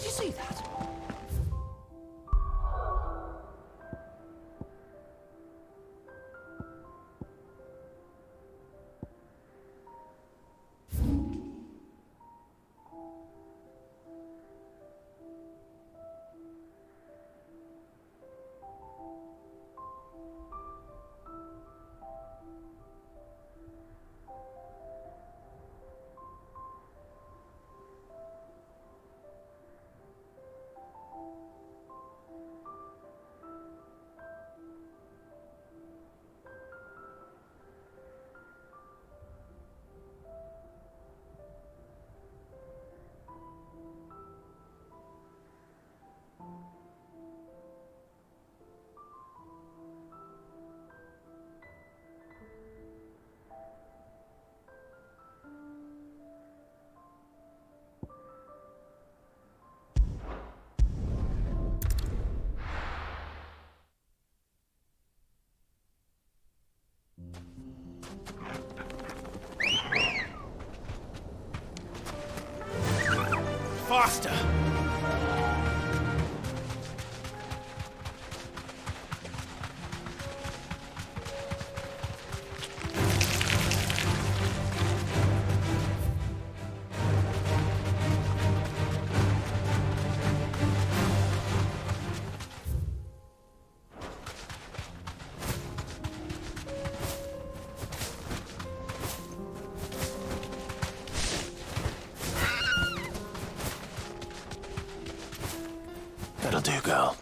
Did you see that? Faster! That'll do, girl.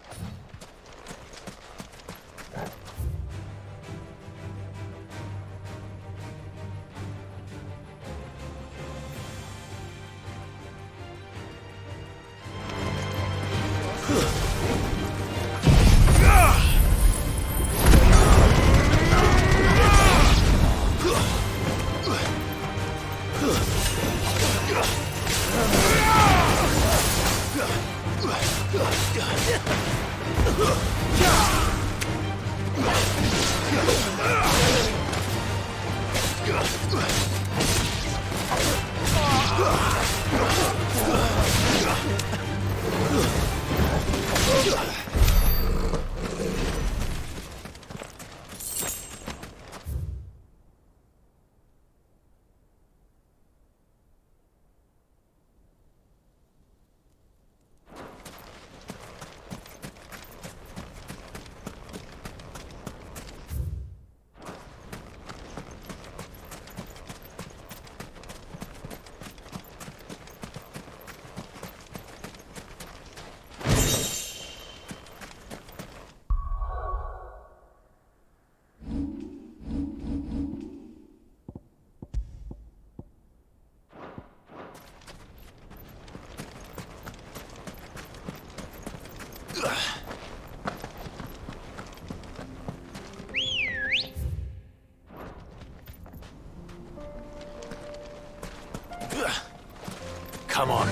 Come on.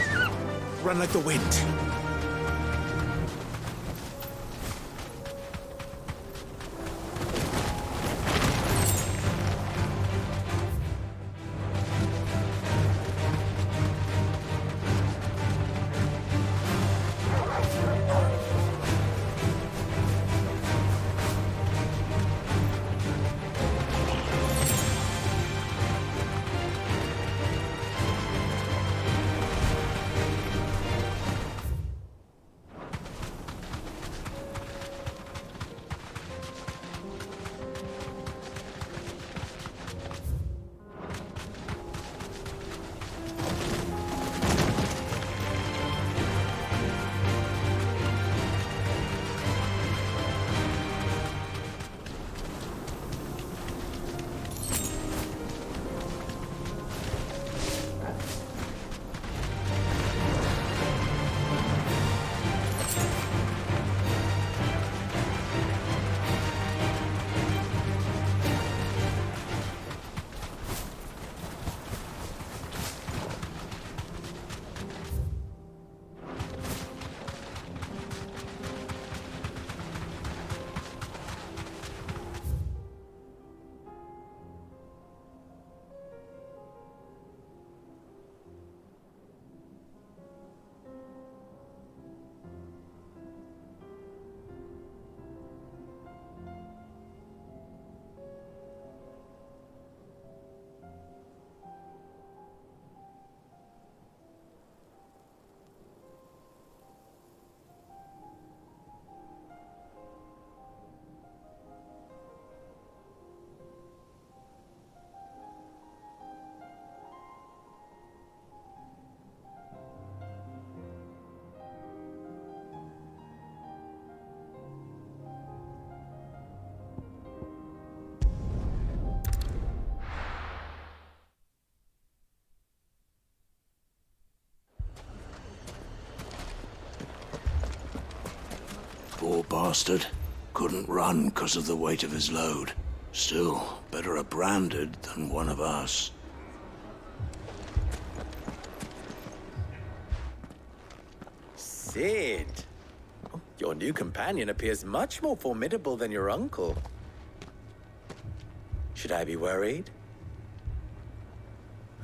Run like the wind. Poor bastard. Couldn't run because of the weight of his load. Still, better a branded than one of us. Cid. Your new companion appears much more formidable than your uncle. Should I be worried?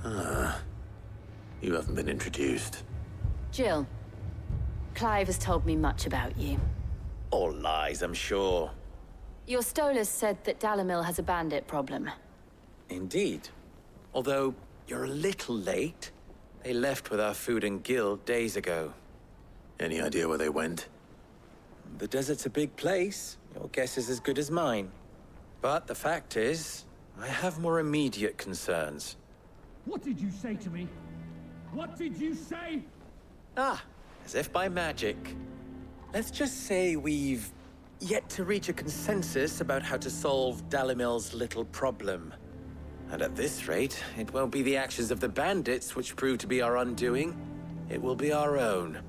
You haven't been introduced. Jill, Clive has told me much about you. All lies, I'm sure. Your Stolas said that Dalimil has a bandit problem. Indeed. Although, you're a little late. They left with our food and guild days ago. Any idea where they went? The desert's a big place. Your guess is as good as mine. But the fact is, I have more immediate concerns. What did you say to me? What did you say? As if by magic. Let's just say we've yet to reach a consensus about how to solve Dalimil's little problem. And at this rate, it won't be the actions of the bandits which prove to be our undoing. It will be our own.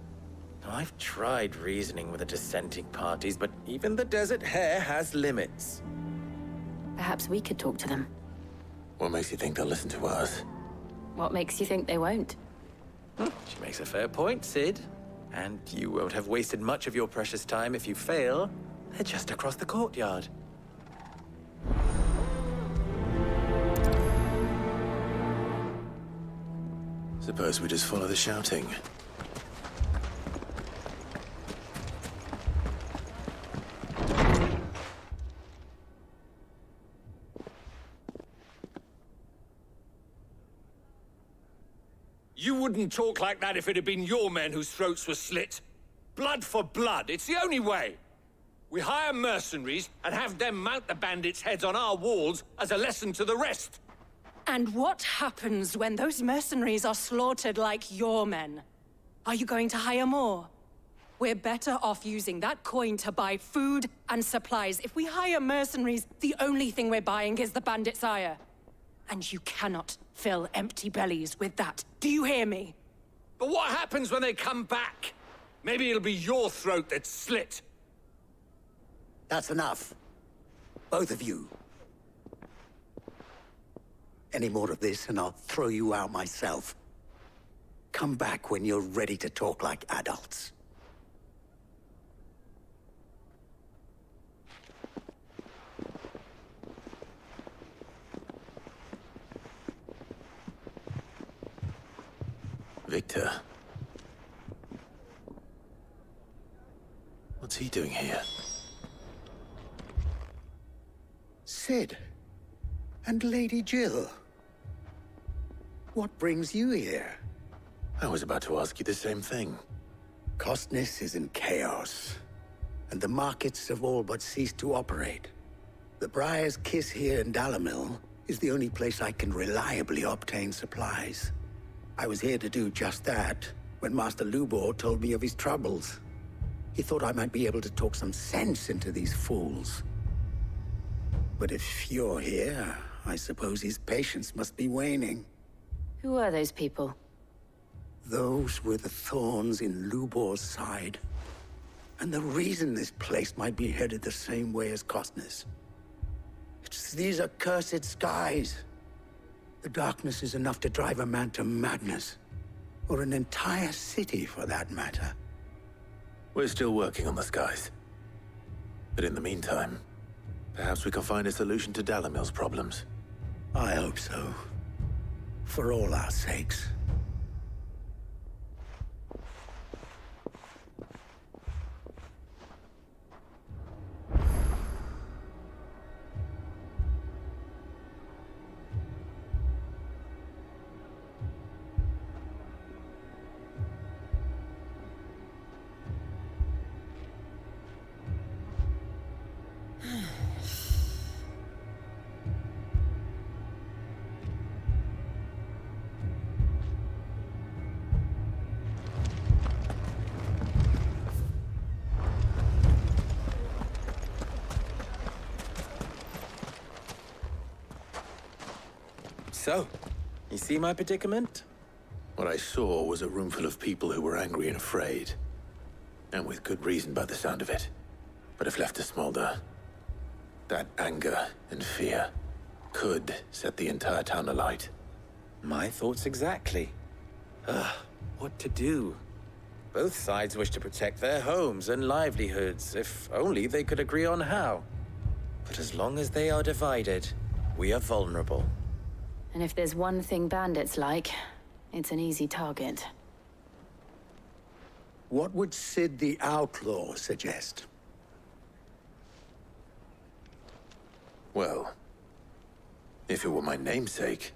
Now, I've tried reasoning with the dissenting parties, but even the Desert Hare has limits. Perhaps we could talk to them. What makes you think they'll listen to us? What makes you think they won't? She makes a fair point, Cid. And you won't have wasted much of your precious time if you fail. They're just across the courtyard. Suppose we just follow the shouting. You wouldn't talk like that if it had been your men whose throats were slit. Blood for blood, it's the only way. We hire mercenaries and have them mount the bandits' heads on our walls as a lesson to the rest. And what happens when those mercenaries are slaughtered like your men? Are you going to hire more? We're better off using that coin to buy food and supplies. If we hire mercenaries, the only thing we're buying is the bandits' ire. And you cannot fill empty bellies with that. Do you hear me? But what happens when they come back? Maybe it'll be your throat that's slit. That's enough. Both of you. Any more of this and I'll throw you out myself. Come back when you're ready to talk like adults. Victor. What's he doing here? Cid. And Lady Jill. What brings you here? I was about to ask you the same thing. Costness is in chaos, and the markets have all but ceased to operate. The Briar's Kiss here in Dalimil is the only place I can reliably obtain supplies. I was here to do just that when Master Lubor told me of his troubles. He thought I might be able to talk some sense into these fools. But if you're here, I suppose his patience must be waning. Who are those people? Those were the thorns in Lubor's side. And the reason this place might be headed the same way as Costness. It's these accursed skies. The darkness is enough to drive a man to madness. Or an entire city, for that matter. We're still working on the skies. But in the meantime, perhaps we can find a solution to Dalimil's problems. I hope so. For all our sakes. So, you see my predicament? What I saw was a room full of people who were angry and afraid. And with good reason by the sound of it. But if left to smolder, that anger and fear could set the entire town alight. My thoughts exactly. What to do? Both sides wish to protect their homes and livelihoods, if only they could agree on how. But as long as they are divided, we are vulnerable. And if there's one thing bandits like, it's an easy target. What would Sid the Outlaw suggest? Well, if it were my namesake,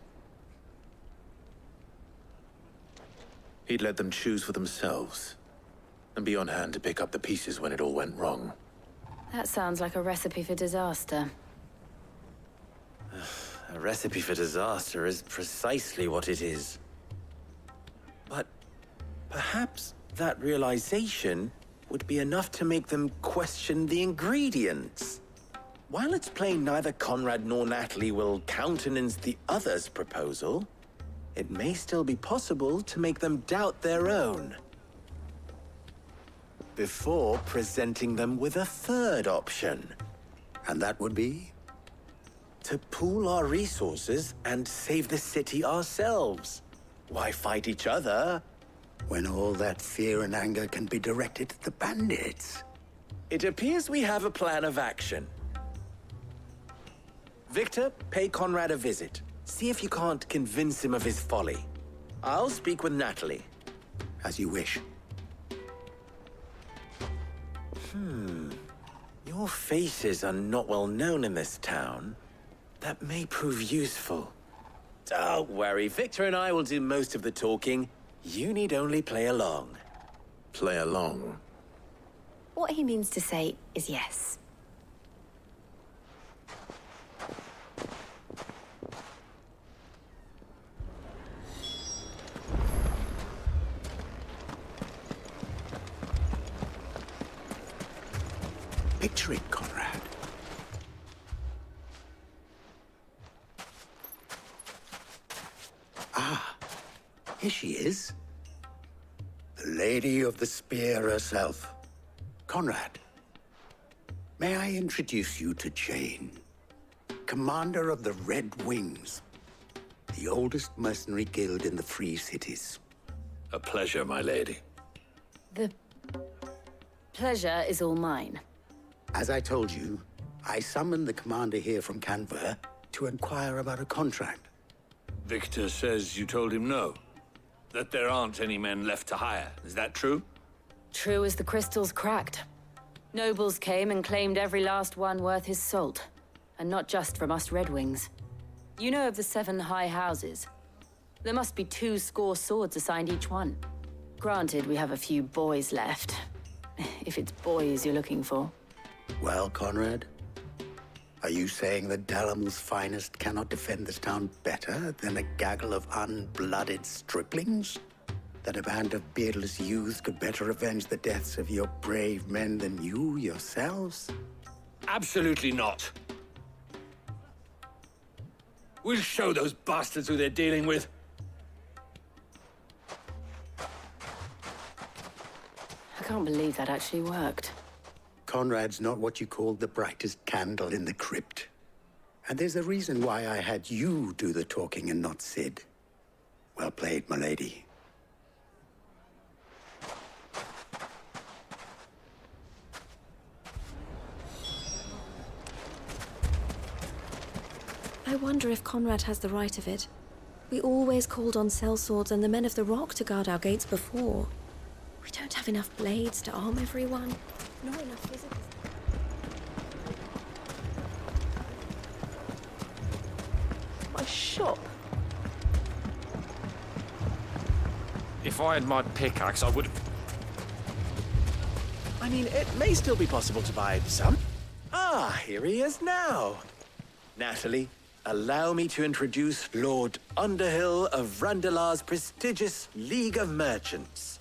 he'd let them choose for themselves, and be on hand to pick up the pieces when it all went wrong. That sounds like a recipe for disaster. A recipe for disaster is precisely what it is. But perhaps that realization would be enough to make them question the ingredients. While it's plain neither Conrad nor Natalie will countenance the other's proposal, it may still be possible to make them doubt their own before presenting them with a third option. And that would be? To pool our resources and save the city ourselves. Why fight each other? When all that fear and anger can be directed at the bandits. It appears we have a plan of action. Victor, pay Conrad a visit. See if you can't convince him of his folly. I'll speak with Natalie. As you wish. Your faces are not well known in this town. That may prove useful. Don't worry, Victor and I will do most of the talking. You need only play along. Play along. What he means to say is yes. Picture it, Conrad. Here she is. The Lady of the Spear herself. Conrad, may I introduce you to Jane, commander of the Red Wings, the oldest mercenary guild in the Free Cities. A pleasure, my lady. The pleasure is all mine. As I told you, I summoned the commander here from Canver to inquire about a contract. Victor says you told him no. That there aren't any men left to hire. Is that true? True as the crystals cracked. Nobles came and claimed every last one worth his salt. And not just from us Red Wings. You know of the 7 high houses. There must be 2 swords assigned each one. Granted, we have a few boys left. If it's boys you're looking for. Well, Conrad, are you saying that Dalamil's finest cannot defend this town better than a gaggle of unblooded striplings? That a band of beardless youths could better avenge the deaths of your brave men than you yourselves? Absolutely not. We'll show those bastards who they're dealing with. I can't believe that actually worked. Conrad's not what you call the brightest candle in the crypt. And there's a reason why I had you do the talking and not Sid. Well played, my lady. I wonder if Conrad has the right of it. We always called on sellswords and the men of the Rock to guard our gates before. We don't have enough blades to arm everyone. Not enough visitors. My shop. If I had my pickaxe, I would... I mean, it may still be possible to buy some. Ah, here he is now. Natalie, allow me to introduce Lord Underhill of Randalar's prestigious League of Merchants.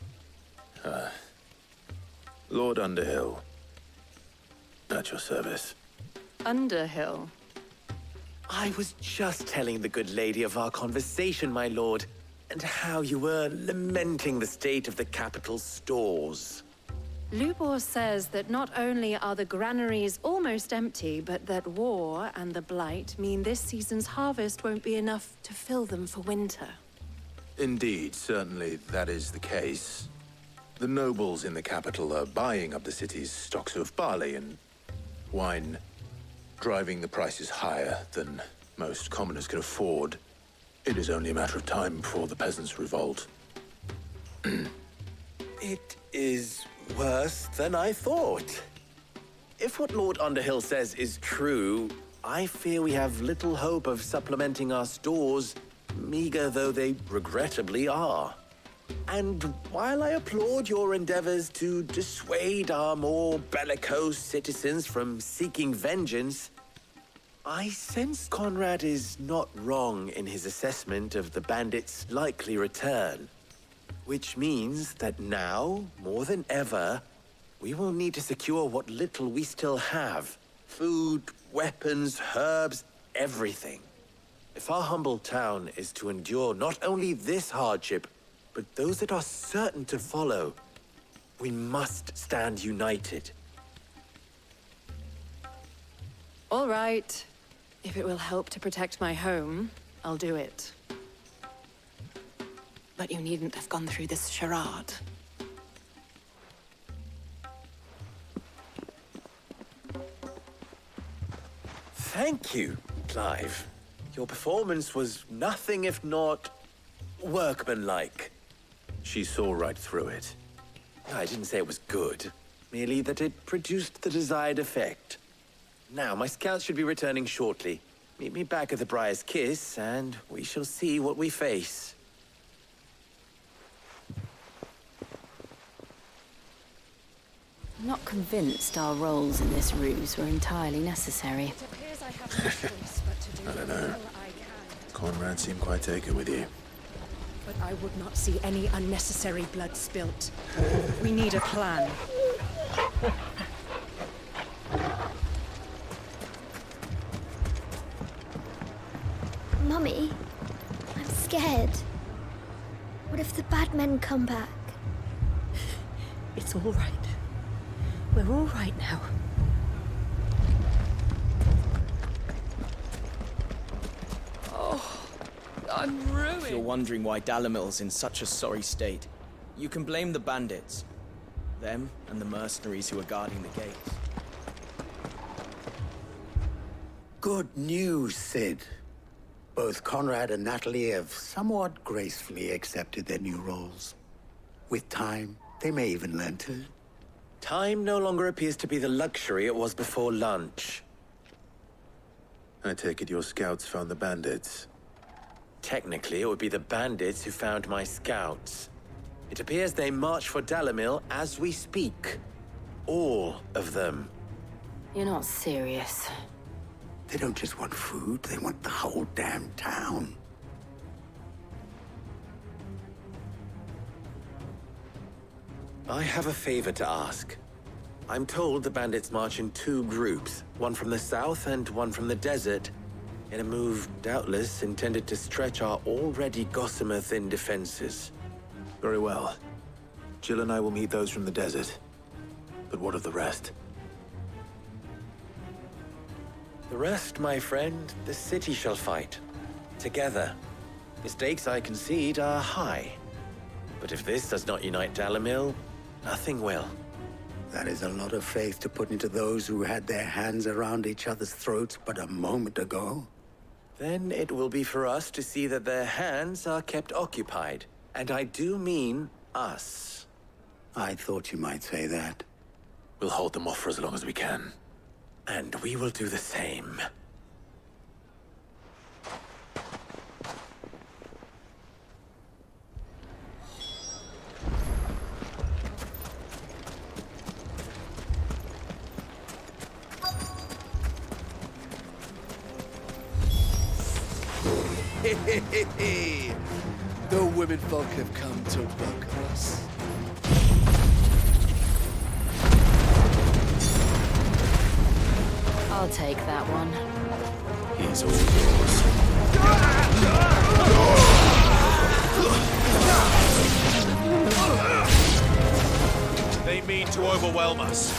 Lord Underhill. At your service. Underhill. I was just telling the good lady of our conversation, my lord, and how you were lamenting the state of the capital's stores. Lubor says that not only are the granaries almost empty, but that war and the Blight mean this season's harvest won't be enough to fill them for winter. Indeed, certainly that is the case. The nobles in the capital are buying up the city's stocks of barley and wine, driving the prices higher than most commoners can afford. It is only a matter of time before the peasants revolt. It is worse than I thought. If what Lord Underhill says is true, I fear we have little hope of supplementing our stores, meager though they regrettably are. And while I applaud your endeavors to dissuade our more bellicose citizens from seeking vengeance, I sense Conrad is not wrong in his assessment of the bandits' likely return. Which means that now, more than ever, we will need to secure what little we still have. Food, weapons, herbs, everything. If our humble town is to endure not only this hardship, but those that are certain to follow, we must stand united. All right. If it will help to protect my home, I'll do it. But you needn't have gone through this charade. Thank you, Clive. Your performance was nothing if not workmanlike. She saw right through it. I didn't say it was good, merely that it produced the desired effect. Now, my scouts should be returning shortly. Meet me back at the Briar's Kiss, and we shall see what we face. I'm not convinced our roles in this ruse were entirely necessary. It appears I have no choice but to do I don't know. all I can. Conrad seemed quite taken with you. But I would not see any unnecessary blood spilt. We need a plan. Mummy, I'm scared. What if the bad men come back? It's all right. We're all right now. I'm ruined. If you're wondering why Dalimil's in such a sorry state, you can blame the bandits. Them and the mercenaries who are guarding the gates. Good news, Sid. Both Conrad and Natalie have somewhat gracefully accepted their new roles. With time, they may even learn to. Time no longer appears to be the luxury it was before lunch. I take it your scouts found the bandits. Technically, it would be the bandits who found my scouts. It appears they march for Dalimil as we speak. All of them. You're not serious. They don't just want food, they want the whole damn town. I have a favor to ask. I'm told the bandits march in two groups, one from the south and one from the desert, in a move doubtless intended to stretch our already gossamer-thin defenses. Very well. Jill and I will meet those from the desert. But what of the rest? The rest, my friend, the city shall fight. Together. The stakes, I concede, are high. But if this does not unite Dalimil, nothing will. That is a lot of faith to put into those who had their hands around each other's throats but a moment ago. Then it will be for us to see that their hands are kept occupied. And I do mean us. I thought you might say that. We'll hold them off for as long as we can. And we will do the same. The women folk have come to welcome us. I'll take that one. He's all yours. They mean to overwhelm us?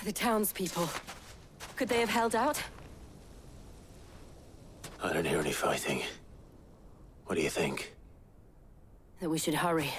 The townspeople. Could they have held out? I don't hear any fighting. What do you think? That we should hurry.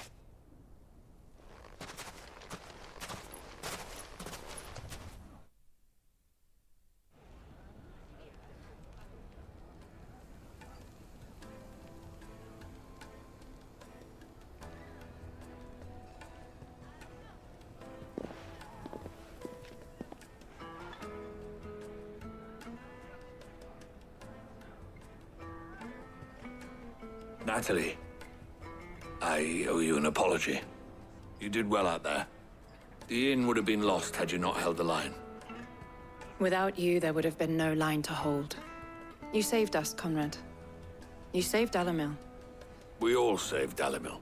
Natalie, I owe you an apology. You did well out there. The inn would have been lost had you not held the line. Without you, there would have been no line to hold. You saved us, Conrad. You saved Dalimil. We all saved Dalimil.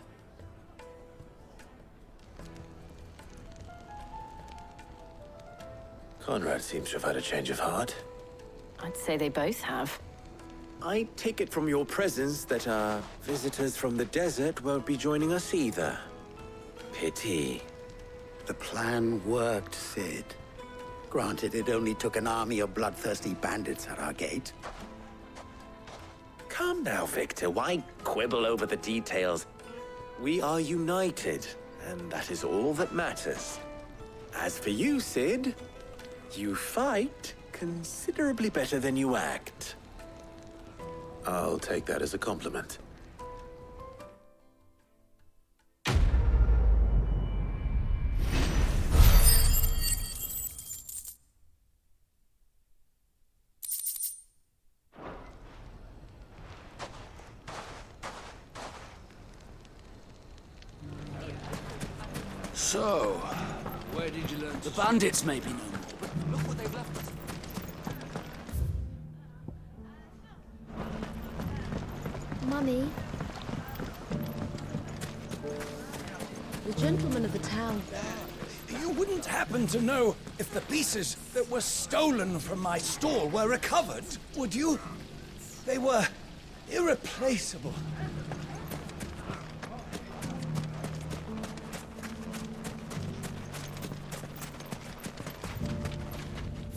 Conrad seems to have had a change of heart. I'd say they both have. I take it from your presence that our visitors from the desert won't be joining us either. Pity. The plan worked, Sid. Granted, it only took an army of bloodthirsty bandits at our gate. Calm now, Victor. Why quibble over the details? We are united, and that is all that matters. As for you, Sid, you fight considerably better than you act. I'll take that as a compliment. So, where did you learn? The bandits may be no more, but look what they've left us. Mummy. The gentleman of the town. You wouldn't happen to know if the pieces that were stolen from my stall were recovered, would you? They were irreplaceable.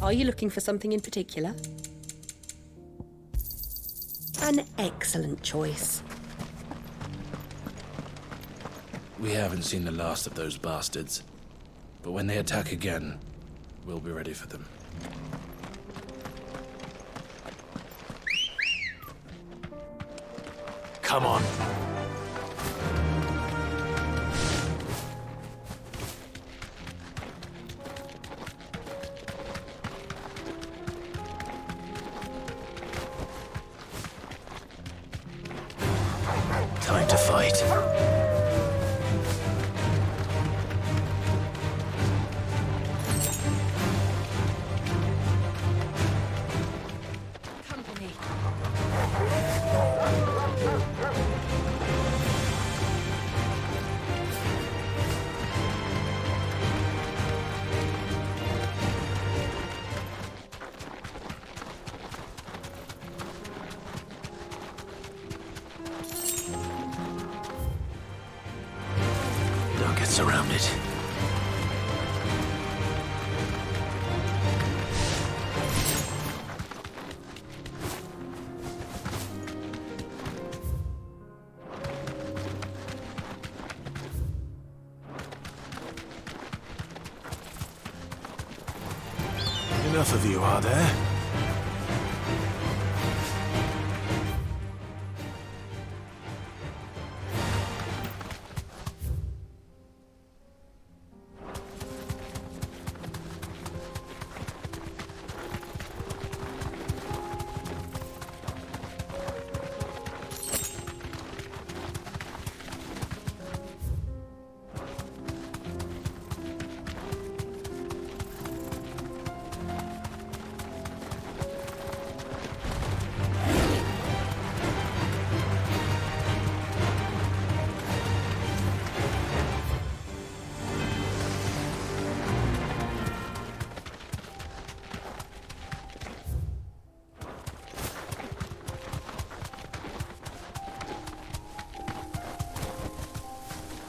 Are you looking for something in particular? An excellent choice. We haven't seen the last of those bastards. But when they attack again, we'll be ready for them. Come on. Time to fight. Company. Don't get surrounded. Enough of you, are there?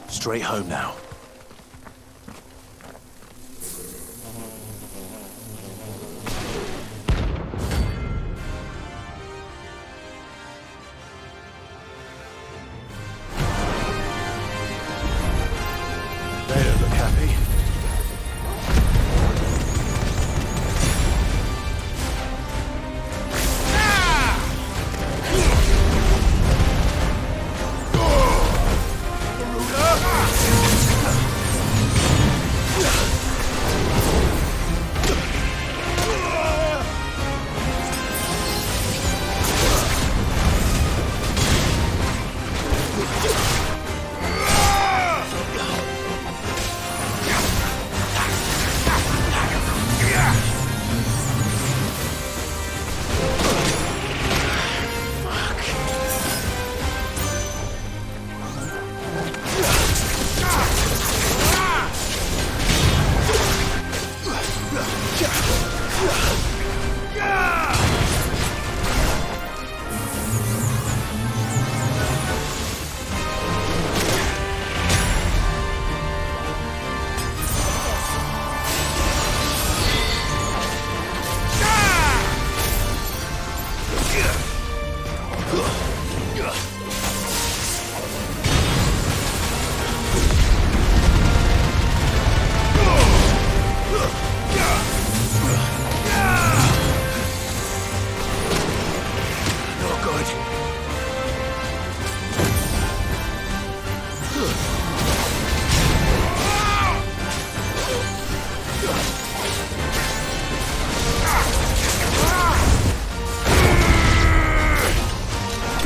Straight home now. They don't look happy.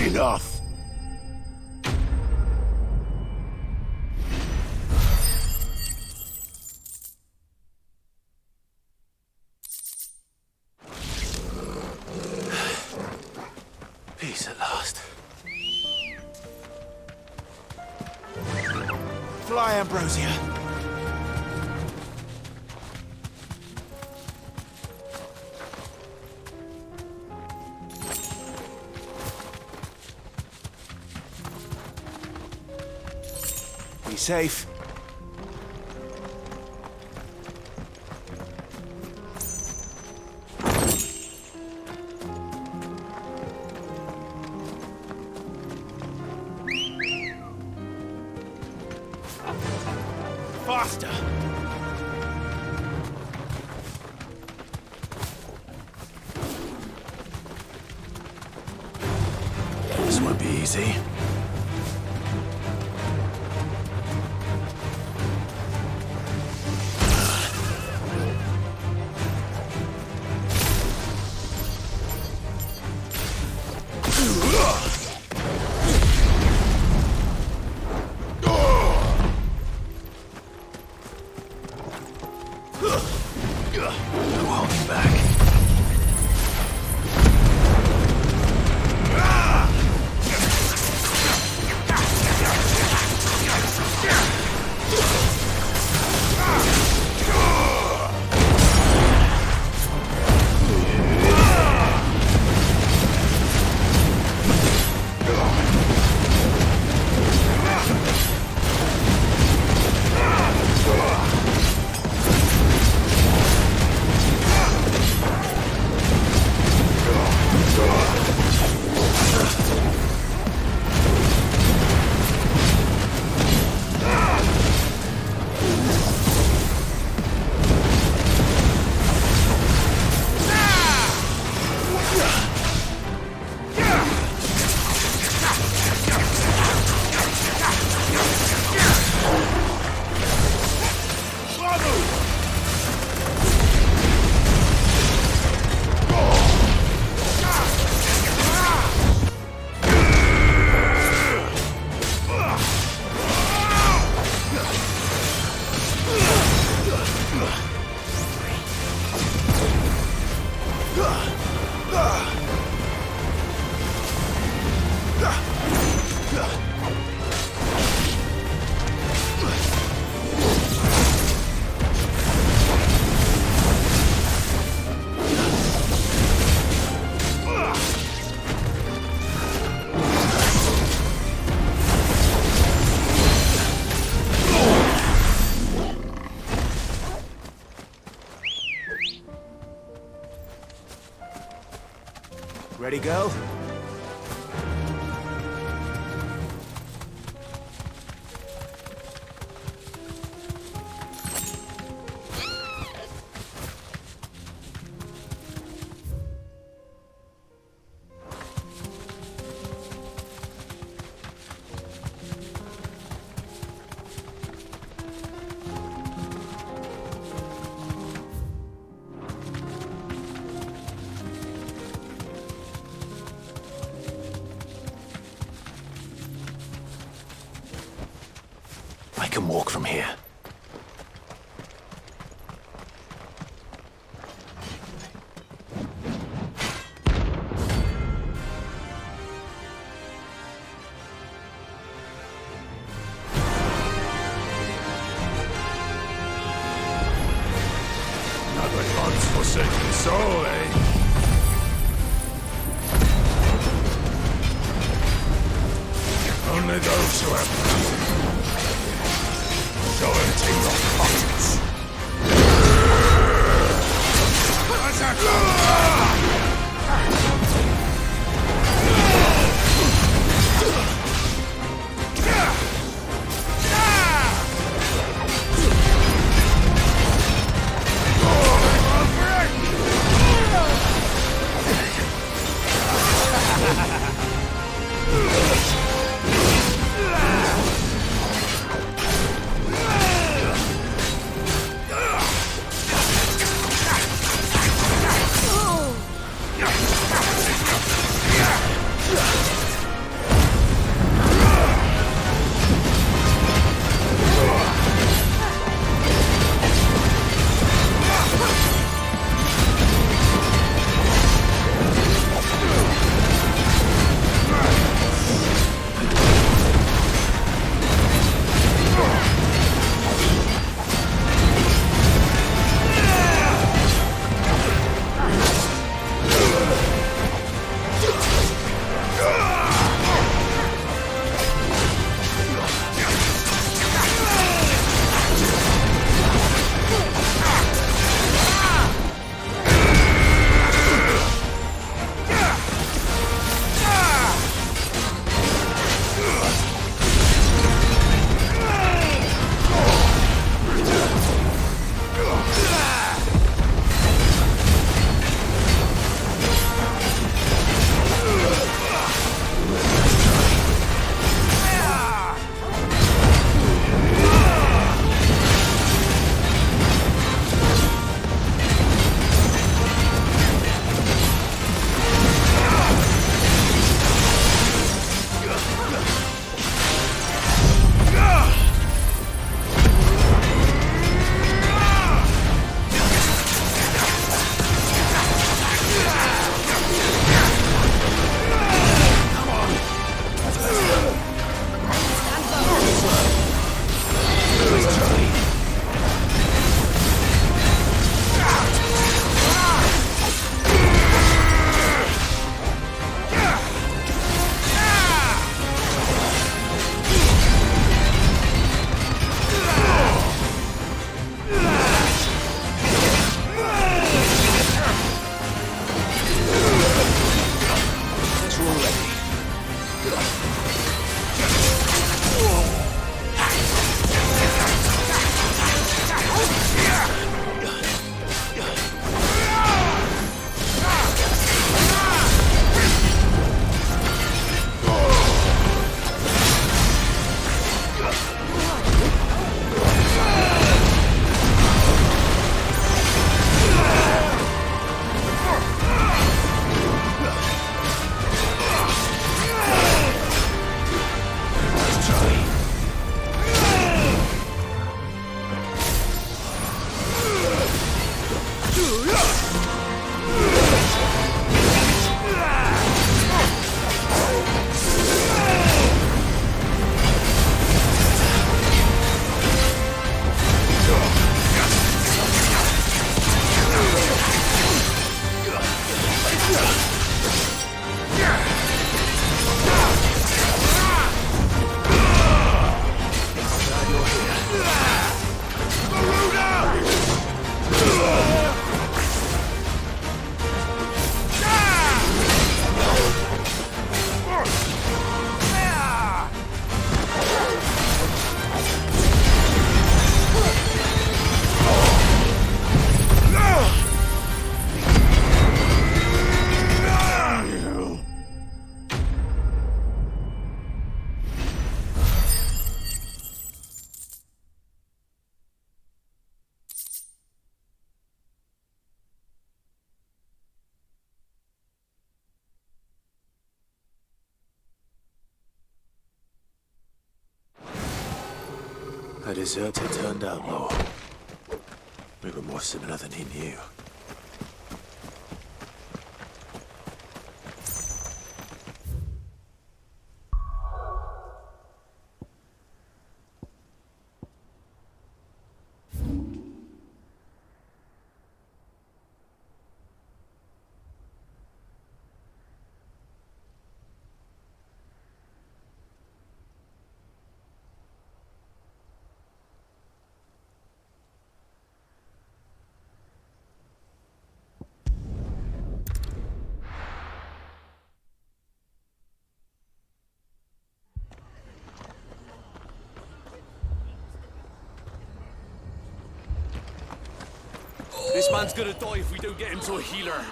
Enough! Peace at last. Fly, Ambrosia. Be safe. faster! This won't be easy. No holding back. Ready, go? I can walk from here. Another god's forsaken soul, eh? Only those who have nothing go empty your pockets. A deserter turned outlaw. We were more similar than he knew. This man's gonna die if we don't get him to a healer.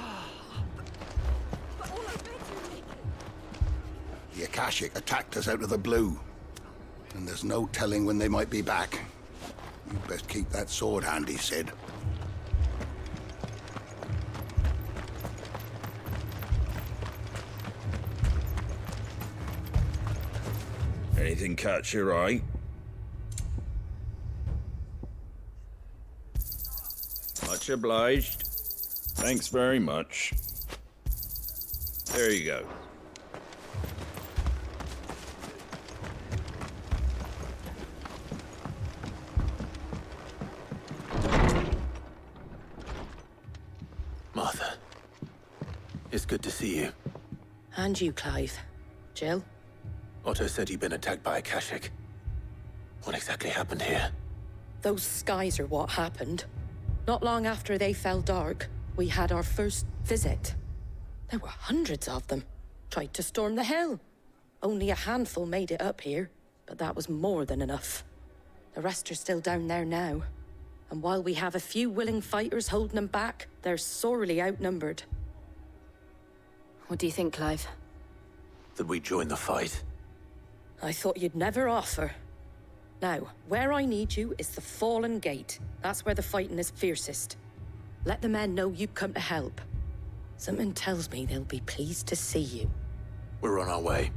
The Akashic attacked us out of the blue. And there's no telling when they might be back. You'd best keep that sword handy, Sid. Anything catch your eye? Much obliged. Thanks very much. There you go. Martha, it's good to see you. And you, Clive. Jill? Otto said you'd been attacked by Akashic. What exactly happened here? Those skies are what happened. Not long after they fell dark, we had our first visit. There were hundreds of them. Tried to storm the hill. Only a handful made it up here, but that was more than enough. The rest are still down there now. And while we have a few willing fighters holding them back, they're sorely outnumbered. What do you think, Clive? That we join the fight? I thought you'd never offer. Now, where I need you is the Fallen Gate. That's where the fighting is fiercest. Let the men know you've come to help. Something tells me they'll be pleased to see you. We're on our way.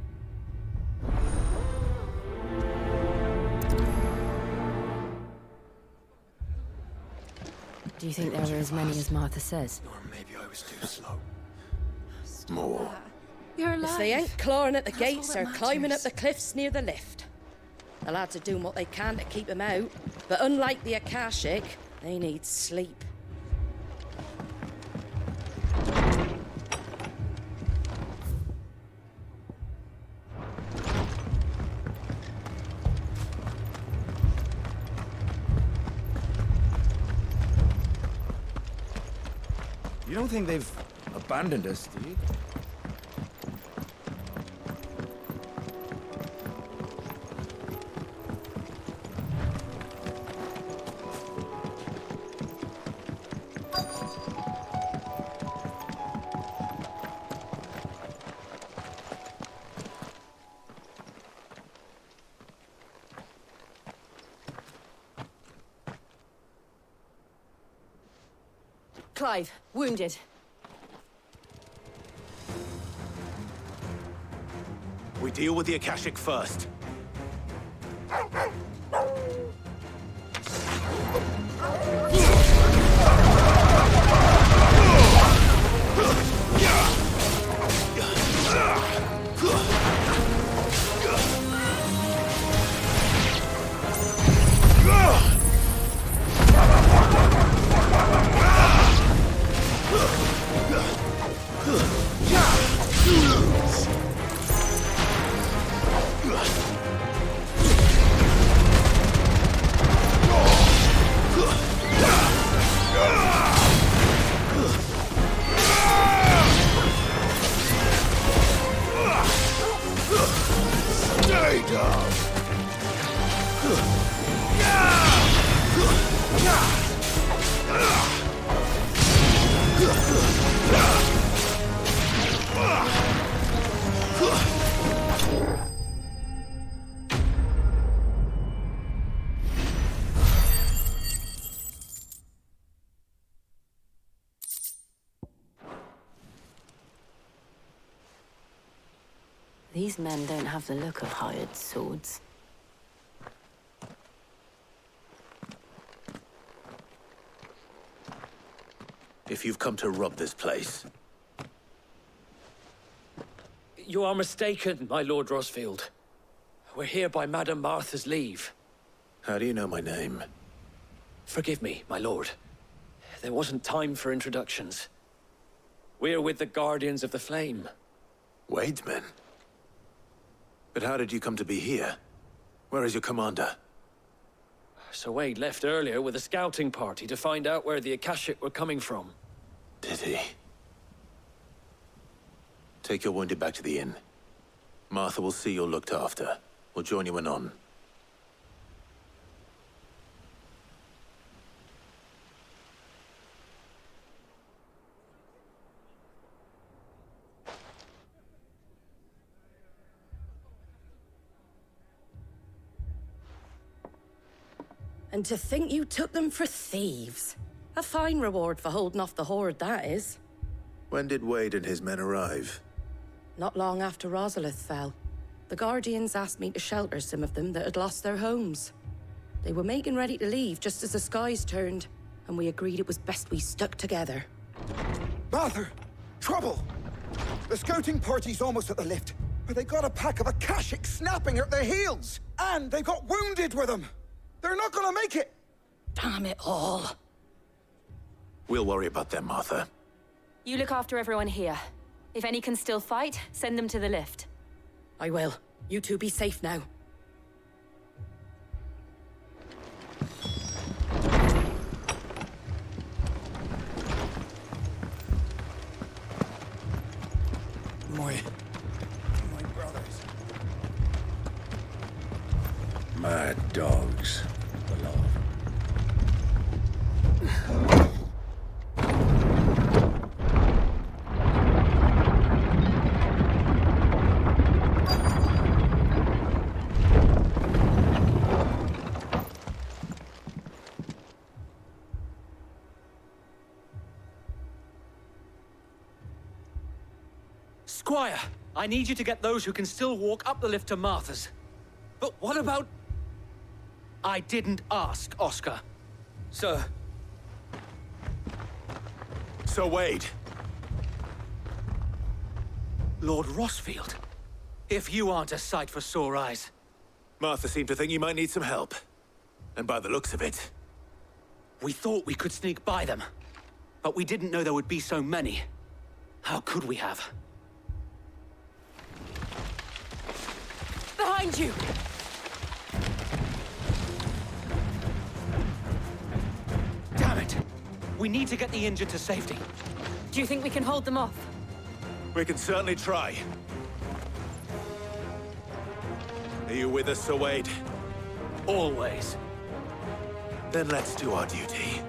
Do you think there are as many as Martha says? Or maybe I was too slow. More. You're alive. If they ain't clawing at the That's all gates that or climbing up matters. the cliffs near the lift. The lads are doing what they can to keep them out, but unlike the Akashic, they need sleep. You don't think they've abandoned us, do you? Clive, wounded. We deal with the Akashic first. These men don't have the look of hired swords. if you've come to rob this place. You are mistaken, my Lord Rosfield. We're here by Madame Martha's leave. How do you know my name? Forgive me, my lord. There wasn't time for introductions. We're with the Guardians of the Flame. Wade's men? But how did you come to be here? Where is your commander? Sir Wade left earlier with a scouting party to find out where the Akashic were coming from. Did he? Take your wounded back to the inn. Martha will see you're looked after. We'll join you anon. And to think you took them for thieves. A fine reward for holding off the horde, that is. When did Wade and his men arrive? Not long after Rosalith fell. The Guardians asked me to shelter some of them that had lost their homes. They were making ready to leave just as the skies turned, and we agreed it was best we stuck together. Martha! Trouble! The scouting party's almost at the lift, but they got a pack of Akashic snapping at their heels! And they got wounded with them! They're not gonna make it! Damn it all. We'll worry about them, Martha. You look after everyone here. If any can still fight, send them to the lift. I will. You two be safe now. My brothers. Mad dogs, beloved. Squire, I need you to get those who can still walk up the lift to Martha's. But what about... I didn't ask, Oscar. Sir. Sir Wade. Lord Rosfield. If you aren't a sight for sore eyes. Martha seemed to think you might need some help. And by the looks of it... We thought we could sneak by them. But we didn't know there would be so many. How could we have? Behind you! Damn it! We need to get the injured to safety. Do you think we can hold them off? We can certainly try. Are you with us, Sir Wade? Always. Then let's do our duty.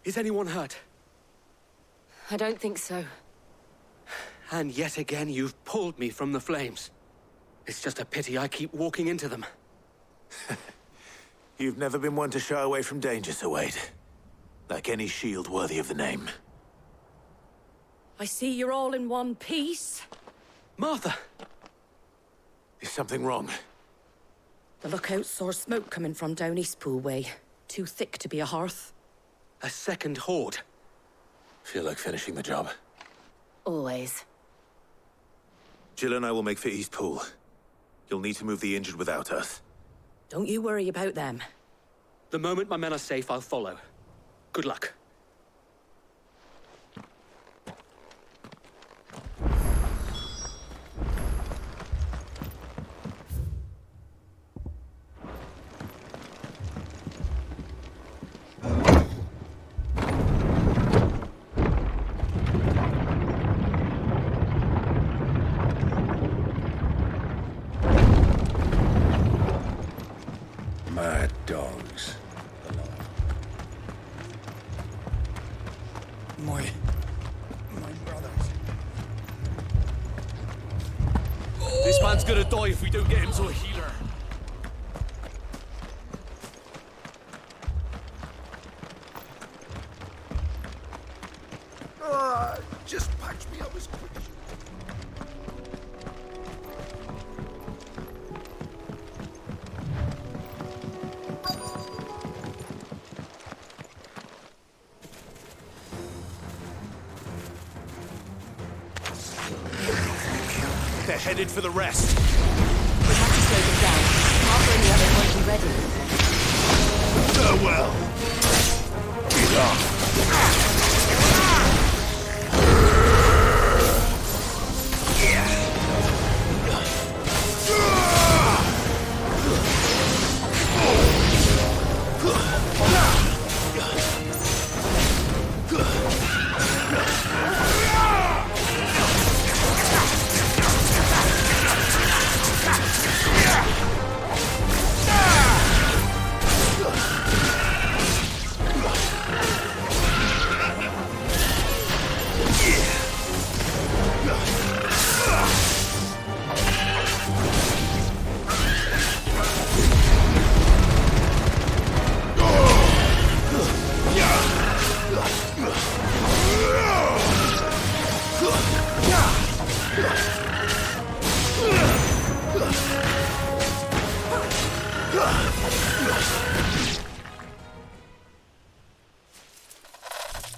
Is anyone hurt? I don't think so. And yet again, you've pulled me from the flames. It's just a pity I keep walking into them. You've never been one to shy away from danger, Sir Wade. Like any shield worthy of the name. I see you're all in one piece. Martha! Is something wrong? The lookout saw smoke coming from down Eastpool way. Too thick to be a hearth. A second horde. Feel like finishing the job. Always. Jill and I will make for Eastpool. You'll need to move the injured without us. Don't you worry about them. The moment my men are safe, I'll follow. Good luck. Mad dogs. My brothers. This man's gonna die if we don't get him to a healer. Just patch me up as quick as you They're headed for the rest. We have to slow them down. Martha and the others won't be ready. Farewell. Get on.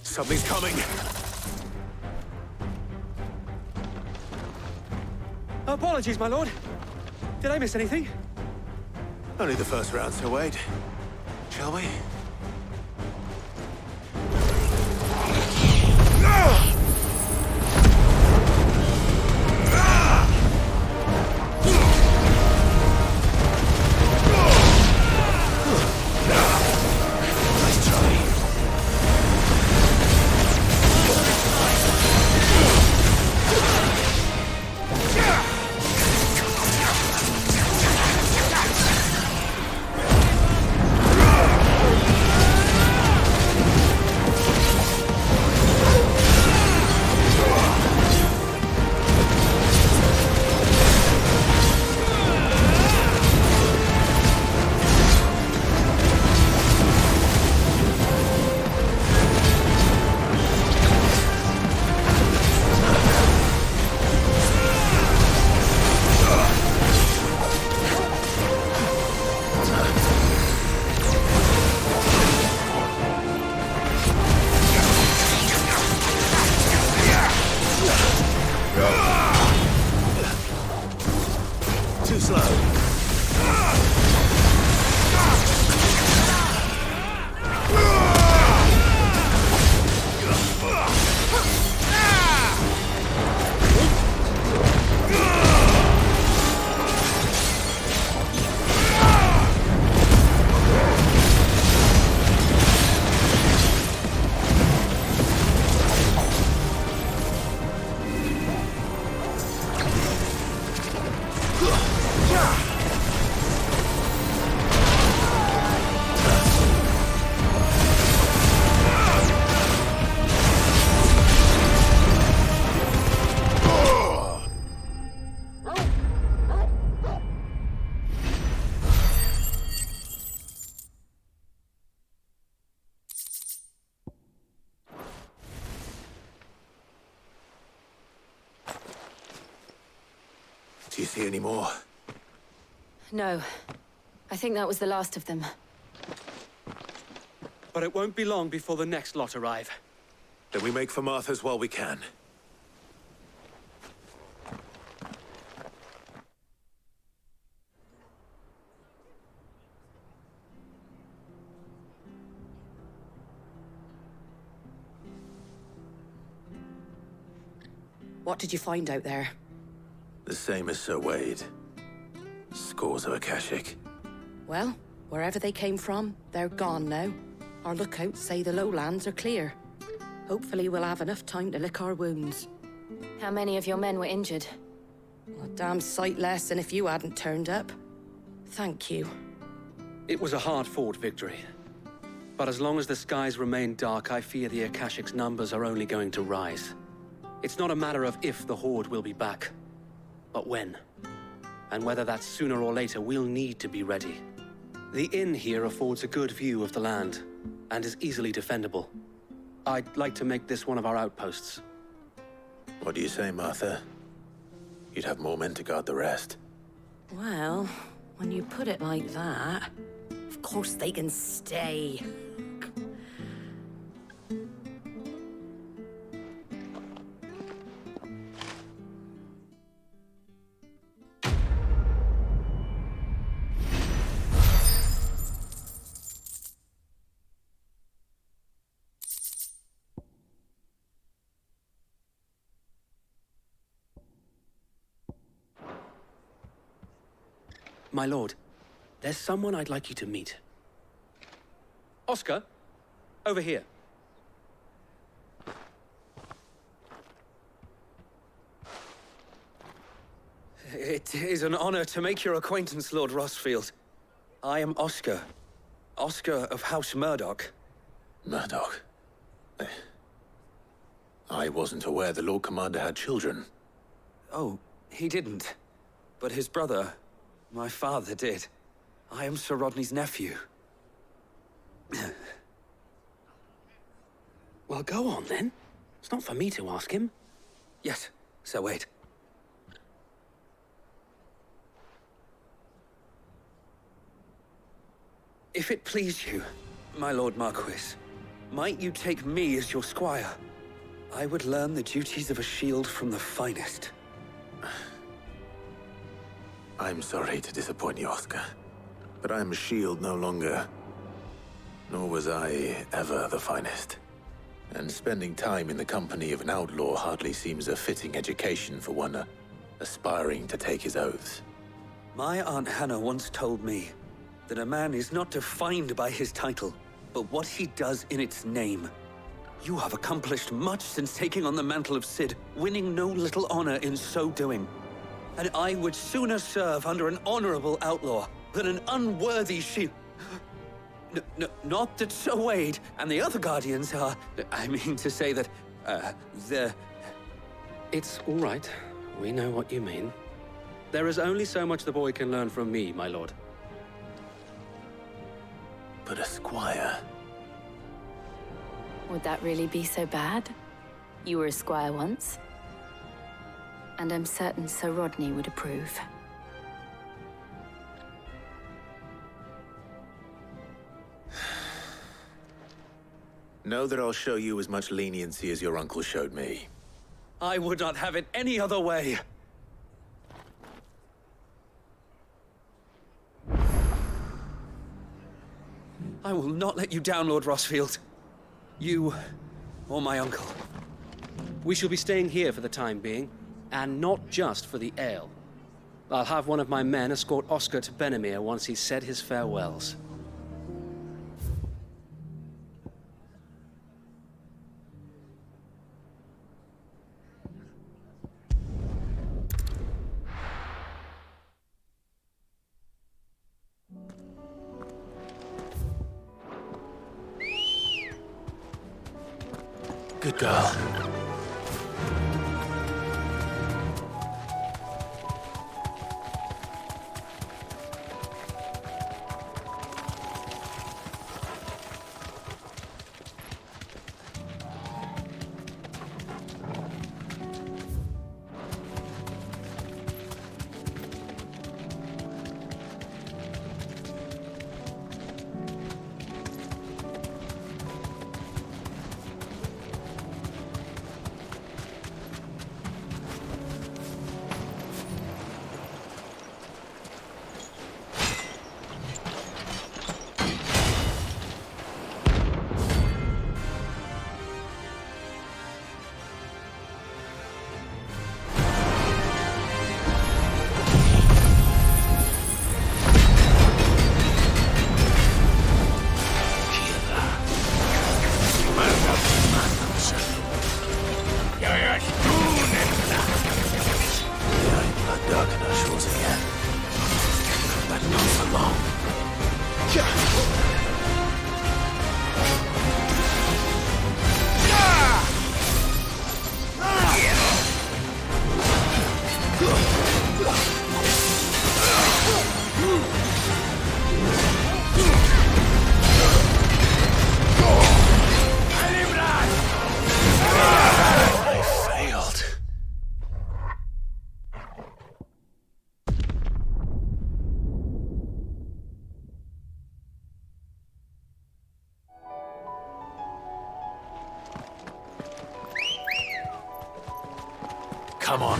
Something's coming. Apologies, my lord. Did I miss anything? Only the first round, Sir Wade. Shall we? Too slow. Yeah! Do you see any more? No. I think that was the last of them. But it won't be long before the next lot arrive. Then we make for Martha's while we can. What did you find out there? The same as Sir Wade. Scores of Akashic. Well, wherever they came from, they're gone now. Our lookouts say the lowlands are clear. Hopefully we'll have enough time to lick our wounds. How many of your men were injured? A damn sight less than if you hadn't turned up. Thank you. It was a hard-fought victory. But as long as the skies remain dark, I fear the Akashic's numbers are only going to rise. It's not a matter of if the Horde will be back, but when. And whether that's sooner or later, we'll need to be ready. The inn here affords a good view of the land, and is easily defendable. I'd like to make this one of our outposts. What do you say, Martha? You'd have more men to guard the rest. Well, when you put it like that, of course they can stay. My lord, there's someone I'd like you to meet. Oscar, over here. It is an honor to make your acquaintance, Lord Rosfield. I am Oscar. Oscar of House Murdoch. Murdoch? I wasn't aware the Lord Commander had children. Oh, he didn't. But his brother, my father, did. I am Sir Rodney's nephew. Well, go on, then. It's not for me to ask him. Yes, Sir Wade. If it please you, my Lord Marquis, might you take me as your squire? I would learn the duties of a shield from the finest. I'm sorry to disappoint you, Oscar, but I'm a shield no longer. Nor was I ever the finest. And spending time in the company of an outlaw hardly seems a fitting education for one aspiring to take his oaths. My Aunt Hannah once told me that a man is not defined by his title, but what he does in its name. You have accomplished much since taking on the mantle of Cid, winning no little honor in so doing. And I would sooner serve under an honorable outlaw than an unworthy shield. Not that Sir Wade and the other Guardians are... I mean to say that, they're... It's all right. We know what you mean. There is only so much the boy can learn from me, my lord. But a squire... Would that really be so bad? You were a squire once. And I'm certain Sir Rodney would approve. Know that I'll show you as much leniency as your uncle showed me. I would not have it any other way. I will not let you down, Lord Rosfield. You, or my uncle. We shall be staying here for the time being, and not just for the ale. I'll have one of my men escort Oscar to Benimir once he's said his farewells. Good girl. Come on.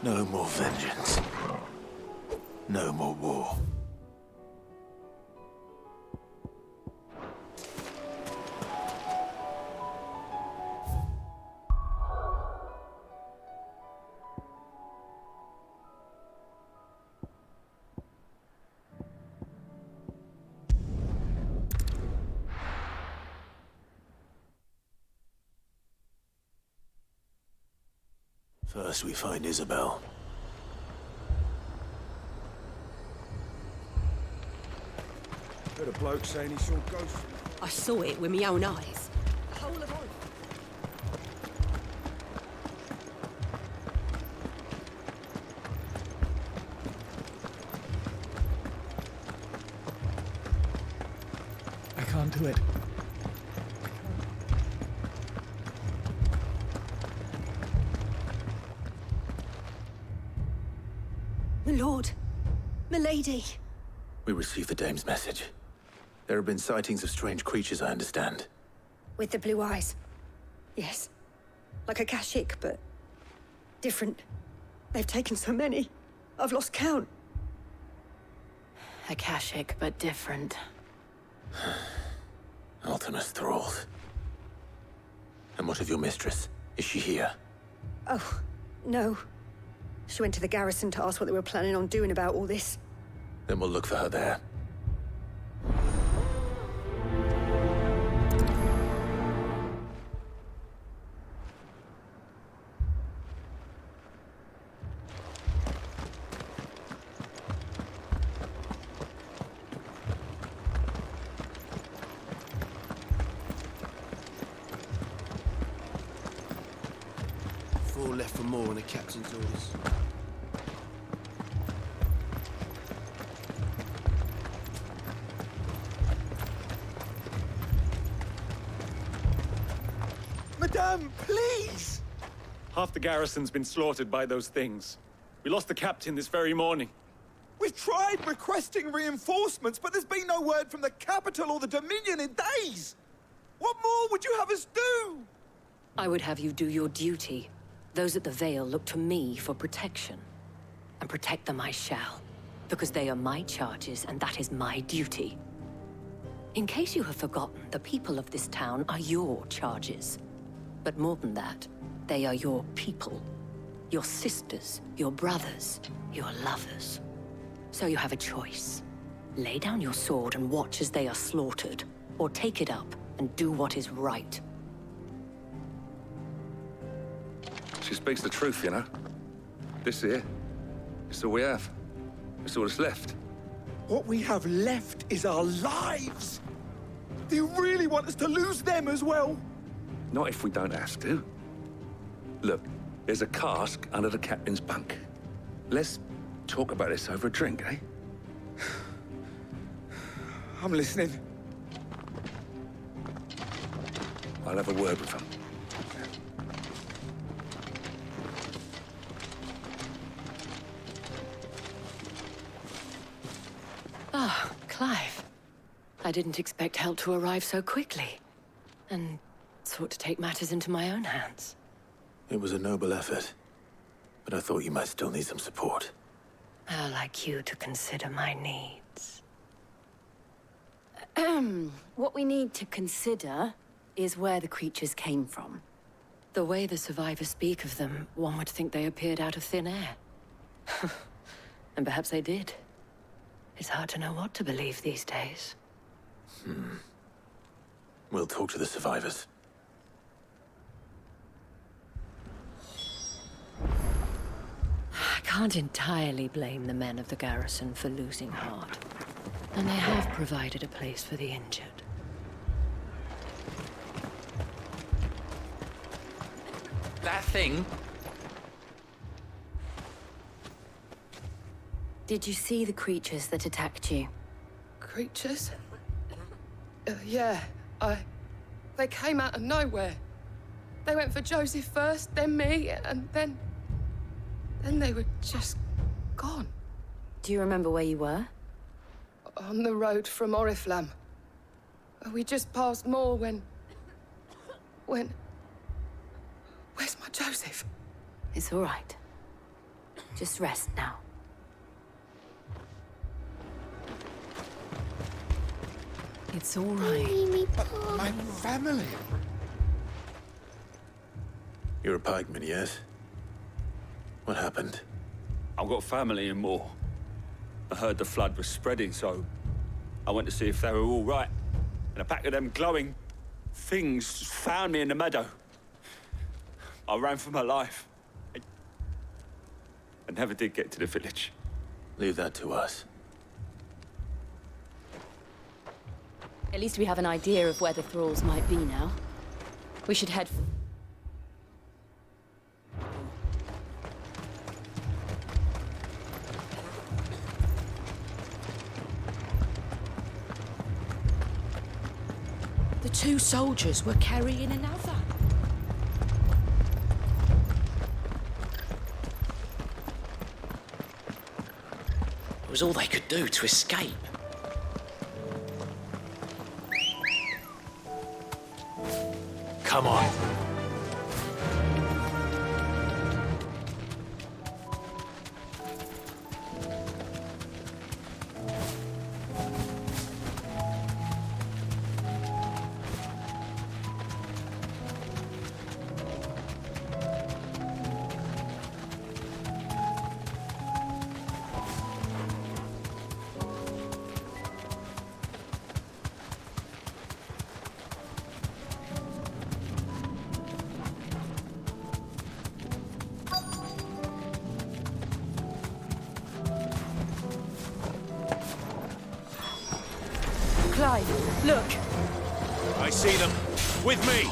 No more vengeance. No more war. First we find Isabel. Heard a bloke saying he saw ghosts. I saw it with my own eyes. I can't do it. My lord, Milady. We received the dame's message. There have been sightings of strange creatures, I understand. With the blue eyes. Yes. Like a Kashyyyk, but different. They've taken so many. I've lost count. A Kashyyyk, but different. Ultimus thralls. And what of your mistress? Is she here? Oh, no. She went to the garrison to ask what they were planning on doing about all this. Then we'll look for her there. Four left for more on the captain's orders. Madame, please! Half the garrison's been slaughtered by those things. We lost the captain this very morning. We've tried requesting reinforcements, but there's been no word from the capital or the Dominion in days! What more would you have us do? I would have you do your duty. Those at the Vale look to me for protection. And protect them I shall. Because they are my charges, and that is my duty. In case you have forgotten, the people of this town are your charges. But more than that, they are your people. Your sisters, your brothers, your lovers. So you have a choice. Lay down your sword and watch as they are slaughtered, or take it up and do what is right. She speaks the truth, you know. This here, it's all we have. It's all that's left. What we have left is our lives! Do you really want us to lose them as well? Not if we don't have to. Look, there's a cask under the captain's bunk. Let's talk about this over a drink, eh? I'm listening. I'll have a word with him. Ah, Clive. I didn't expect help to arrive so quickly. And sought to take matters into my own hands. It was a noble effort, but I thought you might still need some support. I'd like you to consider my needs. What we need to consider is where the creatures came from. The way the survivors speak of them, one would think they appeared out of thin air. And perhaps they did. It's hard to know what to believe these days. We'll talk to the survivors. I can't entirely blame the men of the garrison for losing heart. And they have provided a place for the injured. That thing? Did you see the creatures that attacked you? Creatures? Yeah, They came out of nowhere. They went for Joseph first, then me, and then they were just gone. Do you remember where you were? On the road from Oriflamme. We just passed Moor when... Where's my Joseph? It's all right. Just rest now. It's all right. My family. You're a pikeman, yes? What happened? I've got family in Moor. I heard the flood was spreading, so I went to see if they were all right. And a pack of them glowing things found me in the meadow. I ran for my life. I never did get to the village. Leave that to us. At least we have an idea of where the thralls might be now. We should head... The two soldiers were carrying another. was all they could do to escape. Come on. Clive, look. I see them. With me.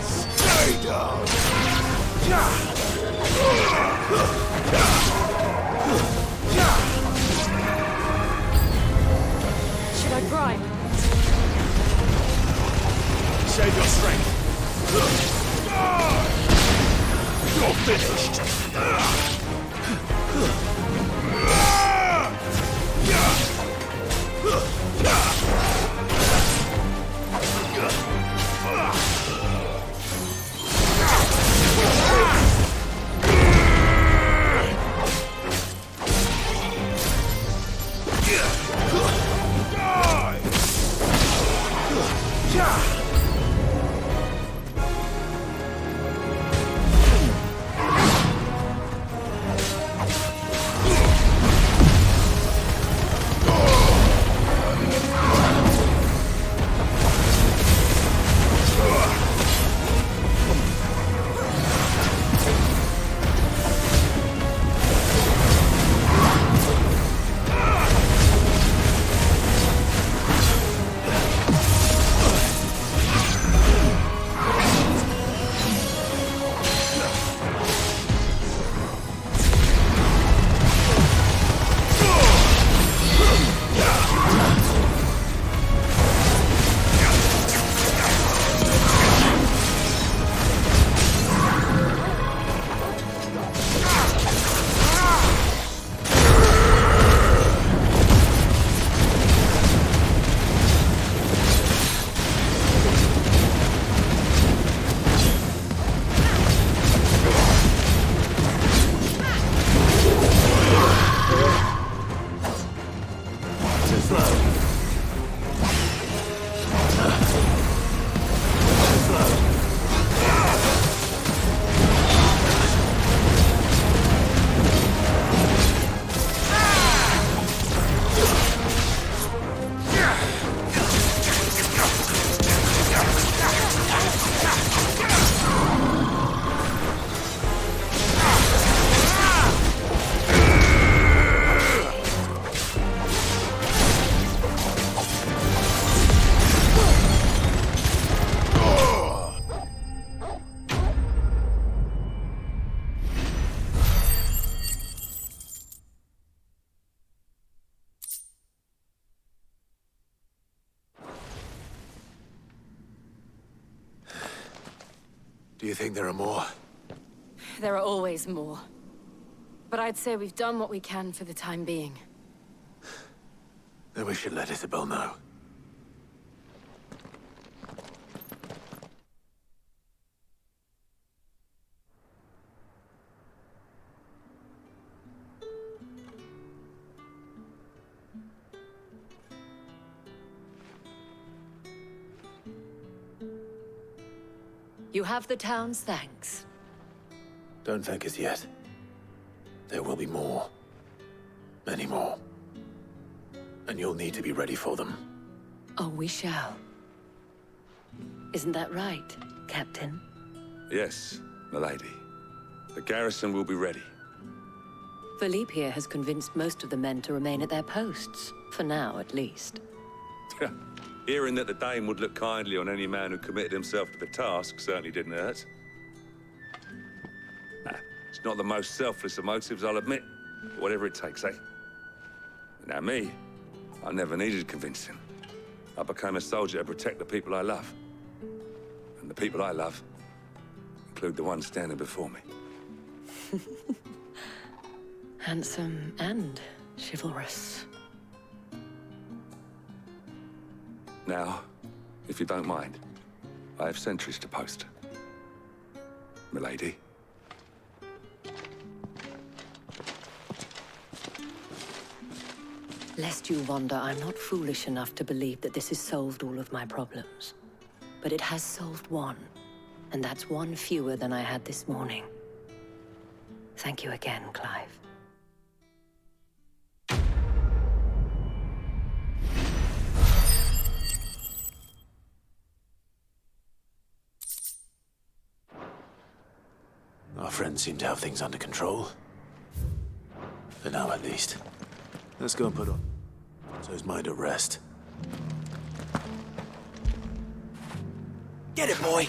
Stay down! Should I prime? Save your strength. You're finished! Do you think there are more? There are always more. But I'd say we've done what we can for the time being. Then we should let Isabel know. You have the town's thanks. Don't thank us yet. There will be more. Many more. And you'll need to be ready for them. Oh, we shall. Isn't that right, Captain? Yes, milady. The garrison will be ready. Philippe here has convinced most of the men to remain at their posts. For now, at least. Hearing that the Dane would look kindly on any man who committed himself to the task certainly didn't hurt. It's not the most selfless of motives, I'll admit. But whatever it takes, eh? Now me, I never needed convincing. I became a soldier to protect the people I love. And the people I love include the one standing before me. Handsome and chivalrous. Now, if you don't mind, I have sentries to post. Milady. Lest you wonder, I'm not foolish enough to believe that this has solved all of my problems. But it has solved one, and that's one fewer than I had this morning. Thank you again, Clive. Our friends seem to have things under control. For now, at least. Let's go and put Otto's mind at rest. Get it, boy!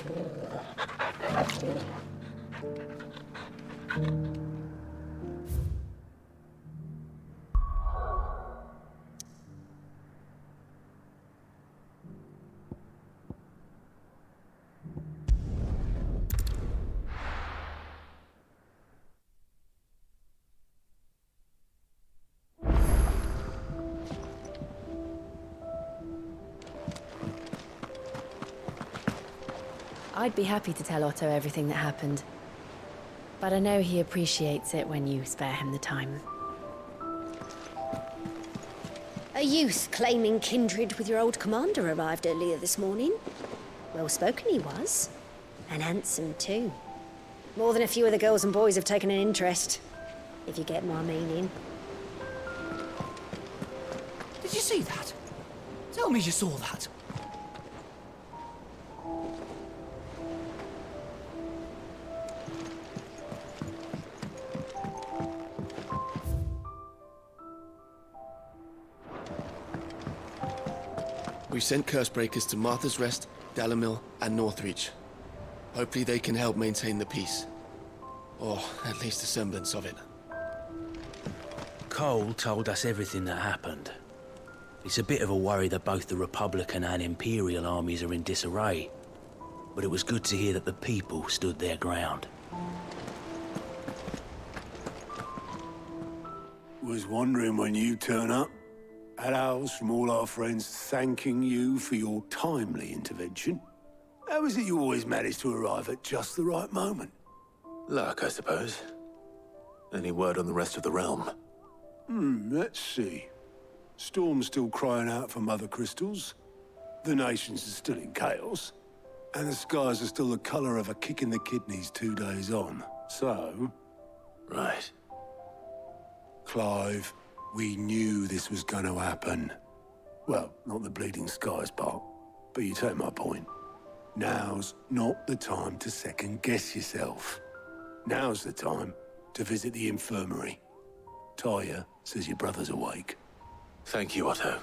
I'd be happy to tell Otto everything that happened. But I know he appreciates it when you spare him the time. A youth claiming kindred with your old commander arrived earlier this morning. Well spoken he was. And handsome too. More than a few of the girls and boys have taken an interest, if you get my meaning. Did you see that? Tell me you saw that. We've sent Cursebreakers to Martha's Rest, Dalimil, and Northreach. Hopefully they can help maintain the peace. Or at least a semblance of it. Cole told us everything that happened. It's a bit of a worry that both the Republican and Imperial armies are in disarray. But it was good to hear that the people stood their ground. Was wondering when you'd turn up. Had owls from all our friends thanking you for your timely intervention. How is it you always manage to arrive at just the right moment? Luck, I suppose. Any word on the rest of the realm? Let's see. Storm's still crying out for Mother Crystals. The nations are still in chaos. And the skies are still the color of a kick in the kidneys 2 days on. So... Right. Clive, we knew this was going to happen. Well, not the bleeding skies part, but you take my point. Now's not the time to second-guess yourself. Now's the time to visit the infirmary. Talia says your brother's awake. Thank you, Otto.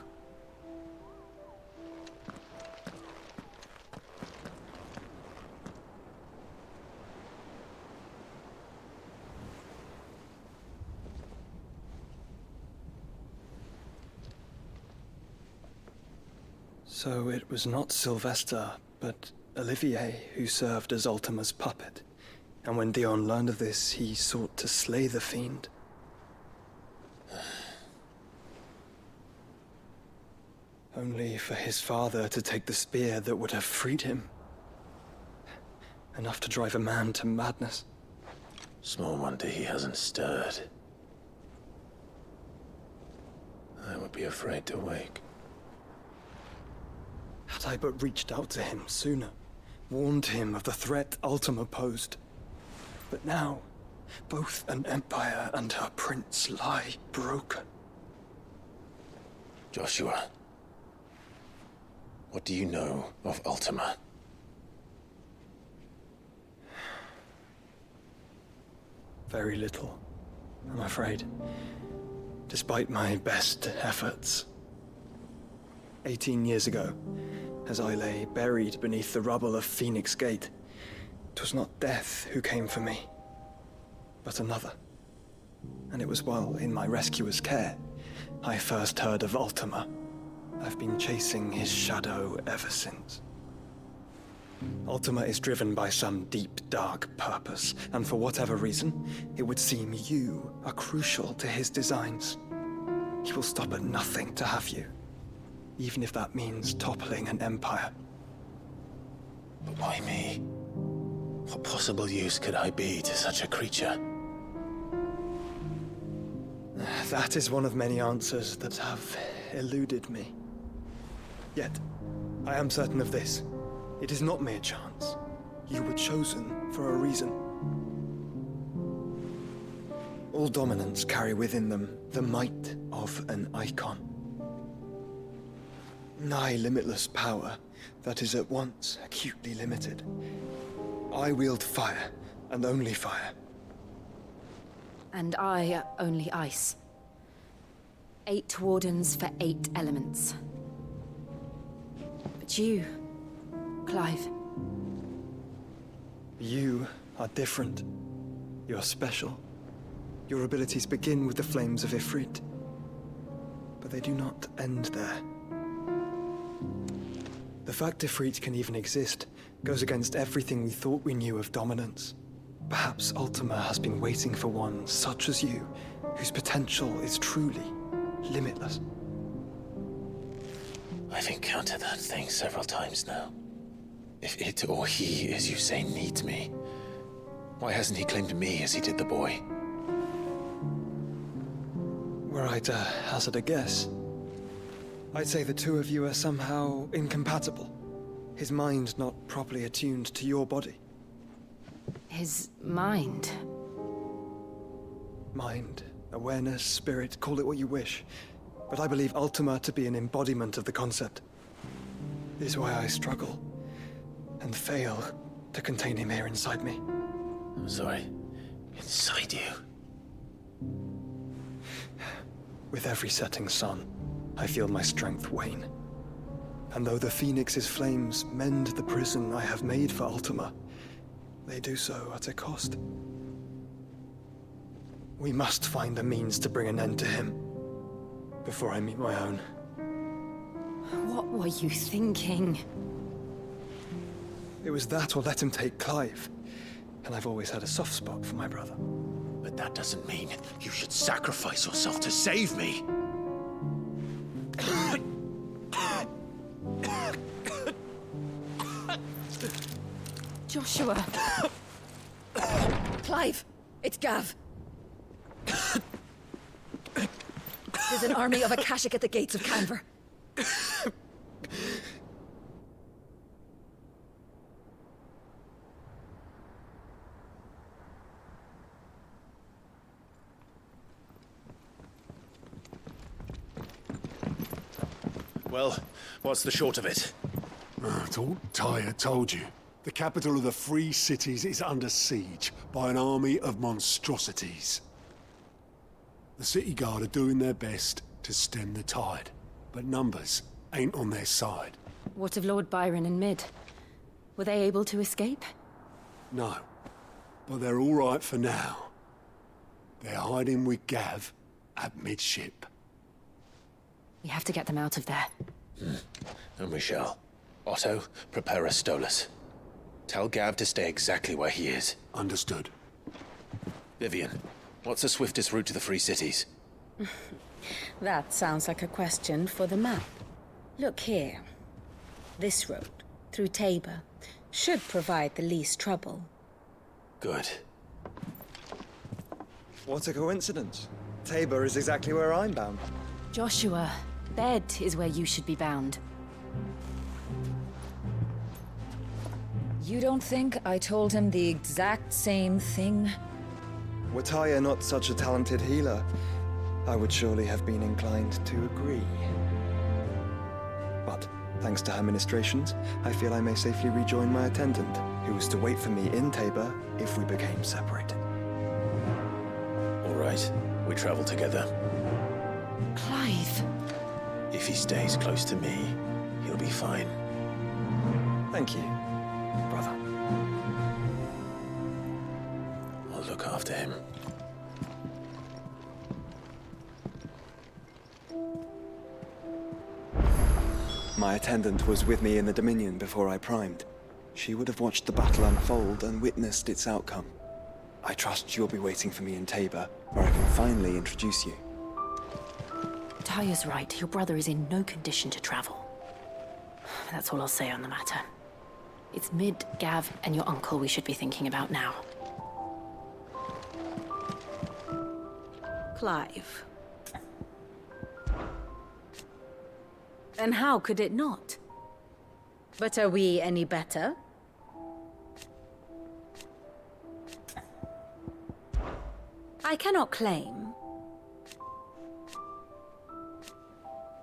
So it was not Sylvester, but Olivier who served as Ultima's puppet. And when Dion learned of this, he sought to slay the fiend. Only for his father to take the spear that would have freed him. Enough to drive a man to madness. Small wonder he hasn't stirred. I would be afraid to wake. Had I but reached out to him sooner, warned him of the threat Ultima posed. But now, both an empire and her prince lie broken. Joshua, what do you know of Ultima? Very little, I'm afraid. Despite my best efforts. 18 years ago, as I lay buried beneath the rubble of Phoenix Gate, 'twas not death who came for me, but another. And it was while in my rescuer's care, I first heard of Ultima. I've been chasing his shadow ever since. Ultima is driven by some deep, dark purpose, and for whatever reason, it would seem you are crucial to his designs. He will stop at nothing to have you, even if that means toppling an empire. But why me? What possible use could I be to such a creature? That is one of many answers that have eluded me. Yet, I am certain of this. It is not mere chance. You were chosen for a reason. All dominants carry within them the might of an icon. Nigh limitless power that is at once acutely limited. I wield fire, and only fire. And I only ice. 8 wardens for 8 elements. But you, Clive. You are different. You're special. Your abilities begin with the flames of Ifrit. But they do not end there. The fact Ifrit can even exist goes against everything we thought we knew of dominance. Perhaps Ultima has been waiting for one such as you, whose potential is truly limitless. I've encountered that thing several times now. If it or he, as you say, needs me, why hasn't he claimed me as he did the boy? Were I to hazard a guess, I'd say the two of you are somehow incompatible. His mind not properly attuned to your body. His mind? Mind, awareness, spirit, call it what you wish. But I believe Ultima to be an embodiment of the concept. This is why I struggle and fail to contain him here inside me. I'm sorry. Inside you? With every setting sun, I feel my strength wane. And though the Phoenix's flames mend the prison I have made for Ultima, they do so at a cost. We must find a means to bring an end to him before I meet my own. What were you thinking? It was that or let him take Clive. And I've always had a soft spot for my brother. But that doesn't mean you should sacrifice yourself to save me. Joshua! Clive! It's Gav! There's an army of Akashic at the gates of Canver. Well, what's the short of it? I thought Tyr told you. The capital of the Free Cities is under siege by an army of monstrosities. The City Guard are doing their best to stem the tide, but numbers ain't on their side. What of Lord Byron and Mid? Were they able to escape? No, but they're all right for now. They're hiding with Gav at midship. We have to get them out of there. And we shall. Otto, prepare a Stolas. Tell Gav to stay exactly where he is. Understood. Vivian, what's the swiftest route to the Free Cities? That sounds like a question for the map. Look here. This road, through Tabor, should provide the least trouble. Good. What a coincidence. Tabor is exactly where I'm bound. Joshua, bed is where you should be bound. You don't think I told him the exact same thing? Were Tyr not such a talented healer, I would surely have been inclined to agree. But, thanks to her ministrations, I feel I may safely rejoin my attendant, who was to wait for me in Tabor if we became separated. All right, we travel together. Clive! If he stays close to me, he'll be fine. Thank you, brother. I'll look after him. My attendant was with me in the Dominion before I primed. She would have watched the battle unfold and witnessed its outcome. I trust you'll be waiting for me in Tabor, where I can finally introduce you. Taya's right. Your brother is in no condition to travel. That's all I'll say on the matter. It's Mid, Gav, and your uncle we should be thinking about now. Clive. And how could it not? But are we any better? I cannot claim.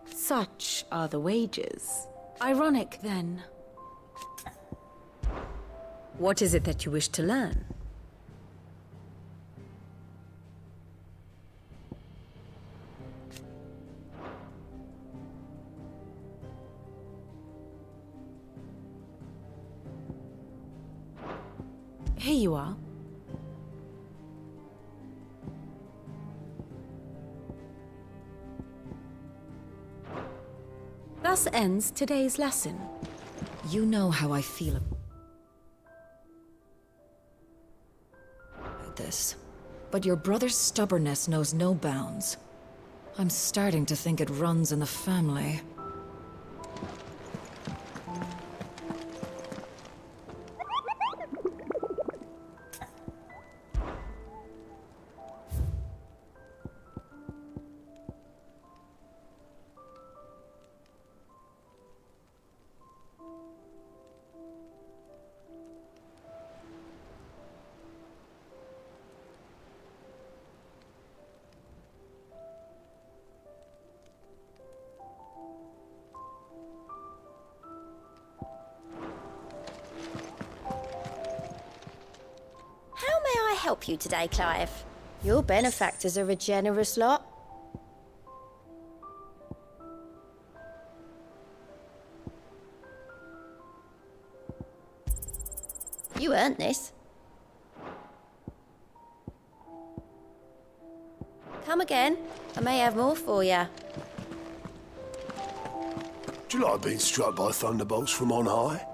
Such are the wages. Ironic, then. What is it that you wish to learn? Here you are. Thus ends today's lesson. You know how I feel about this. But your brother's stubbornness knows no bounds. I'm starting to think it runs in the family. Help you today, Clive. Your benefactors are a generous lot. You earned this. Come again. I may have more for you. Do you like being struck by thunderbolts from on high?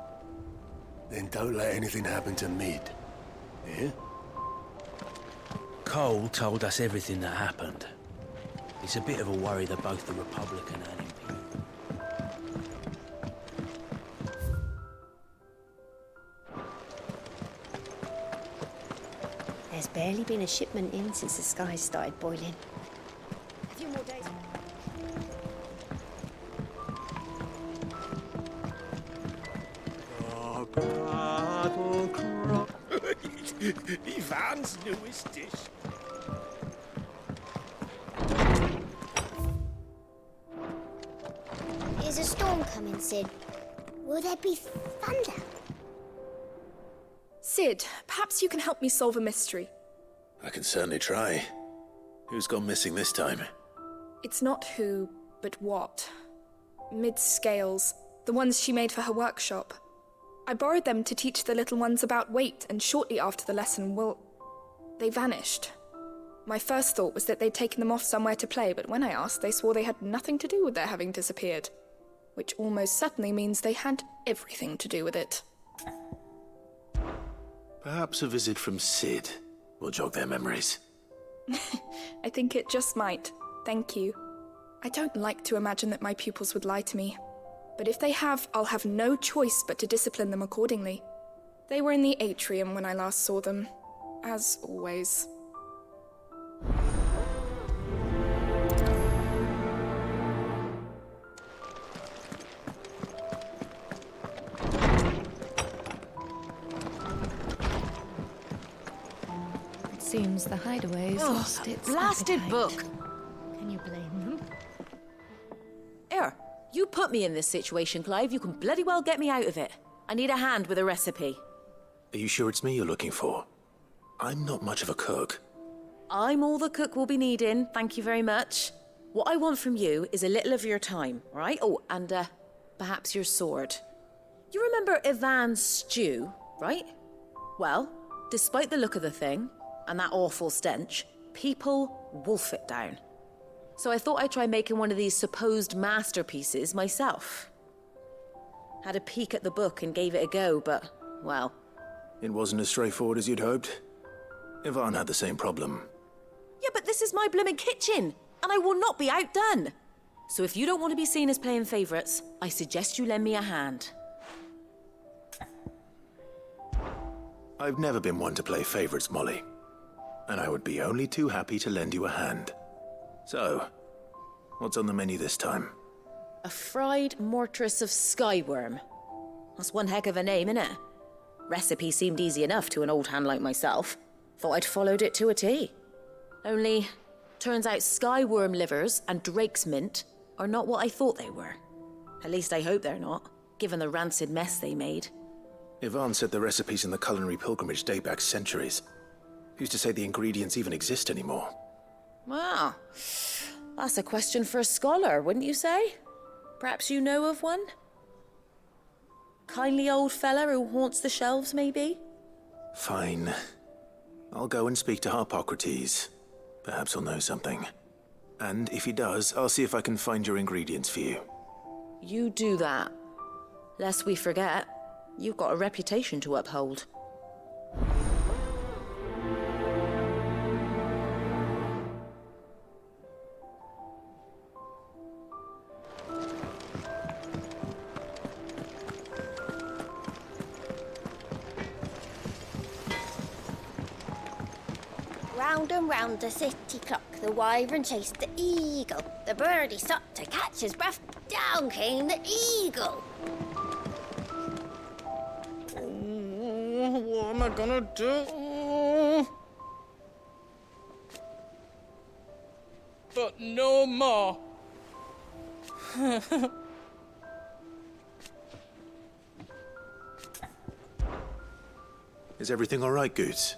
Then don't let anything happen to Mid. Yeah? Cole told us everything that happened. It's a bit of a worry that both the Republican and Imperial... There's barely been a shipment in since the skies started boiling. A few more days. Ivan's newest dish. Is a storm coming, Sid? Will there be thunder? Sid, perhaps you can help me solve a mystery. I can certainly try. Who's gone missing this time? It's not who, but what. Mid's scales, the ones she made for her workshop. I borrowed them to teach the little ones about weight, and shortly after the lesson, well, they vanished. My first thought was that they'd taken them off somewhere to play, but when I asked, they swore they had nothing to do with their having disappeared. Which almost certainly means they had everything to do with it. Perhaps a visit from Sid will jog their memories. I think it just might. Thank you. I don't like to imagine that my pupils would lie to me. But if they have, I'll have no choice but to discipline them accordingly. They were in the atrium when I last saw them, as always. It seems the hideaway's lost its blasted appetite. book. Can you blame them? Here, you put me in this situation, Clive. You can bloody well get me out of it. I need a hand with a recipe. Are you sure it's me you're looking for? I'm not much of a cook. I'm all the cook will be needing, thank you very much. What I want from you is a little of your time, all right? Oh, and perhaps your sword. You remember Ivan's stew, right? Well, despite the look of the thing, and that awful stench, people wolf it down. So I thought I'd try making one of these supposed masterpieces myself. Had a peek at the book and gave it a go, but well... It wasn't as straightforward as you'd hoped. Yvonne had the same problem. Yeah, but this is my blooming kitchen, and I will not be outdone. So if you don't want to be seen as playing favourites, I suggest you lend me a hand. I've never been one to play favourites, Molly. And I would be only too happy to lend you a hand. So, what's on the menu this time? A fried mortress of skyworm. That's one heck of a name, innit? Recipe seemed easy enough to an old hand like myself. Thought I'd followed it to a T. Only, turns out skyworm livers and drake's mint are not what I thought they were. At least I hope they're not, given the rancid mess they made. Yvonne said the recipes in the culinary pilgrimage date back centuries. Who's to say the ingredients even exist anymore? Well, that's a question for a scholar, wouldn't you say? Perhaps you know of one? Kindly old fella who haunts the shelves, maybe? Fine. I'll go and speak to Harpocrates. Perhaps he'll know something. And if he does, I'll see if I can find your ingredients for you. You do that. Lest we forget, you've got a reputation to uphold. Round and round the city clock, the wyvern chased the eagle. The birdie stopped to catch his breath. Down came the eagle. What am I gonna do? But no more. Is everything all right, Goots?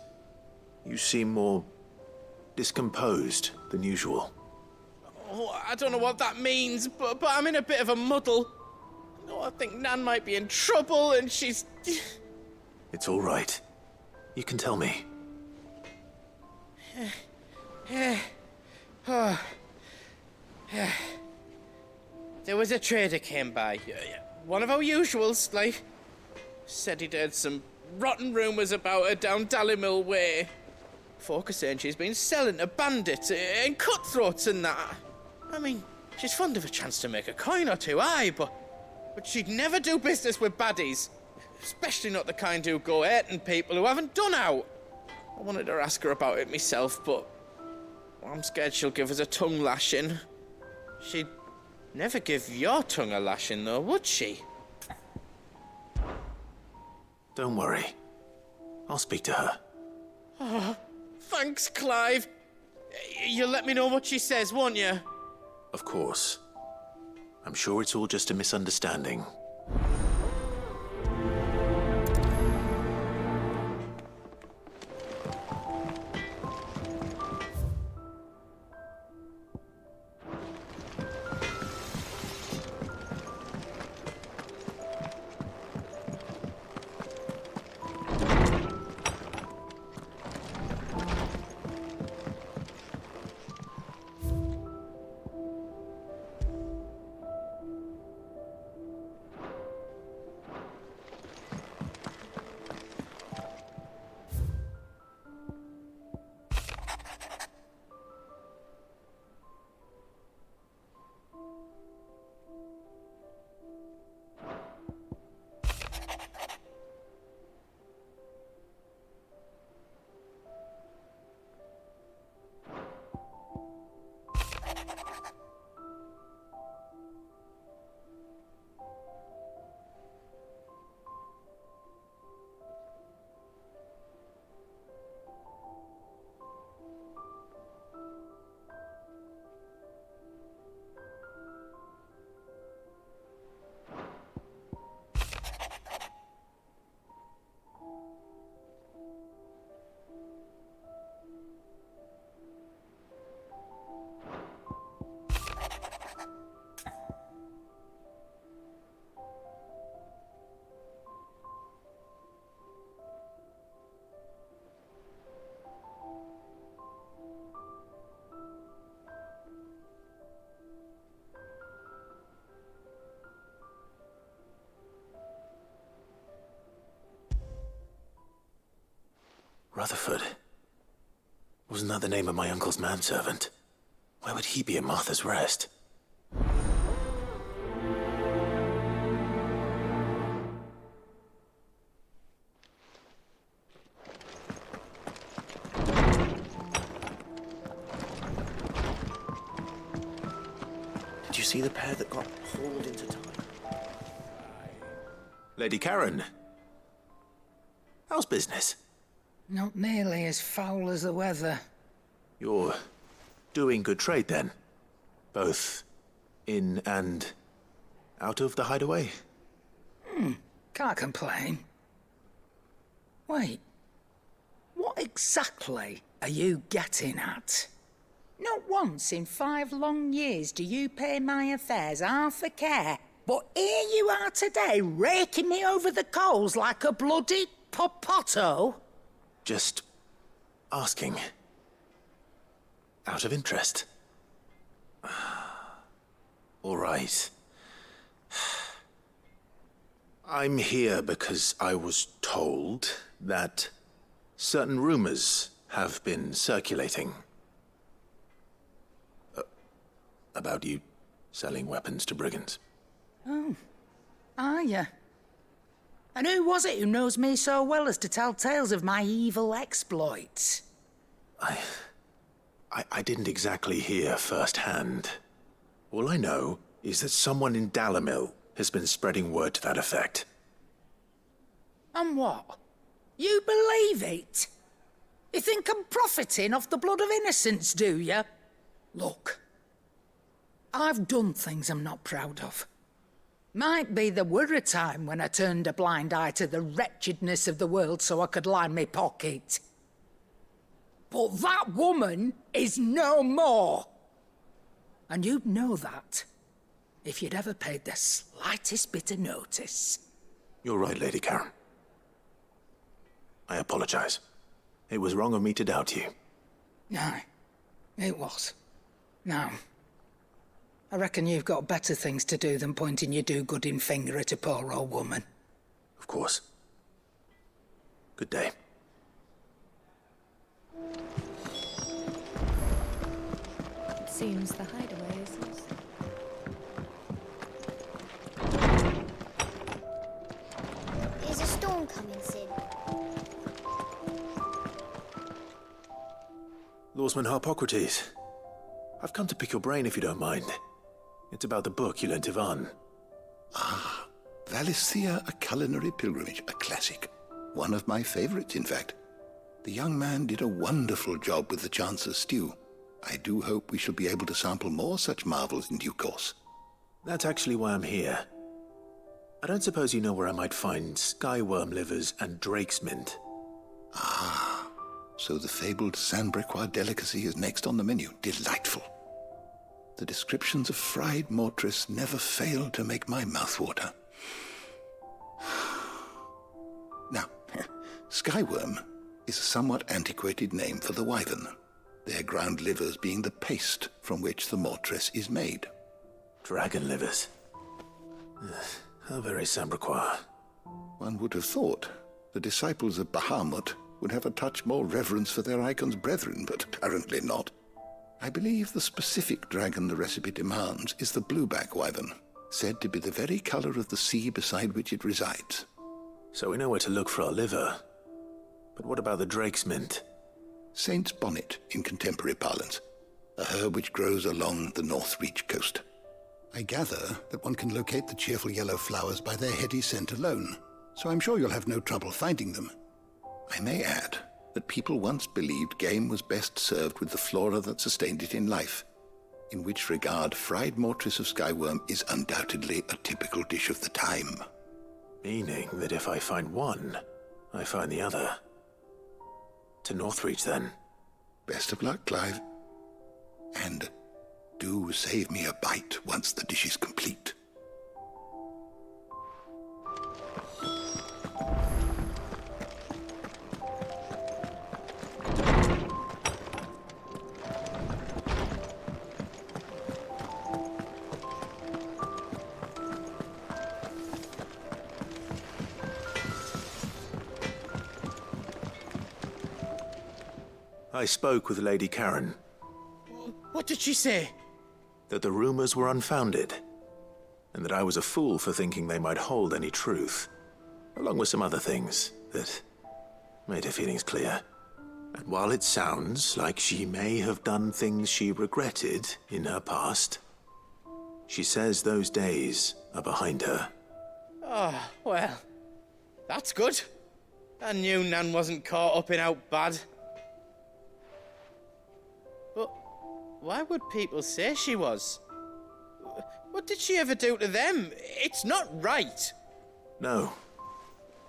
You seem more discomposed than usual. Oh, I don't know what that means, but I'm in a bit of a muddle. Oh, I think Nan might be in trouble, and she's... It's all right. You can tell me. There was a trader came by. One of our usuals, like. Said he'd heard some rotten rumours about her down Dalimil Way. Folk are saying she's been selling to bandits and cutthroats and that. I mean, she's fond of a chance to make a coin or two, aye, but she'd never do business with baddies. Especially not the kind who go hurting people who haven't done out. I wanted to ask her about it myself, but I'm scared she'll give us a tongue lashing. She'd never give your tongue a lashing, though, would she? Don't worry. I'll speak to her. Oh, thanks, Clive. You'll let me know what she says, won't you? Of course. I'm sure it's all just a misunderstanding. Rutherford. Wasn't that the name of my uncle's manservant? Where would he be at Martha's Rest? Did you see the pair that got hauled into time? Lady Karen. How's business? Not nearly as foul as the weather. You're doing good trade, then? Both in and out of the hideaway? Can't complain. Wait. What exactly are you getting at? Not once in 5 long years do you pay my affairs half a care, but here you are today, raking me over the coals like a bloody popoto? Just asking. Out of interest. All right. I'm here because I was told that certain rumors have been circulating. About you selling weapons to brigands. Oh, are you? And who was it who knows me so well as to tell tales of my evil exploits? I didn't exactly hear firsthand. All I know is that someone in Dalimil has been spreading word to that effect. And what? You believe it? You think I'm profiting off the blood of innocents, do you? Look, I've done things I'm not proud of. Might be there were a time when I turned a blind eye to the wretchedness of the world so I could line my pocket. But that woman is no more. And you'd know that if you'd ever paid the slightest bit of notice. You're right, Lady Karen. I apologize. It was wrong of me to doubt you. No, it was. Now, I reckon you've got better things to do than pointing your do-gooding finger at a poor old woman. Of course. Good day. It seems the hideaway is lost. There's a storm coming, Sid. Lawsman Harpocrates. I've come to pick your brain if you don't mind. It's about the book you lent Ivan. Ah, Valisthea, A Culinary Pilgrimage, a classic. One of my favorites, in fact. The young man did a wonderful job with the Chance's stew. I do hope we shall be able to sample more such marvels in due course. That's actually why I'm here. I don't suppose you know where I might find skyworm livers and drake's mint. Ah, so the fabled Sanbrequois delicacy is next on the menu. Delightful. The descriptions of fried mortress never fail to make my mouth water. Now, skyworm is a somewhat antiquated name for the wyvern, their ground livers being the paste from which the mortress is made. Dragon livers. How very Sanbrequois. One would have thought the disciples of Bahamut would have a touch more reverence for their icon's brethren, but apparently not. I believe the specific dragon the recipe demands is the blueback wyvern, said to be the very color of the sea beside which it resides. So we know where to look for our liver. But what about the drake's mint? Saint's bonnet in contemporary parlance, a herb which grows along the North Reach coast. I gather that one can locate the cheerful yellow flowers by their heady scent alone, so I'm sure you'll have no trouble finding them. I may add that people once believed game was best served with the flora that sustained it in life, in which regard fried mortress of skyworm is undoubtedly a typical dish of the time. Meaning that if I find one, I find the other. To Northreach, then. Best of luck, Clive. And do save me a bite once the dish is complete. I spoke with Lady Karen. What did she say? That the rumors were unfounded, and that I was a fool for thinking they might hold any truth, along with some other things that made her feelings clear. And while it sounds like she may have done things she regretted in her past, she says those days are behind her. Oh, well, that's good. I knew Nan wasn't caught up in out bad. But why would people say she was? What did she ever do to them? It's not right. No,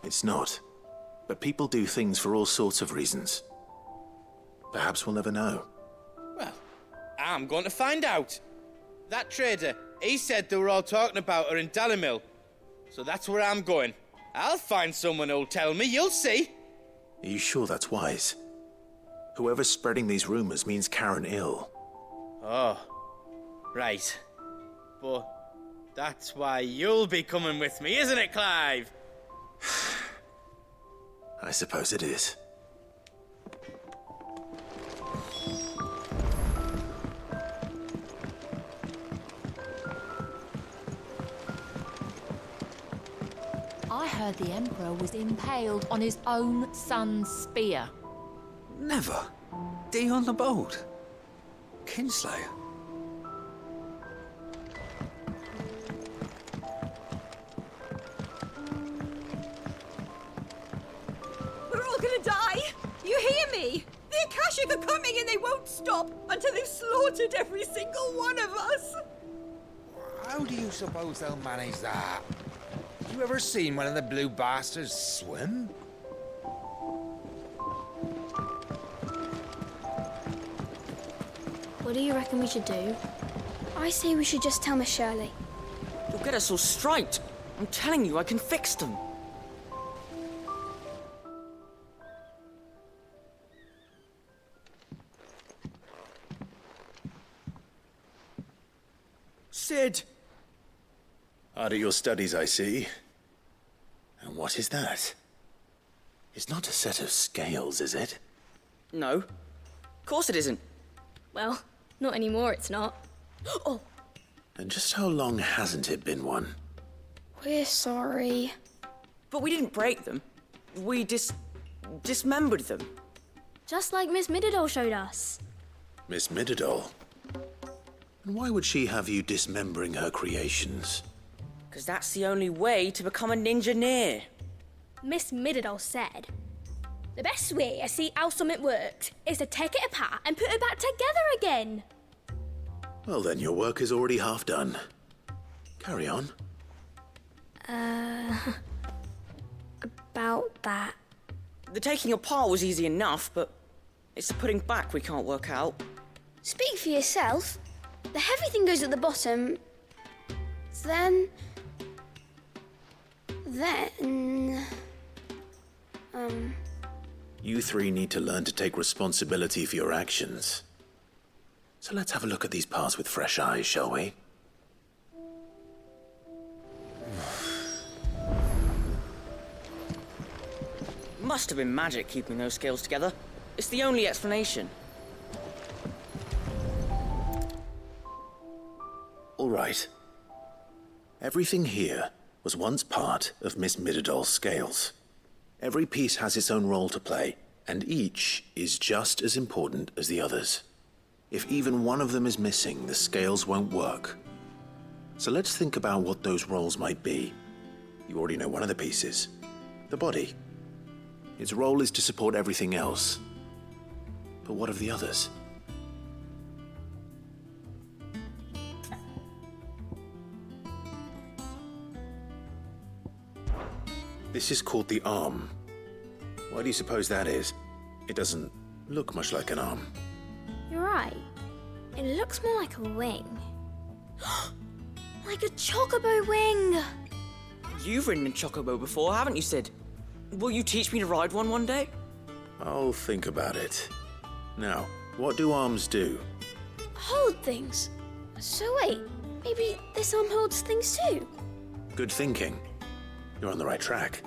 it's not. But people do things for all sorts of reasons. Perhaps we'll never know. Well, I'm going to find out. That trader, he said they were all talking about her in Dalimil. So that's where I'm going. I'll find someone who'll tell me, you'll see. Are you sure that's wise? Whoever's spreading these rumors means Karen ill. Oh, right. But that's why you'll be coming with me, isn't it, Clive? I suppose it is. I heard the Emperor was impaled on his own son's spear. Never. Dion the Bold. Kinslayer. We're all gonna die! You hear me? The Akashic are coming and they won't stop until they've slaughtered every single one of us! How do you suppose they'll manage that? You ever seen one of the blue bastards swim? What do you reckon we should do? I say we should just tell Miss Shirley. You'll get us all striped. I'm telling you, I can fix them. Cid! Hard at your studies, I see. And what is that? It's not a set of scales, is it? No. Of course it isn't. Well, not anymore, it's not. Oh, And just how long hasn't it been one? we're sorry. But we didn't break them. We dismembered them. Just like Miss Mididol showed us. Miss Mididol? And why would she have you dismembering her creations? Because that's the only way to become a ninja-neer. Miss Mididol said, the best way to see how something works is to take it apart and put it back together again. Well, then your work is already half done. Carry on. About that. The taking apart was easy enough, but it's the putting back we can't work out. Speak for yourself. The heavy thing goes at the bottom. Then... You three need to learn to take responsibility for your actions. So let's have a look at these parts with fresh eyes, shall we? Must have been magic keeping those scales together. It's the only explanation. All right. Everything here was once part of Miss Mididol's scales. Every piece has its own role to play, and each is just as important as the others. If even one of them is missing, the scales won't work. So let's think about what those roles might be. You already know one of the pieces. The body. Its role is to support everything else. But what of the others? This is called the arm. Why do you suppose that is? It doesn't look much like an arm. You're right. It looks more like a wing. Like a chocobo wing! You've ridden a chocobo before, haven't you, Cid? Will you teach me to ride one day? I'll think about it. Now, what do arms do? Hold things. So wait, maybe this arm holds things too? Good thinking. You're on the right track.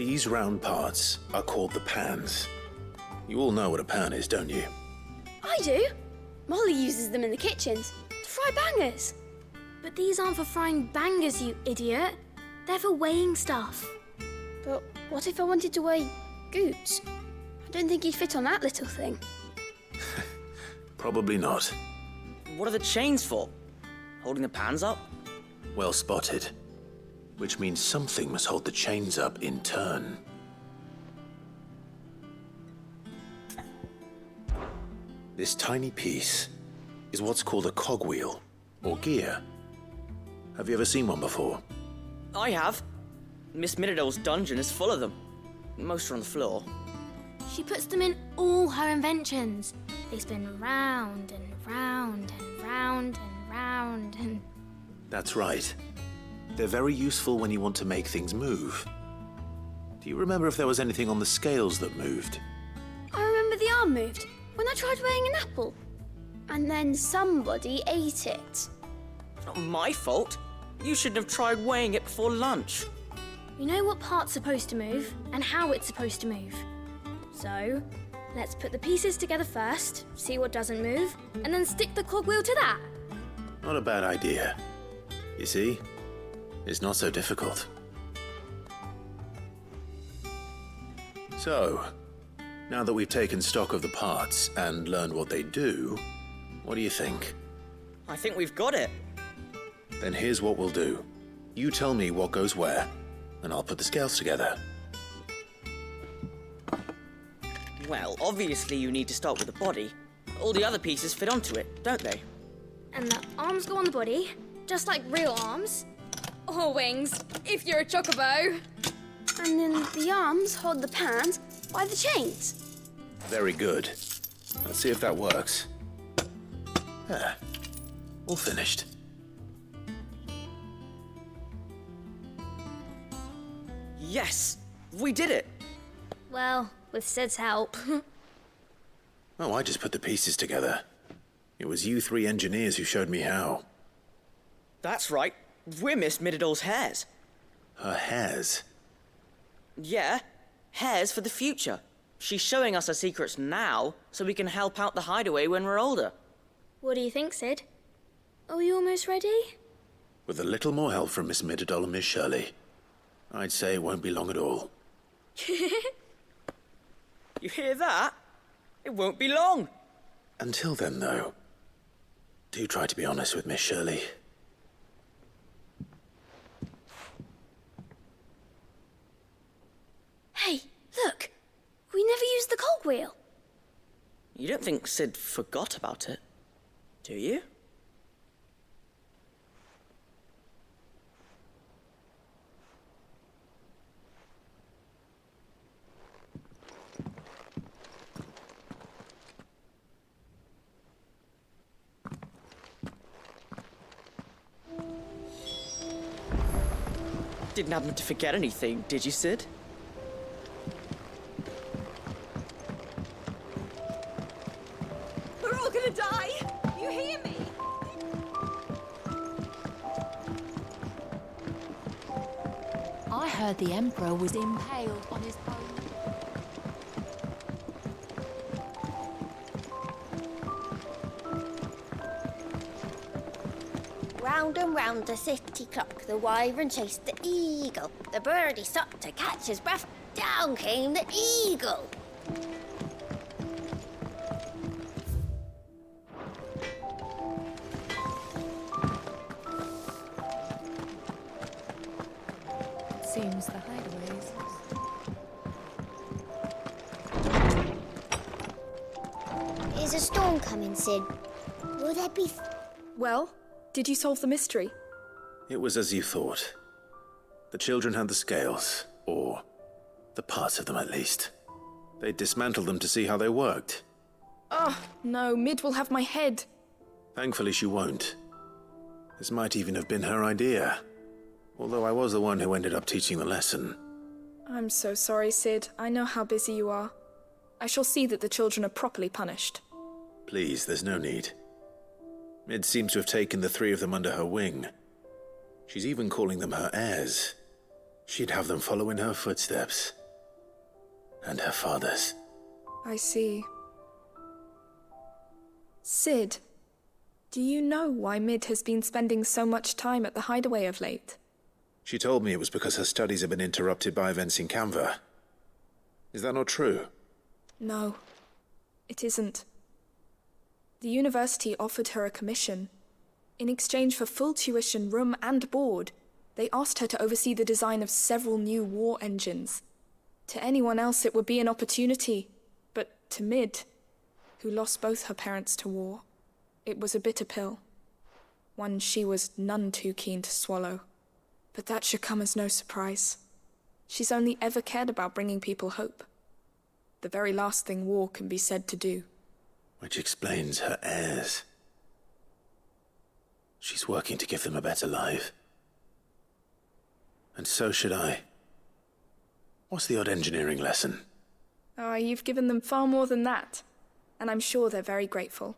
These round parts are called the pans. You all know what a pan is, don't you? I do. Molly uses them in the kitchens to fry bangers. But these aren't for frying bangers, you idiot. They're for weighing stuff. But what if I wanted to weigh Goots? I don't think he'd fit on that little thing. Probably not. What are the chains for? Holding the pans up? Well spotted. Which means something must hold the chains up in turn. This tiny piece is what's called a cogwheel, or gear. Have you ever seen one before? I have. Miss Middledale's dungeon is full of them. Most are on the floor. She puts them in all her inventions. They spin round and round and round and round and... That's right. They're very useful when you want to make things move. Do you remember if there was anything on the scales that moved? I remember the arm moved when I tried weighing an apple. And then somebody ate it. Not my fault. You shouldn't have tried weighing it before lunch. You know what part's supposed to move and how it's supposed to move. So, let's put the pieces together first, see what doesn't move, and then stick the cogwheel to that. Not a bad idea. You see? It's not so difficult. So, now that we've taken stock of the parts and learned what they do, what do you think? I think we've got it. Then here's what we'll do. You tell me what goes where, and I'll put the scales together. Well, obviously you need to start with the body. All the other pieces fit onto it, don't they? And the arms go on the body, just like real arms. Or wings, if you're a chocobo. And then the arms hold the pans by the chains. Very good. Let's see if that works. There. All finished. Yes! We did it! Well, with Sid's help. Oh, I just put the pieces together. It was you three engineers who showed me how. That's right. We're Miss Middledale's hares. Her hares? Yeah, hares for the future. She's showing us her secrets now, so we can help out the hideaway when we're older. What do you think, Sid? Are we almost ready? With a little more help from Miss Middledale and Miss Shirley, I'd say it won't be long at all. You hear that? It won't be long. Until then, though, do try to be honest with Miss Shirley. Hey, look! We never used the cogwheel. You don't think Sid forgot about it, do you? Didn't happen to forget anything, did you, Sid? We're all gonna die! You hear me? I heard the Emperor was impaled on his own. Round and round the city clock, the wyvern chased the eagle. The birdie stopped to catch his breath. Down came the eagle. Seems the hideaways. Is a storm coming, Sid? Will there be... Well, did you solve the mystery? It was as you thought. The children had the scales, or the parts of them at least. They dismantled them to see how they worked. Oh, no, Mid will have my head. Thankfully she won't. This might even have been her idea. Although I was the one who ended up teaching the lesson. I'm so sorry, Sid. I know how busy you are. I shall see that the children are properly punished. Please, there's no need. Mid seems to have taken the three of them under her wing. She's even calling them her heirs. She'd have them follow in her footsteps. And her father's. I see. Sid, do you know why Mid has been spending so much time at the Hideaway of late? She told me it was because her studies have been interrupted by events in Canva. Is that not true? No, it isn't. The university offered her a commission. In exchange for full tuition, room and board, they asked her to oversee the design of several new war engines. To anyone else it would be an opportunity, but to Mid, who lost both her parents to war, it was a bitter pill. One she was none too keen to swallow. But that should come as no surprise. She's only ever cared about bringing people hope. The very last thing war can be said to do. Which explains her heirs. She's working to give them a better life. And so should I. What's the odd engineering lesson? Oh, you've given them far more than that. And I'm sure they're very grateful.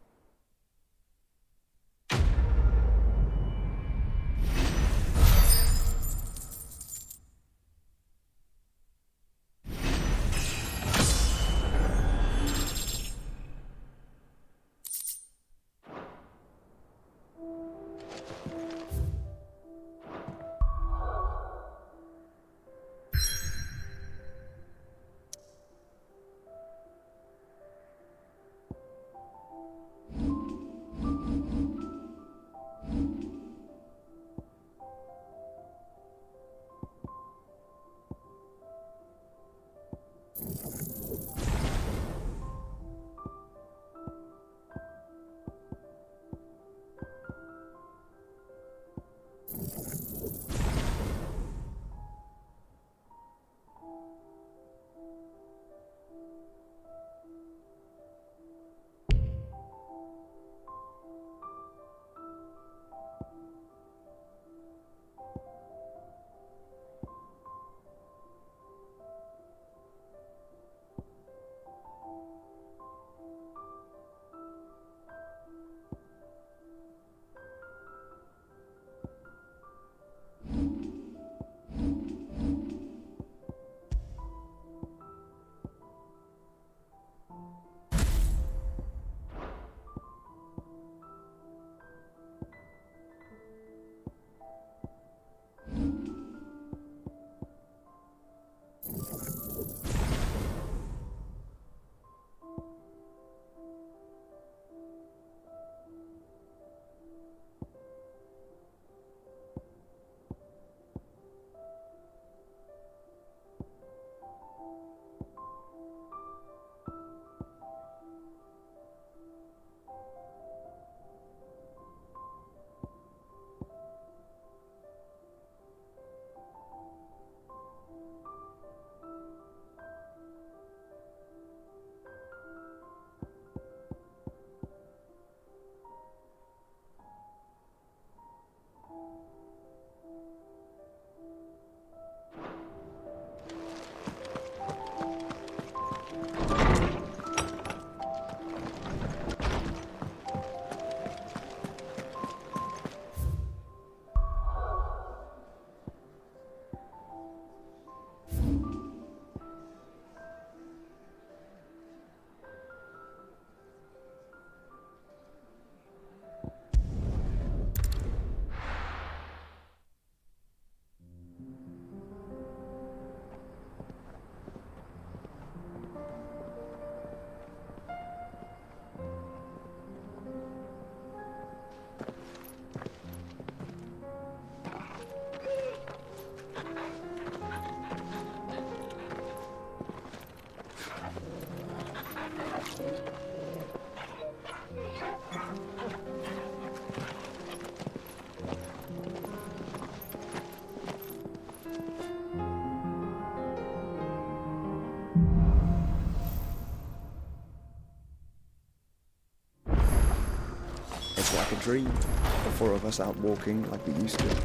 It's like a dream. The four of us out walking like we used to.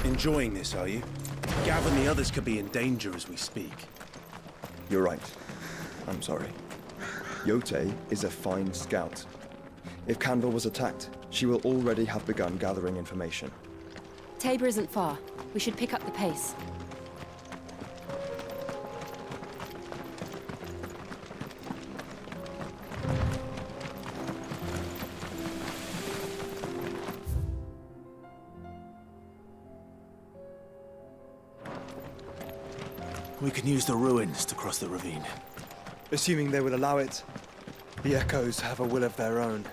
Enjoying this, are you? Gav and the others could be in danger as we speak. You're right. I'm sorry. Yote is a fine scout. If Canva was attacked, she will already have begun gathering information. Tabor isn't far. We should pick up the pace. We can use the ruins to cross the ravine. Assuming they will allow it, the Echoes have a will of their own.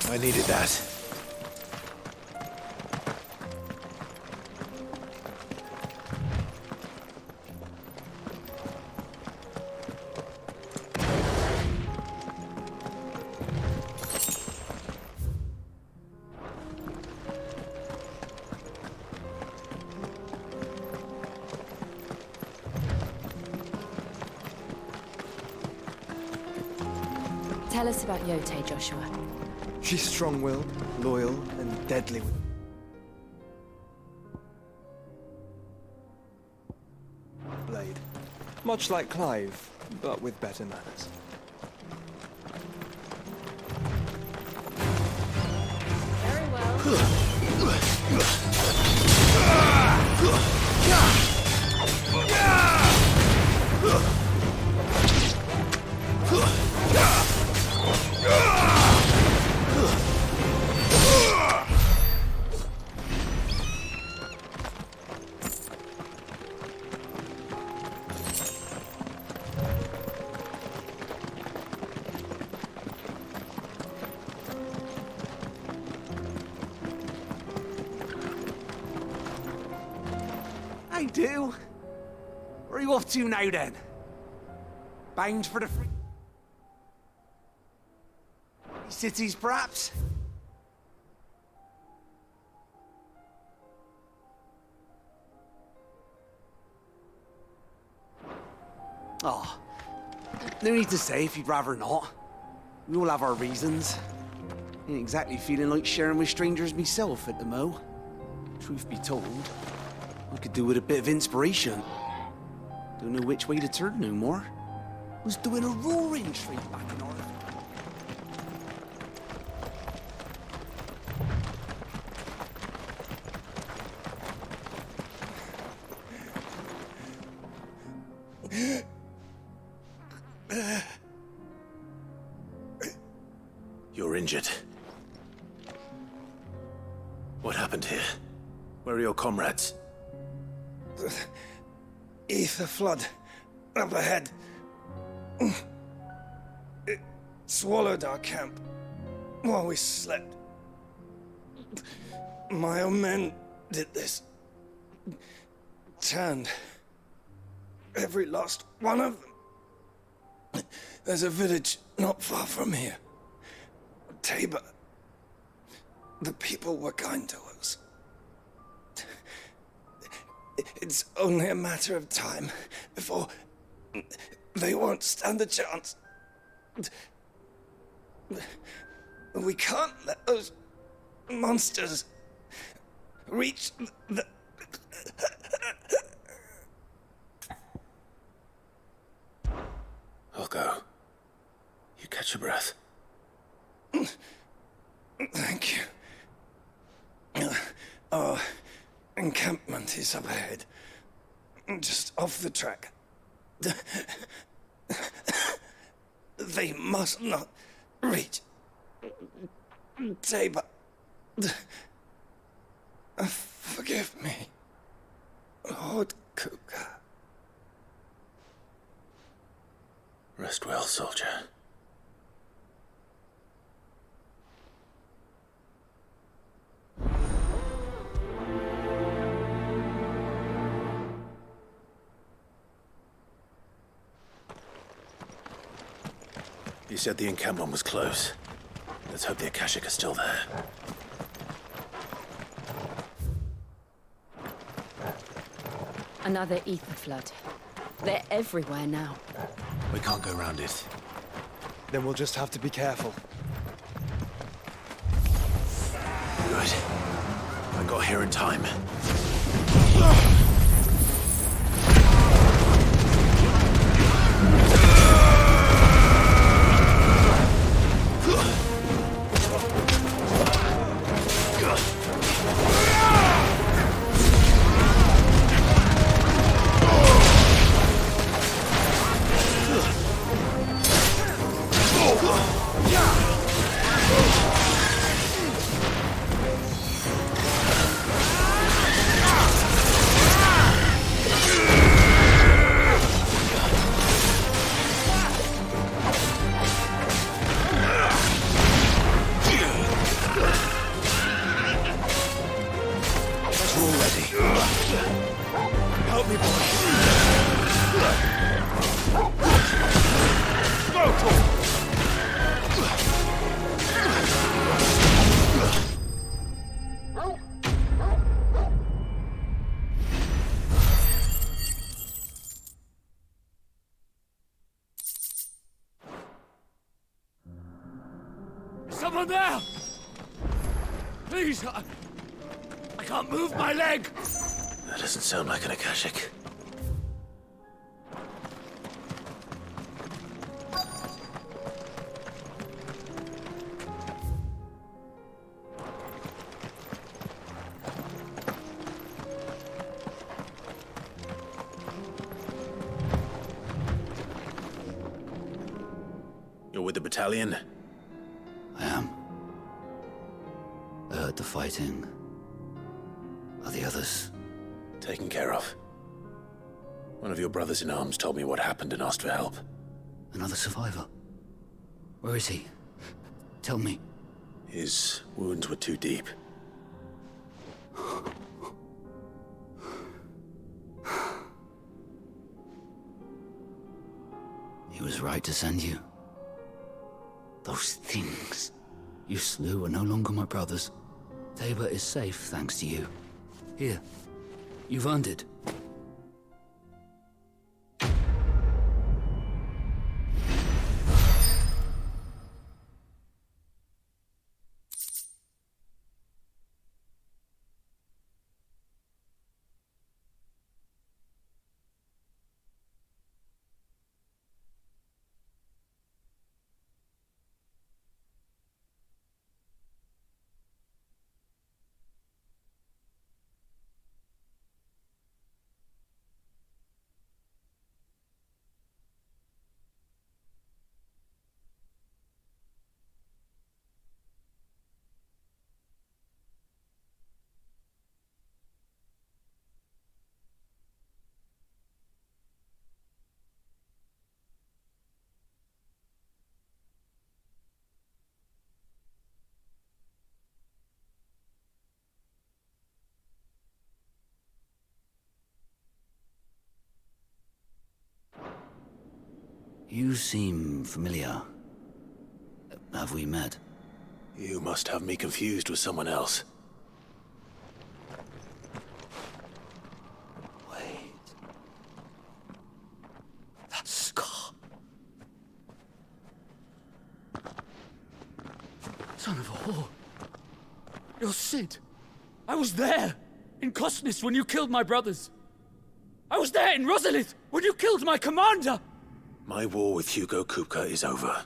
I needed that. Tell us about Yote, Joshua. She's strong-willed, loyal, and deadly. Blade. Much like Clive, but with better manners. Very well. I do. Where are you off to now, then? Bound for the free cities, perhaps? Oh, no need to say if you'd rather not. We all have our reasons. Ain't exactly feeling like sharing with strangers myself at the mo. Truth be told, I could do with a bit of inspiration. Don't know which way to turn no more. Was doing a roaring trade back in Arthur. You're injured. What happened here? Where are your comrades? Ether flood. Up ahead. It swallowed our camp while we slept. My own men did this. Turned every last one of them. There's a village not far from here. Tabor. The people were kind to us. It's only a matter of time before they won't stand a chance. We can't let those monsters reach the... I'll go. You catch your breath. Thank you. encampment is up ahead. Just off the track. They must not reach Tabor. Forgive me, Lord Kupka. Rest well, soldier. You said the encampment was close. Let's hope the Akashic are still there. Another ether flood. They're everywhere now. We can't go around it. Then we'll just have to be careful. Good. I got here in time. Help me, boy. Someone there! Please, I can't move my leg! That doesn't sound like an Akashic. You're with the battalion? I am. I heard the fighting. Are the others? Taken care of. One of your brothers in arms told me what happened and asked for help. Another survivor? Where is he? Tell me. His wounds were too deep. He was right to send you. Those things you slew are no longer my brothers. Tabor is safe thanks to you. Here, you've earned it. You seem familiar. Have we met? You must have me confused with someone else. Wait. That scar. Son of a whore. You're Cid. I was there, in Cosnis, when you killed my brothers. I was there in Rosalith, when you killed my commander! My war with Hugo Kupka is over.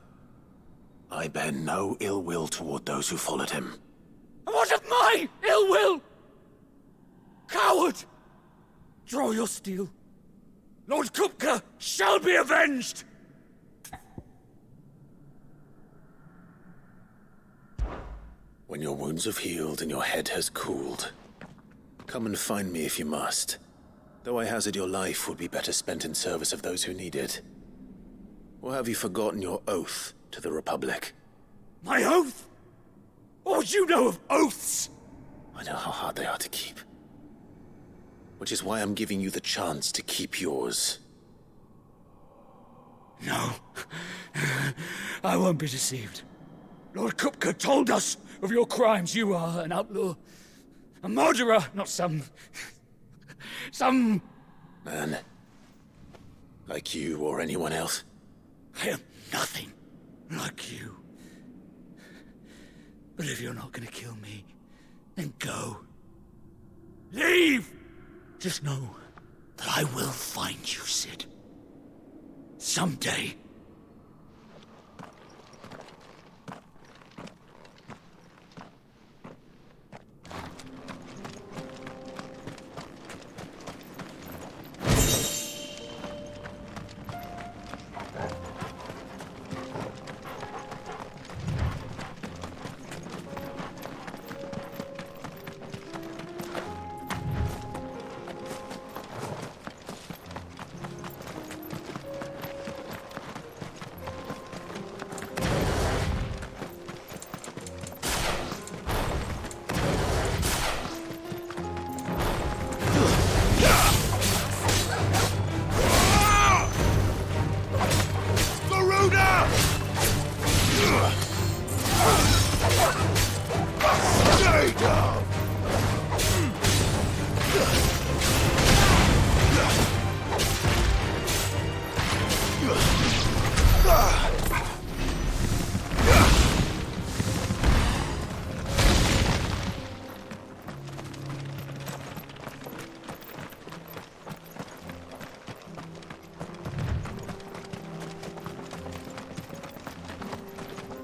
I bear no ill will toward those who followed him. And what of my ill will? Draw your steel. Lord Kupka shall be avenged! When your wounds have healed and your head has cooled, come and find me if you must. Though I hazard your life would be better spent in service of those who need it. Or have you forgotten your oath to the Republic? My oath? What would you know of oaths? I know how hard they are to keep. Which is why I'm giving you the chance to keep yours. No. I won't be deceived. Lord Kupka told us of your crimes. You are an outlaw. A murderer, not some Man. Like you or anyone else. I am nothing like you. But if you're not gonna kill me, then go. Leave! Just know that I will find you, Cid. Someday.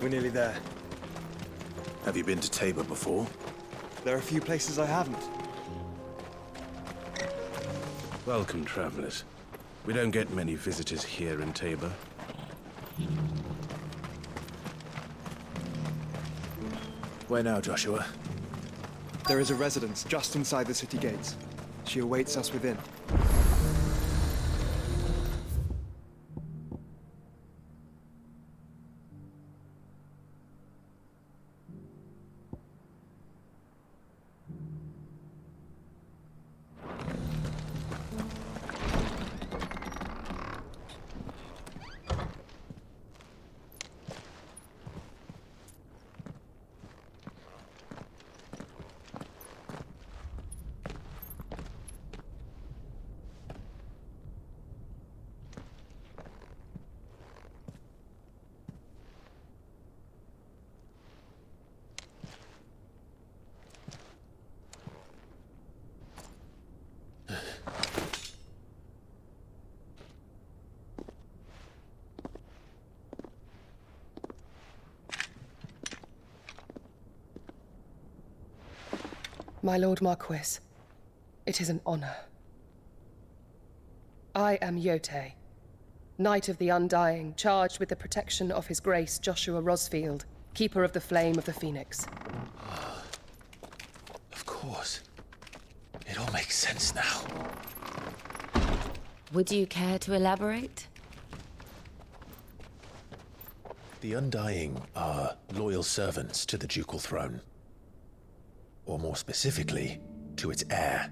We're nearly there. Have you been to Tabor before? There are a few places I haven't. Welcome, travelers. We don't get many visitors here in Tabor. Where now, Joshua? There is a residence just inside the city gates. She awaits us within. My Lord Marquis, it is an honor. I am Yotei, Knight of the Undying, charged with the protection of His Grace Joshua Rosfield, Keeper of the Flame of the Phoenix. Of course. It all makes sense now. Would you care to elaborate? The Undying are loyal servants to the ducal throne. Or more specifically, to its heir.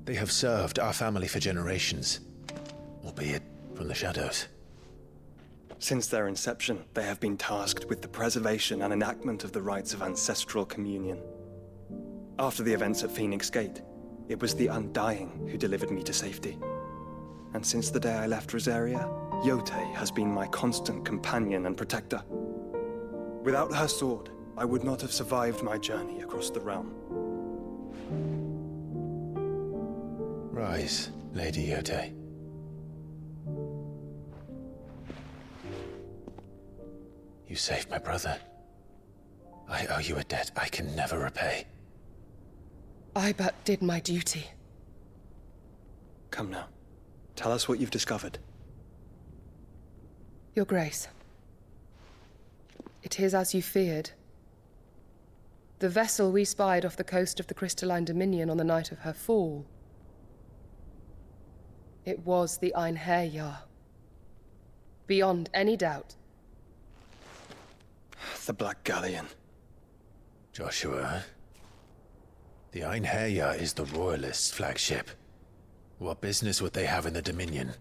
They have served our family for generations, albeit from the shadows. Since their inception, they have been tasked with the preservation and enactment of the rites of ancestral communion. After the events at Phoenix Gate, it was the Undying who delivered me to safety. And since the day I left Rosaria, Yotei has been my constant companion and protector. Without her sword, I would not have survived my journey across the realm. Rise, Lady Yotei. You saved my brother. I owe you a debt I can never repay. I but did my duty. Come now. Tell us what you've discovered. Your Grace. It is as you feared. The vessel we spied off the coast of the Crystalline Dominion on the night of her fall. It was the Einherjar. Beyond any doubt. The Black Galleon. Joshua, the Einherjar is the Royalists' flagship. What business would they have in the Dominion?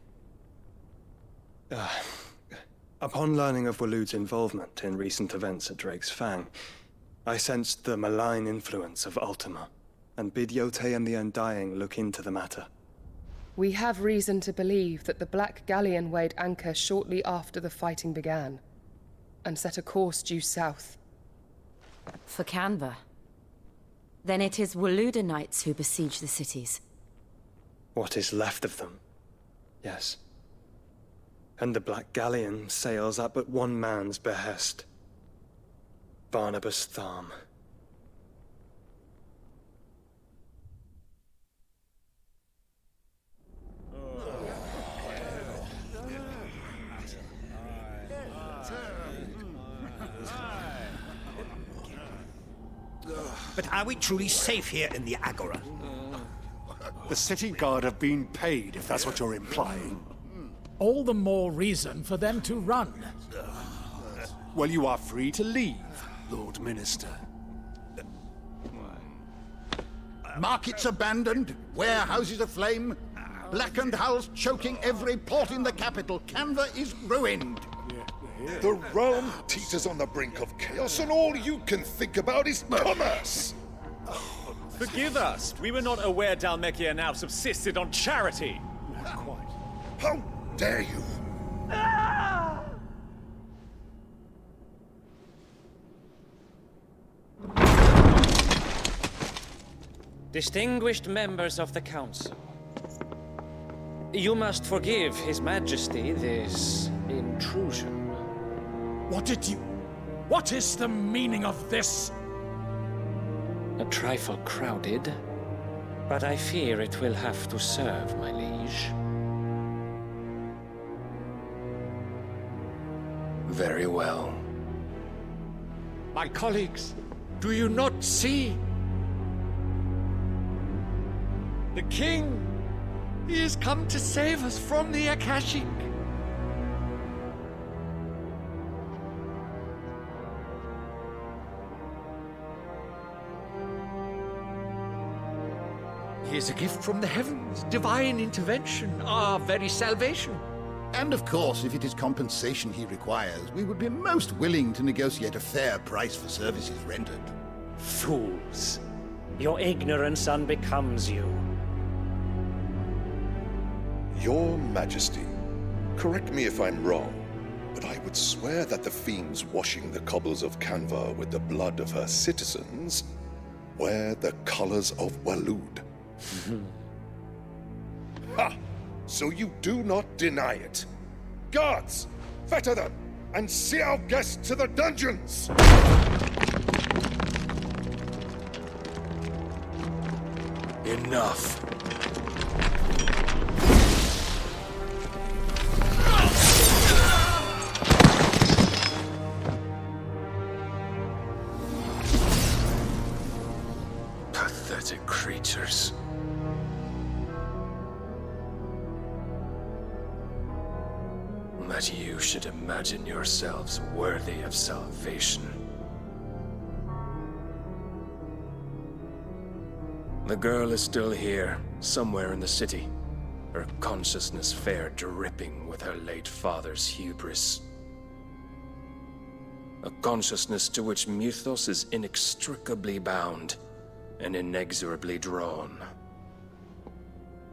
Upon learning of Waloed's involvement in recent events at Drake's Fang, I sensed the malign influence of Ultima, and bid Yotei and the Undying look into the matter. We have reason to believe that the Black Galleon weighed anchor shortly after the fighting began, and set a course due south. For Canva. Then it is Waloeda Knights who besiege the cities. What is left of them, yes. And the Black Galleon sails at but one man's behest. Barnabas Tharm. But are we truly safe here in the Agora? The city guard have been paid, if that's what you're implying. All the more reason for them to run. Well, you are free to leave, Lord Minister. Markets abandoned, warehouses aflame, blackened hulls choking every port in the capital. Canva is ruined. The realm teeters on the brink of chaos, and all you can think about is commerce! Forgive us. We were not aware Dhalmekia now subsisted on charity. Not quite. How dare you! Distinguished members of the Council, you must forgive His Majesty this intrusion. What is the meaning of this? A trifle crowded, but I fear it will have to serve, my liege. Very well. My colleagues, do you not see? The king! He has come to save us from the Akashic! He is a gift from the heavens, divine intervention, our very salvation. And of course, if it is compensation he requires, we would be most willing to negotiate a fair price for services rendered. Fools! Your ignorance unbecomes you. Your Majesty, correct me if I'm wrong, but I would swear that the fiends washing the cobbles of Canva with the blood of her citizens wear the colors of Waloed. Ha! So you do not deny it. Guards, fetter them, and see our guests to the dungeons! Enough. Pathetic creatures. That you should imagine yourselves worthy of salvation. The girl is still here, somewhere in the city. Her consciousness fair dripping with her late father's hubris. A consciousness to which Mythos is inextricably bound and inexorably drawn.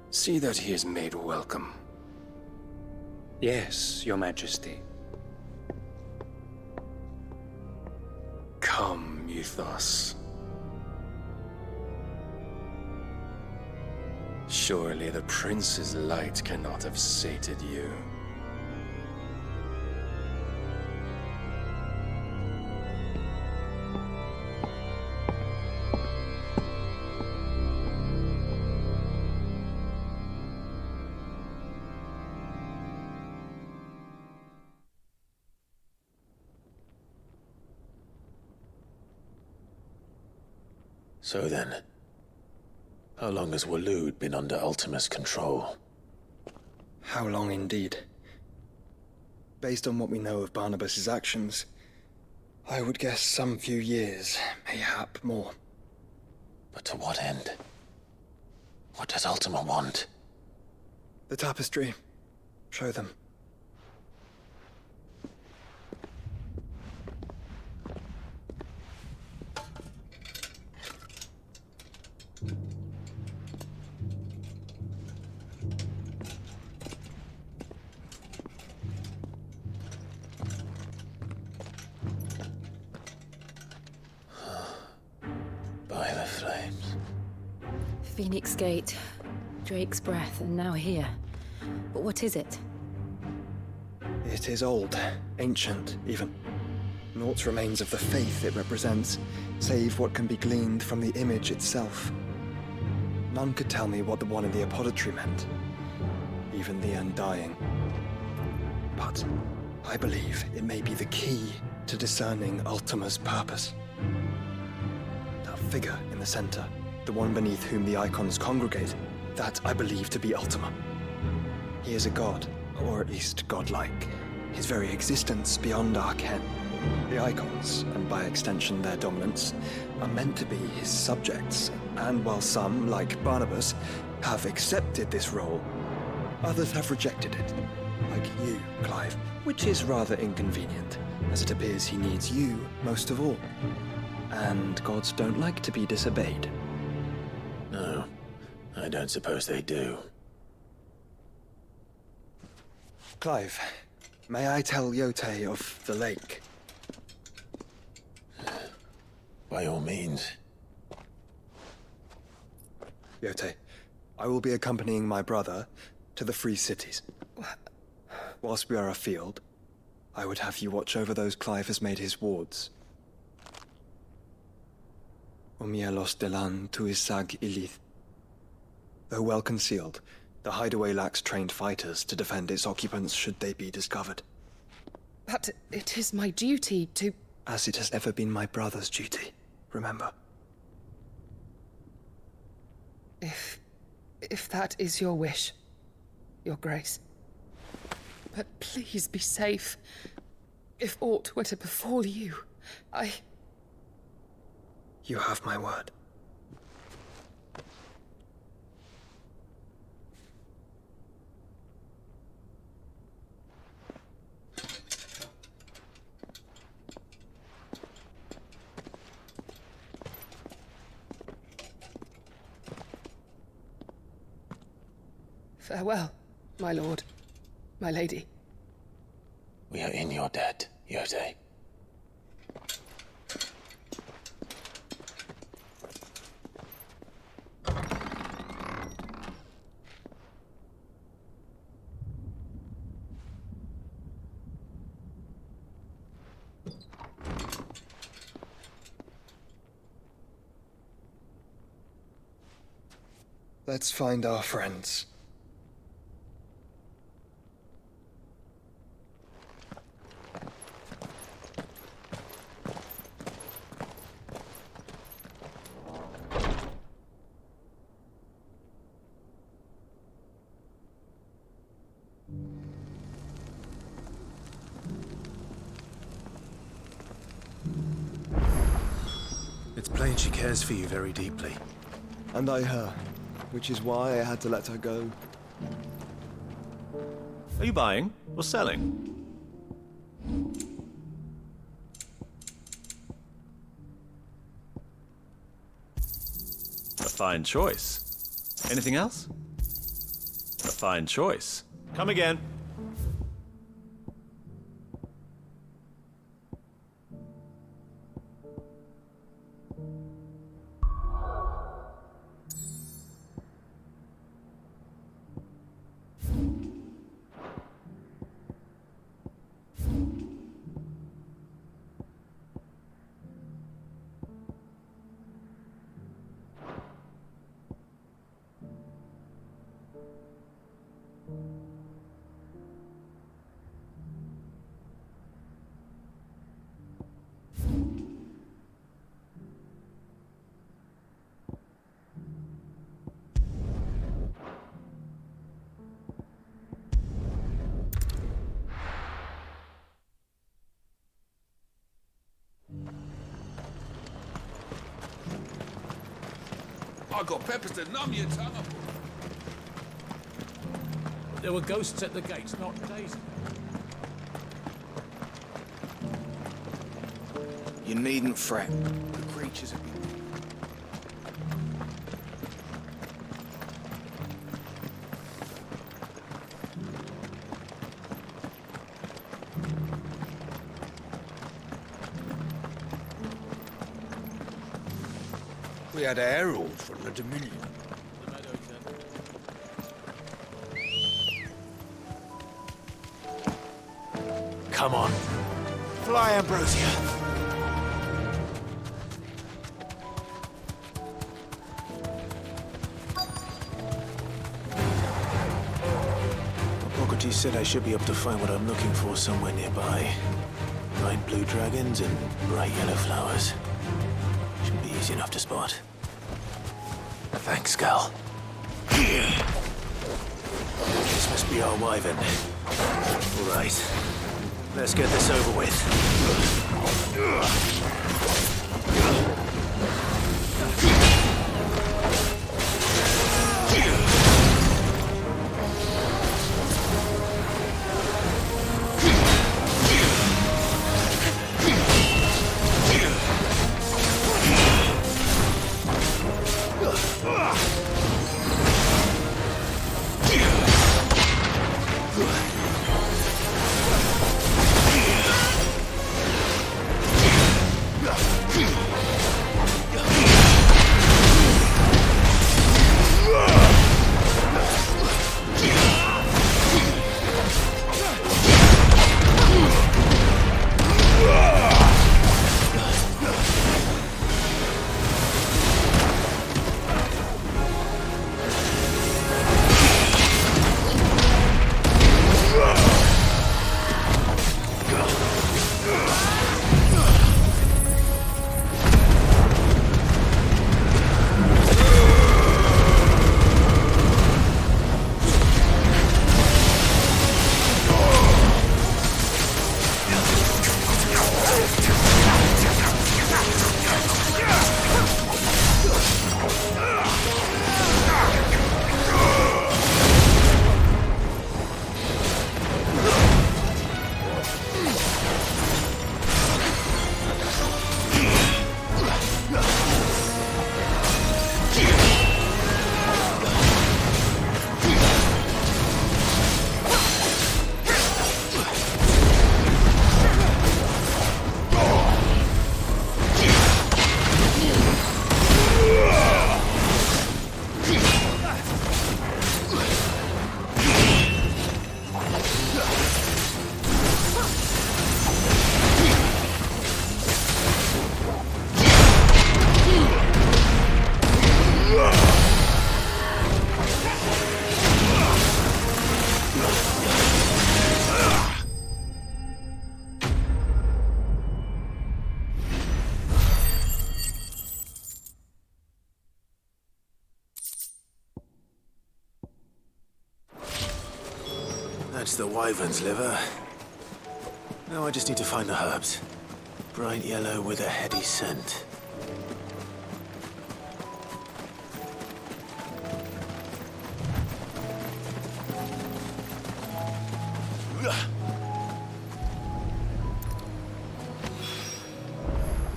See that he is made welcome. Yes, Your Majesty. Come, Mythos. Surely the prince's light cannot have sated you. So then, how long has Waloed been under Ultima's control? How long indeed? Based on what we know of Barnabas's actions, I would guess some few years, mayhap more. But to what end? What does Ultima want? The tapestry. Show them. By the flames. Phoenix Gate, Drake's Breath, and now here. But what is it? It is old, ancient, even. Naught remains of the faith it represents, save what can be gleaned from the image itself. None could tell me what the one in the apothecary meant, even the Undying. But I believe it may be the key to discerning Ultima's purpose. That figure in the center, the one beneath whom the icons congregate, that I believe to be Ultima. He is a god, or at least godlike. His very existence beyond our ken. The icons, and by extension their dominance, are meant to be his subjects, and while some, like Barnabas, have accepted this role, others have rejected it. Like you, Clive, which is rather inconvenient, as it appears he needs you most of all. And gods don't like to be disobeyed. No, I don't suppose they do. Clive, may I tell Yote of the lake? By all means. Yote, I will be accompanying my brother to the Free Cities. Whilst we are afield, I would have you watch over those Clive has made his wards. Omielos delan tuisag ilith. Though well concealed, the hideaway lacks trained fighters to defend its occupants should they be discovered. But it is my duty to... As it has ever been my brother's duty, remember. If that is your wish, Your Grace. But please be safe. If aught were to befall you, You have my word. Farewell, my lord, my lady. We are in your debt, Yote. Let's find our friends. It's plain she cares for you very deeply. And I her, which is why I had to let her go. Are you buying or selling? A fine choice. Anything else? A fine choice. Come again. I've got peppers to numb your tongue. There were ghosts at the gates not days ago. You needn't fret. The creatures have been... We had a herald from the Dominion. Come on. Fly, Ambrosia. Hippocrates said I should be able to find what I'm looking for somewhere nearby. Bright blue dragons and bright yellow flowers. Should be easy enough to spot. Thanks, Gal. This must be our wyvern. All right. Let's get this over with. That's the wyvern's liver. Now I just need to find the herbs. Bright yellow with a heady scent.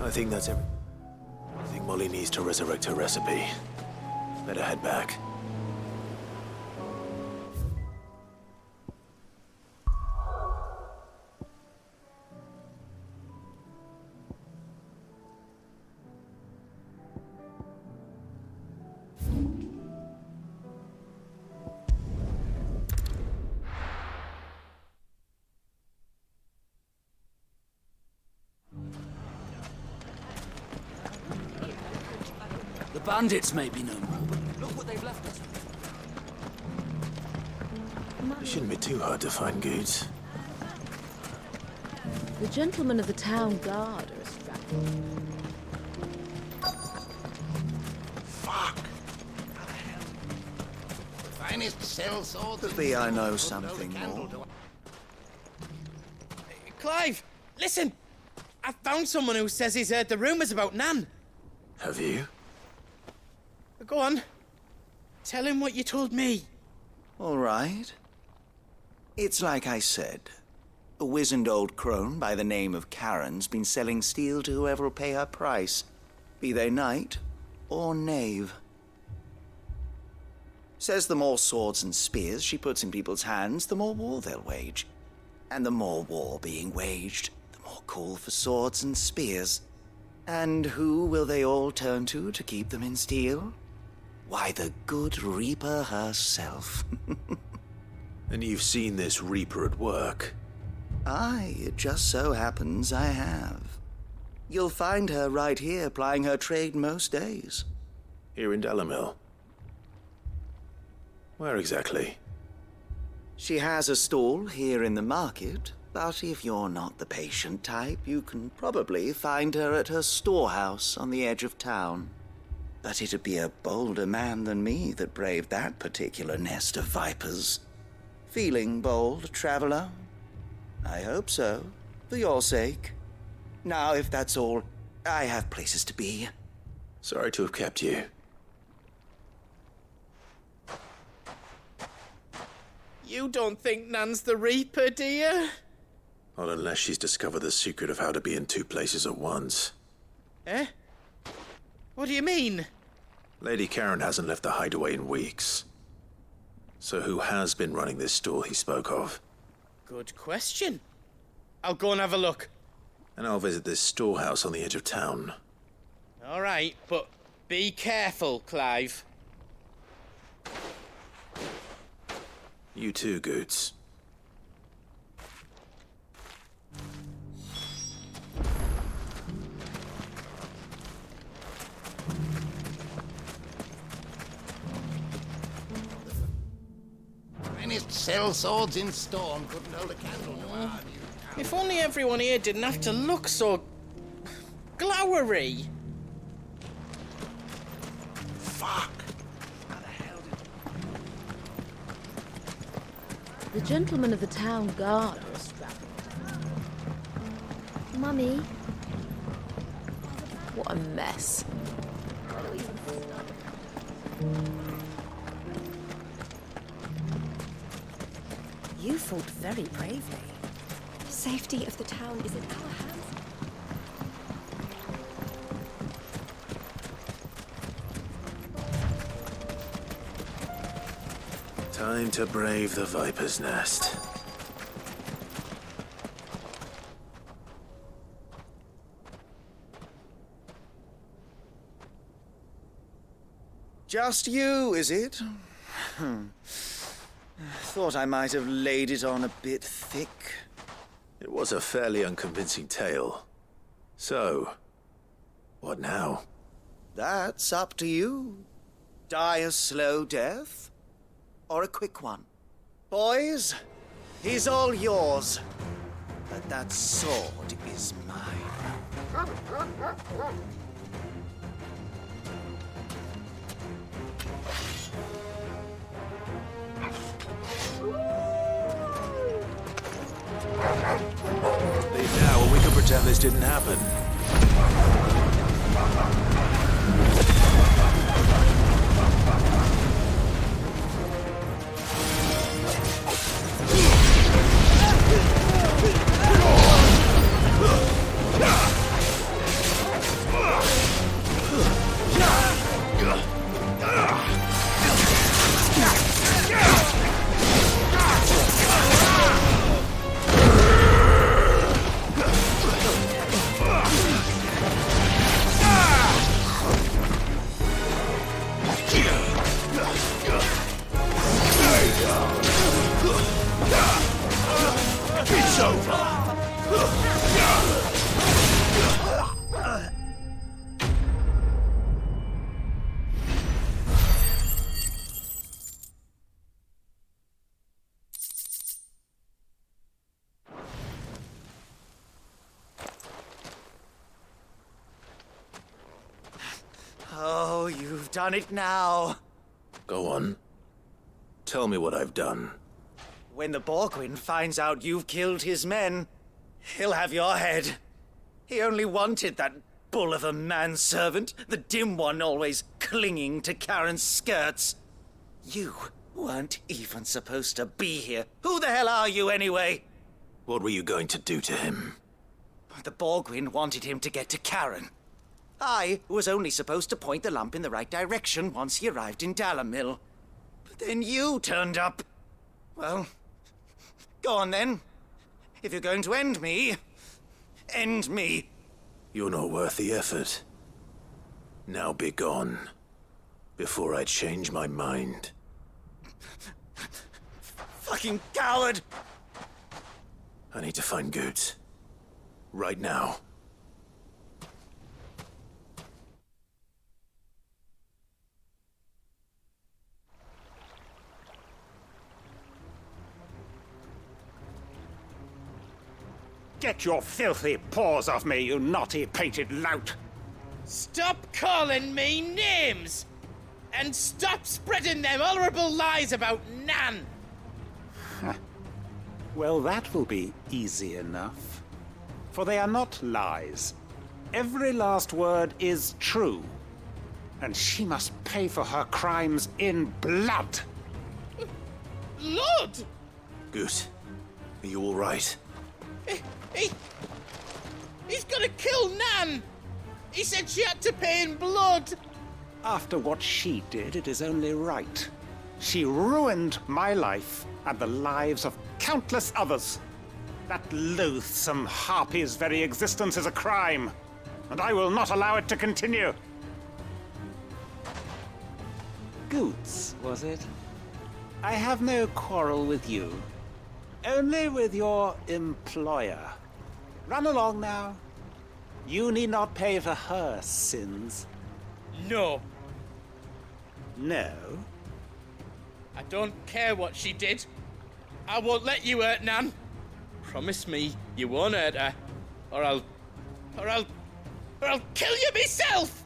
I think that's everything. I think Molly needs to resurrect her recipe. Better head back. The bandits may be no more, but look what they've left us. It shouldn't be too hard to find goods. The gentlemen of the town guard are a strapping. Finest cell sword. Maybe I know something more. Clive, listen! I found someone who says he's heard the rumours about Nan. Have you? Go on. Tell him what you told me. All right. It's like I said. A wizened old crone by the name of Karen's been selling steel to whoever'll pay her price, be they knight or knave. Says the more swords and spears she puts in people's hands, the more war they'll wage. And the more war being waged, the more call for swords and spears. And who will they all turn to keep them in steel? Why, the good Reaper herself. And you've seen this Reaper at work? Aye, it just so happens I have. You'll find her right here plying her trade most days. Here in Delamil? Where exactly? She has a stall here in the market, but if you're not the patient type, you can probably find her at her storehouse on the edge of town. But it'd be a bolder man than me that braved that particular nest of vipers. Feeling bold, traveler? I hope so, for your sake. Now, if that's all, I have places to be. Sorry to have kept you. You don't think Nan's the Reaper, do you? Not unless she's discovered the secret of how to be in two places at once. Eh? What do you mean? Lady Karen hasn't left the hideaway in weeks. So who has been running this stall he spoke of? Good question. I'll go and have a look. And I'll visit this storehouse on the edge of town. All right, but be careful, Clive. You too, Goots. Finest sell swords in Storm couldn't hold a candle to our new. If only everyone here didn't have to look so glowery. Fuck! The gentlemen of the town guard are strapped. Mummy. What a mess. You fought very bravely. The safety of the town is in our hands. Time to brave the Viper's Nest. Just you, is it? Thought I might have laid it on a bit thick. It was a fairly unconvincing tale. So, what now? That's up to you. Die a slow death, or a quick one. Boys, he's all yours. But that sword is mine. Leave now, or we can pretend this didn't happen. It's over! Oh, you've done it now. Go on. Tell me what I've done. When the Borgwyn finds out you've killed his men, he'll have your head. He only wanted that bull of a manservant, the dim one always clinging to Karen's skirts. You weren't even supposed to be here. Who the hell are you, anyway? What were you going to do to him? The Borgwyn wanted him to get to Karen. I was only supposed to point the lamp in the right direction once he arrived in Dalamil. But then you turned up. Well, go on then. If you're going to end me, end me. You're not worth the effort. Now be gone, before I change my mind. Fucking coward! I need to find Goots. Right now. Get your filthy paws off me, you naughty painted lout! Stop calling me names! And stop spreading them horrible lies about Nan! Well, that will be easy enough. For they are not lies. Every last word is true. And she must pay for her crimes in blood. Blood? Goot, are you all right? He's gonna kill Nan! He said she had to pay in blood! After what she did, it is only right. She ruined my life and the lives of countless others. That loathsome harpy's very existence is a crime, and I will not allow it to continue. Goots, was it? I have no quarrel with you. Only with your employer. Run along now. You need not pay for her sins. No. No? I don't care what she did. I won't let you hurt Nan. Promise me you won't hurt her, or I'll kill you myself!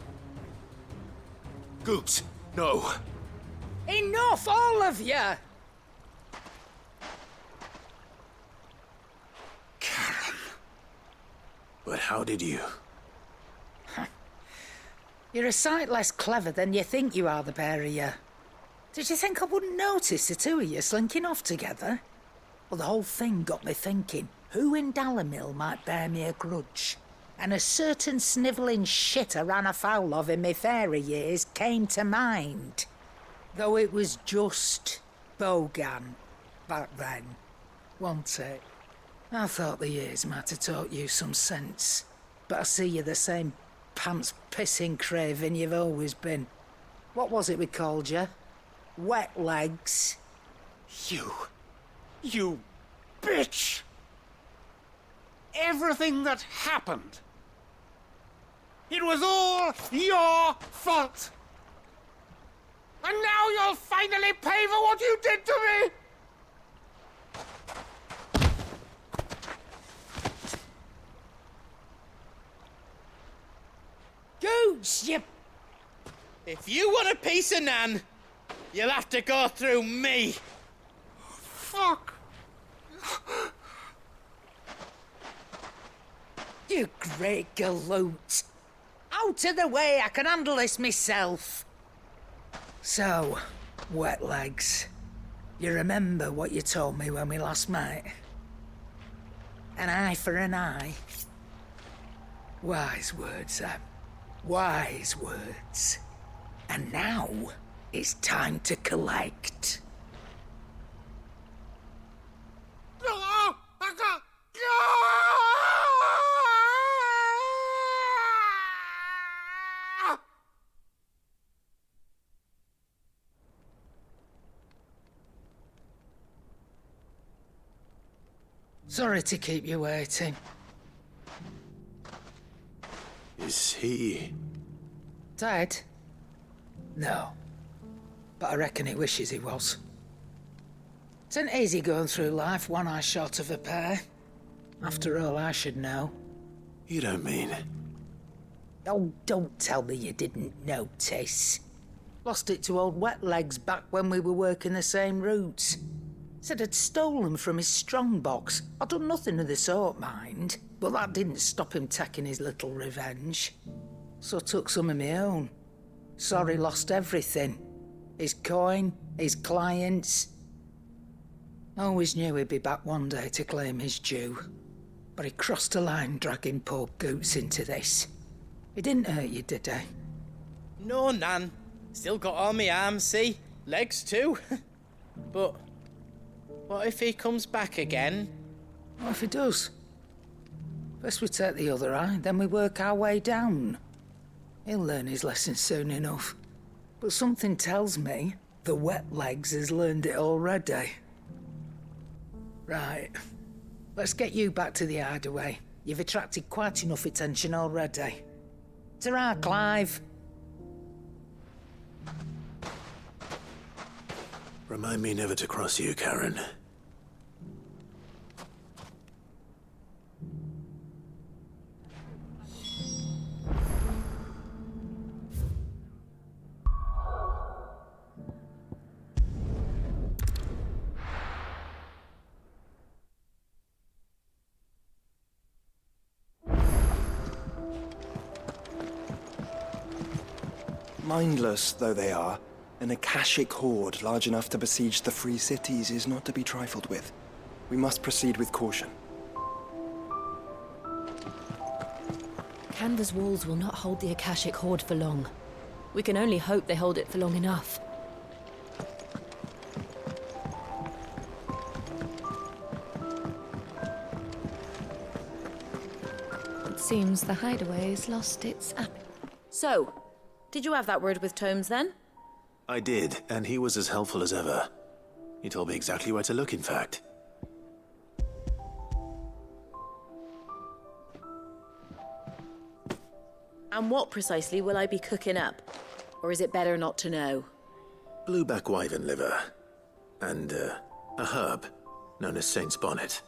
Goots, no. Enough, all of you! But how did you? You're a sight less clever than you think you are, the pair of you. Did you think I wouldn't notice the two of you slinking off together? Well, the whole thing got me thinking, who in Dalamil might bear me a grudge? And a certain snivelling shit I ran afoul of in my fairy years came to mind. Though it was just Bogan back then, wasn't it? I thought the years might have taught you some sense, but I see you're the same pants-pissing craven you've always been. What was it we called you? Wet legs? You bitch! Everything that happened, it was all your fault! And now you'll finally pay for what you did to me! Goots, you... If you want a piece of Nan, you'll have to go through me. Fuck! You great galoot! Out of the way, I can handle this myself. So, wet legs, you remember what you told me when we last met? An eye for an eye. Wise words, Sam. Wise words. And now, it's time to collect. Sorry to keep you waiting. Is he... Dead? No. But I reckon he wishes he was. It ain't easy going through life one eye short of a pair. After all, I should know. You don't mean... Oh, don't tell me you didn't notice. Lost it to old Wet Legs back when we were working the same routes. Said I'd stolen from his strongbox. I'd done nothing of the sort, mind. But that didn't stop him taking his little revenge. So I took some of my own. Sorry, lost everything. His coin, his clients. Always knew he'd be back one day to claim his due. But he crossed a line dragging poor Goots into this. He didn't hurt you, did he? No, Nan. Still got all my arms, see? Legs too. But what if he comes back again? What if he does? First we take the other eye, then we work our way down. He'll learn his lesson soon enough. But something tells me the wet legs has learned it already. Right. Let's get you back to the hideaway. You've attracted quite enough attention already. Ta-ra, Clive. Remind me never to cross you, Karen. Mindless though they are, an Akashic horde large enough to besiege the Free Cities is not to be trifled with. We must proceed with caution. Canva's walls will not hold the Akashic horde for long. We can only hope they hold it for long enough. It seems the hideaway's lost its appetite. So, did you have that word with Tomes then? I did, and he was as helpful as ever. He told me exactly where to look, in fact. And what precisely will I be cooking up? Or is it better not to know? Blueback wyvern liver. And, a herb known as Saint's Bonnet.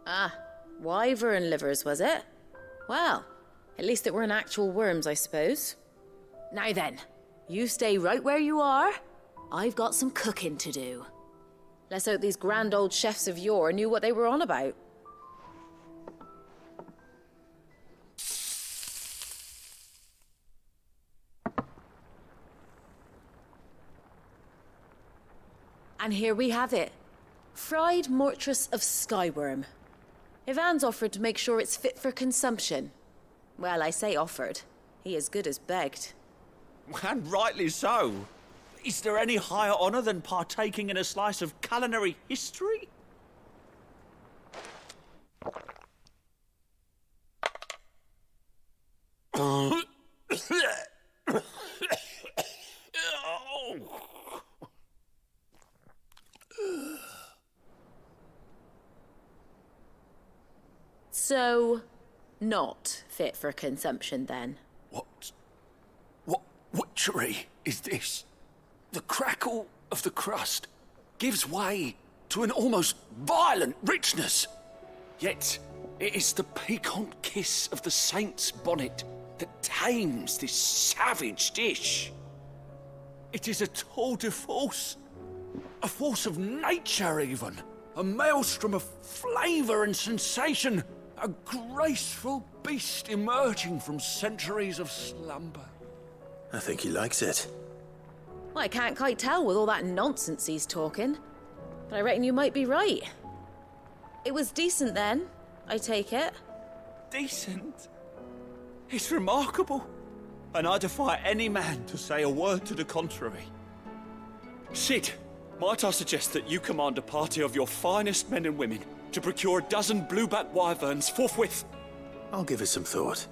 Ah, wyvern livers, was it? Well, at least it weren't actual worms, I suppose. Now then, you stay right where you are. I've got some cooking to do. Let's hope these grand old chefs of yore knew what they were on about. And here we have it. Fried mortress of skyworm. Ivan's offered to make sure it's fit for consumption. Well, I say offered. He as good as begged. And rightly so. Is there any higher honor than partaking in a slice of culinary history? So, not fit for consumption then? What witchery is this? The crackle of the crust gives way to an almost violent richness. Yet, it is the piquant kiss of the Saint's Bonnet that tames this savage dish. It is a tour de force, a force of nature even, a maelstrom of flavour and sensation, a graceful beast emerging from centuries of slumber. I think he likes it. Well, I can't quite tell with all that nonsense he's talking, but I reckon you might be right. It was decent then, I take it. Decent? It's remarkable, and I defy any man to say a word to the contrary. Sid, might I suggest that you command a party of your finest men and women to procure a dozen blueback wyverns forthwith? I'll give it some thought.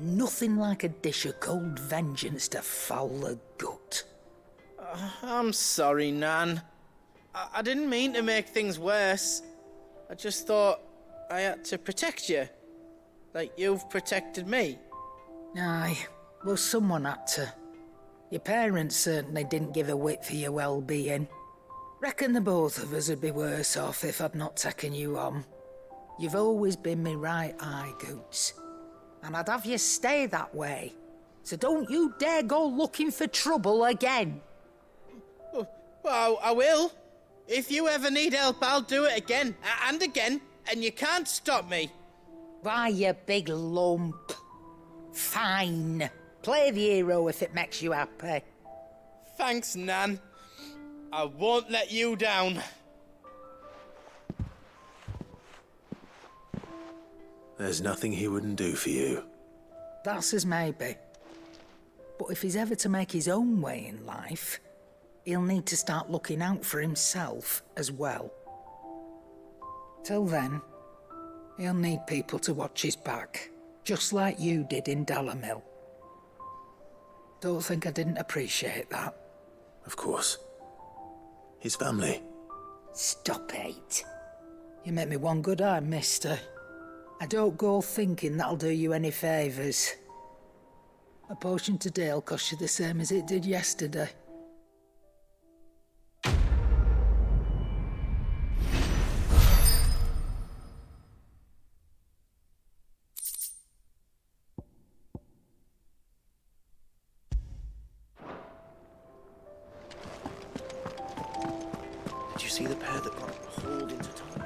Nothing like a dish of cold vengeance to foul the gut. I'm sorry, Nan. I didn't mean to make things worse. I just thought I had to protect you. Like you've protected me. Aye, well, someone had to. Your parents certainly didn't give a whit for your well-being. Reckon the both of us would be worse off if I'd not taken you on. You've always been me right eye, Goots. And I'd have you stay that way. So don't you dare go looking for trouble again. Well, I will. If you ever need help, I'll do it again and again, and you can't stop me. Why, you big lump. Fine. Play the hero if it makes you happy. Thanks, Nan. I won't let you down. There's nothing he wouldn't do for you. That's as maybe. But if he's ever to make his own way in life, he'll need to start looking out for himself as well. Till then, he'll need people to watch his back, just like you did in Dalamil. Don't think I didn't appreciate that. Of course. His family. Stop it. You make me one good eye, mister. I don't go thinking that'll do you any favours. A potion today'll cost you the same as it did yesterday. Did you see the pair that got hauled into town?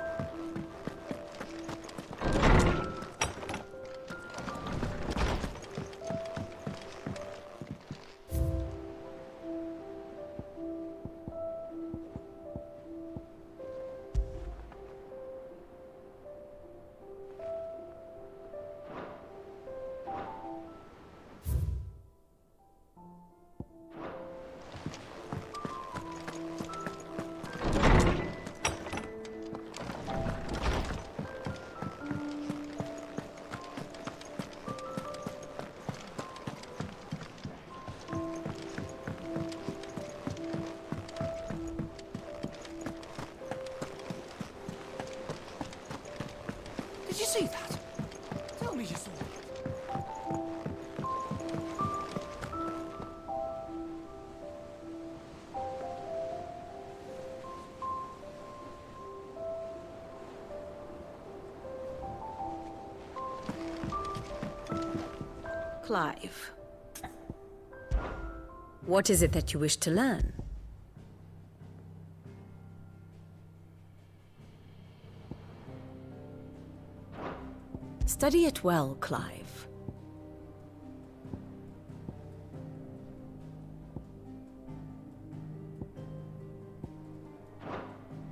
Did you see that? Tell me you saw it. Clive. What is it that you wish to learn? Study it well, Clive.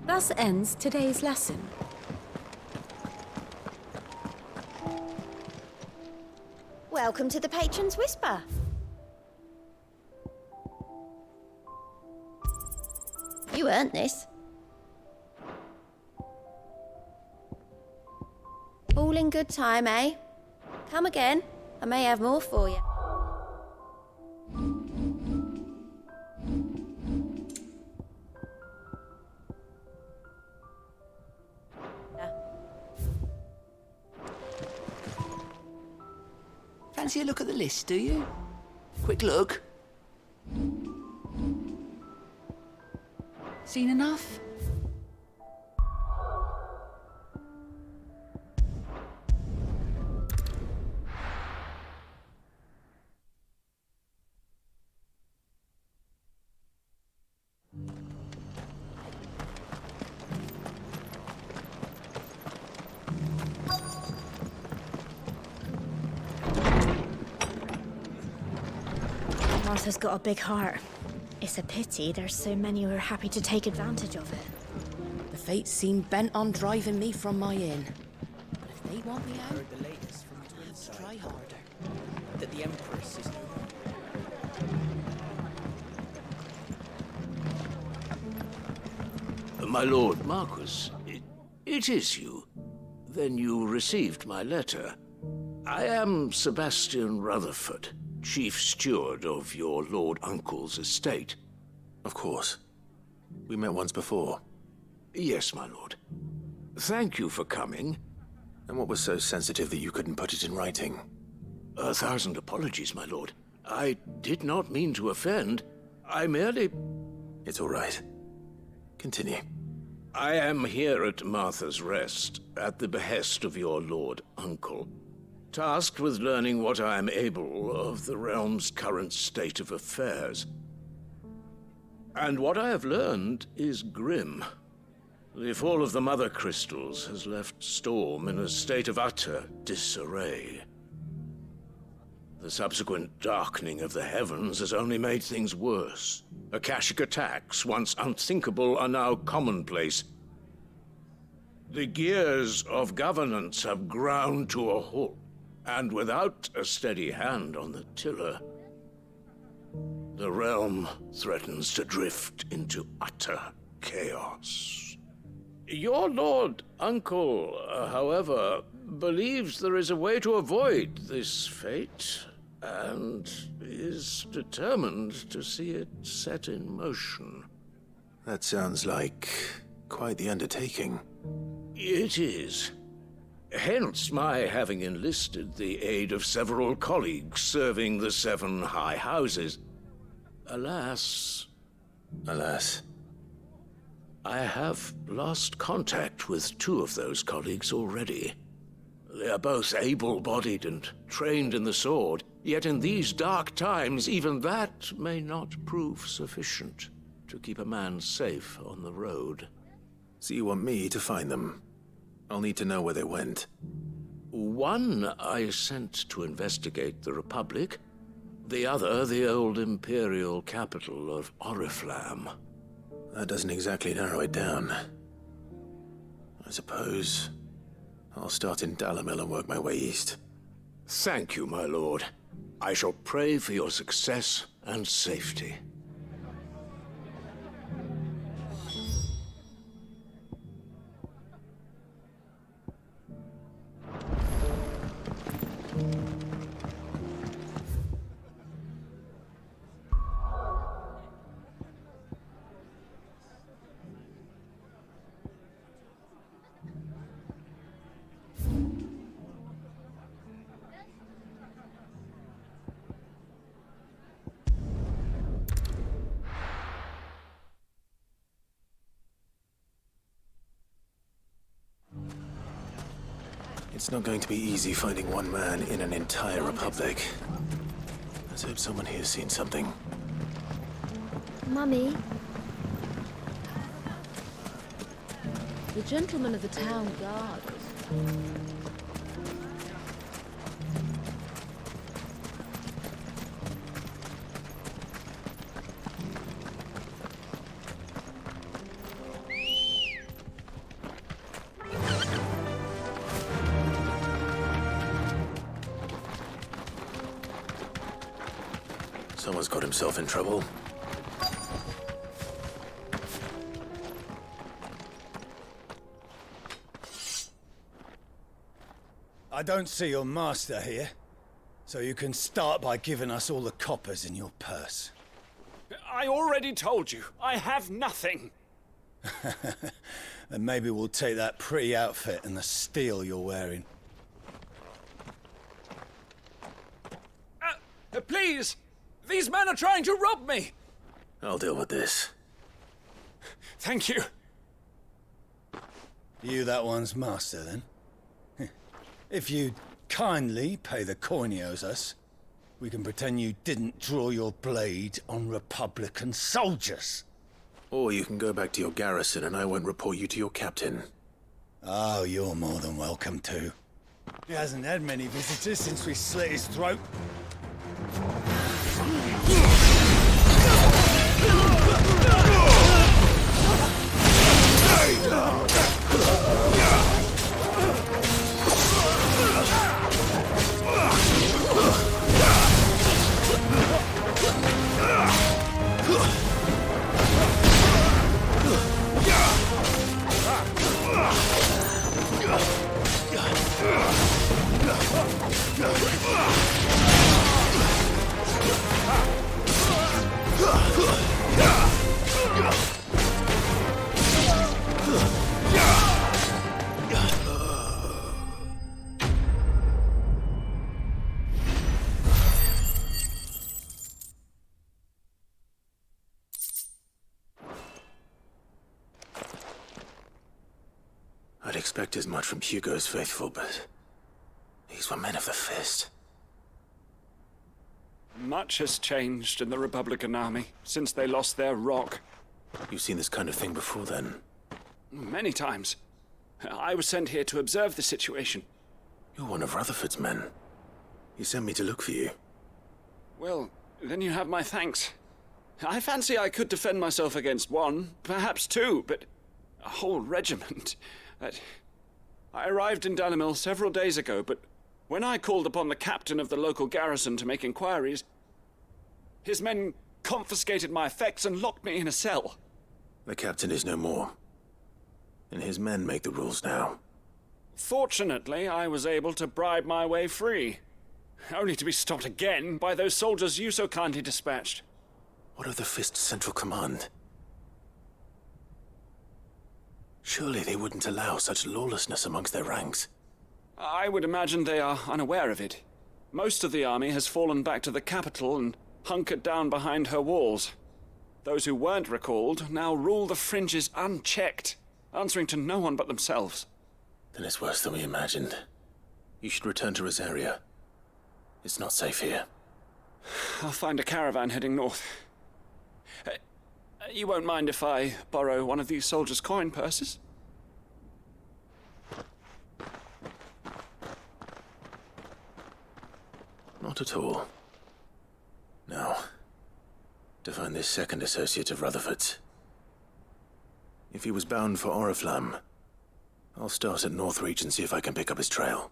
Thus ends today's lesson. Welcome to the Patron's Whisper. You earned this. All in good time, eh? Come again. I may have more for you. Fancy a look at the list, do you? Quick look. Seen enough? Martha's got a big heart. It's a pity there's so many who are happy to take advantage of it. The fates seem bent on driving me from my inn. But if they want me out, The latest from I have to try harder. that the Empress is My Lord Marquis, it is you. Then you received my letter. I am Sebastian Rutherford, Chief Steward of your Lord Uncle's estate. Of course. We met once before. Yes, my lord. Thank you for coming. And what was so sensitive that you couldn't put it in writing? 1,000 apologies, my lord. I did not mean to offend. I merely... It's all right. Continue. I am here at Martha's Rest, at the behest of your Lord Uncle, tasked with learning what I am able of the realm's current state of affairs. And what I have learned is grim. The fall of the Mother Crystals has left Storm in a state of utter disarray. The subsequent darkening of the heavens has only made things worse. Akashic attacks, once unthinkable, are now commonplace. The gears of governance have ground to a halt, and without a steady hand on the tiller, the realm threatens to drift into utter chaos. Your Lord Uncle, however, believes there is a way to avoid this fate, and is determined to see it set in motion. That sounds like quite the undertaking. It is. Hence my having enlisted the aid of several colleagues serving the 7 high houses. Alas... Alas? I have lost contact with 2 of those colleagues already. They are both able-bodied and trained in the sword, yet in these dark times, even that may not prove sufficient to keep a man safe on the road. So you want me to find them? I'll need to know where they went. One I sent to investigate the Republic, the other the old Imperial capital of Oriflamme. That doesn't exactly narrow it down. I suppose I'll start in Dalimil and work my way east. Thank you, my lord. I shall pray for your success and safety. It's not going to be easy finding one man in an entire republic. Let's hope someone here's seen something. Mummy? The gentleman of the town guard. Someone's got himself in trouble. I don't see your master here, so you can start by giving us all the coppers in your purse. I already told you, I have nothing. Then maybe we'll take that pretty outfit and the steel you're wearing. Please! These men are trying to rob me! I'll deal with this. Thank you. You that one's master, then? If you'd kindly pay the coin he owes us, we can pretend you didn't draw your blade on Republican soldiers. Or you can go back to your garrison and I won't report you to your captain. Oh, you're more than welcome to. He hasn't had many visitors since we slit his throat. I'd expect as much from Hugo's faithful, but these were men of the fist. Much has changed in the Republican army since they lost their rock. You've seen this kind of thing before, then? Many times. I was sent here to observe the situation. You're one of Rutherford's men. He sent me to look for you. Well, then you have my thanks. I fancy I could defend myself against one, perhaps two, but a whole regiment. I arrived in Dalimil several days ago, but when I called upon the captain of the local garrison to make inquiries, his men confiscated my effects and locked me in a cell. The captain is no more, and his men make the rules now. Fortunately, I was able to bribe my way free, only to be stopped again by those soldiers you so kindly dispatched. What of the Fist's central command? Surely they wouldn't allow such lawlessness amongst their ranks. I would imagine they are unaware of it. Most of the army has fallen back to the capital and hunkered down behind her walls. Those who weren't recalled now rule the fringes unchecked, answering to no one but themselves. Then it's worse than we imagined. You should return to Rosaria. It's not safe here. I'll find a caravan heading north. You won't mind if I borrow one of these soldiers' coin purses? Not at all. Now, to find this second associate of Rutherford's. If he was bound for Oriflamme, I'll start at Northreach and see if I can pick up his trail.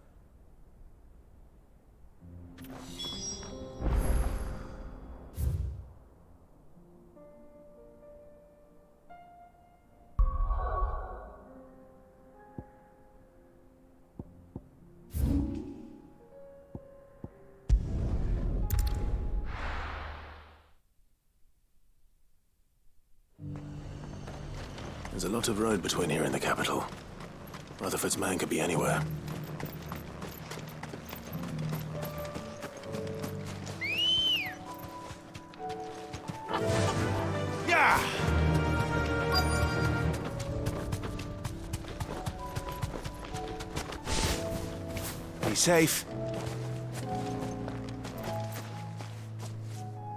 There's a lot of road between here and the capital. Rutherford's man could be anywhere. Yeah! Be safe.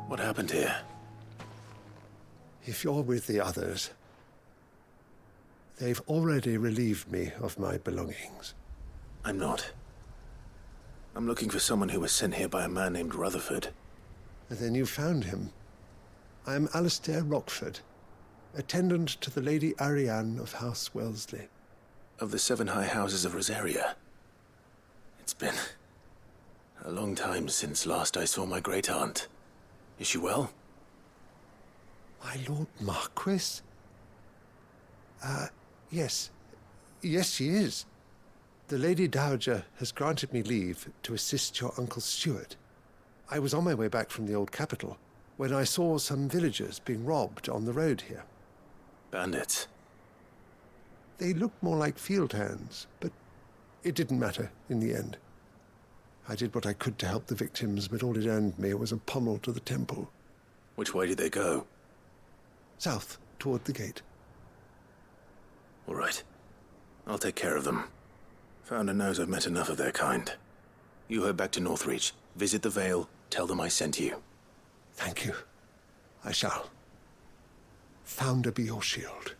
What happened here? If you're with the others, they've already relieved me of my belongings. I'm not. I'm looking for someone who was sent here by a man named Rutherford. Then you found him. I am Alistair Rockford, attendant to the Lady Ariane of House Wellesley. Of the 7 high houses of Rosaria. It's been a long time since last I saw my great-aunt. Is she well? My Lord Marquis? Yes. Yes, she is. The Lady Dowager has granted me leave to assist your Uncle Stuart. I was on my way back from the old capital when I saw some villagers being robbed on the road here. Bandits? They looked more like field hands, but it didn't matter in the end. I did what I could to help the victims, but all it earned me was a pommel to the temple. Which way did they go? South, toward the gate. All right. I'll take care of them. Founder knows I've met enough of their kind. You head back to Northreach, visit the Vale, tell them I sent you. Thank you. I shall. Founder be your shield.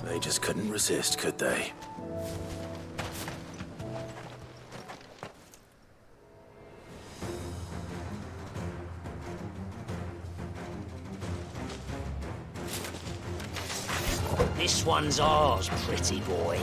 They just couldn't resist, could they? This one's ours, pretty boy.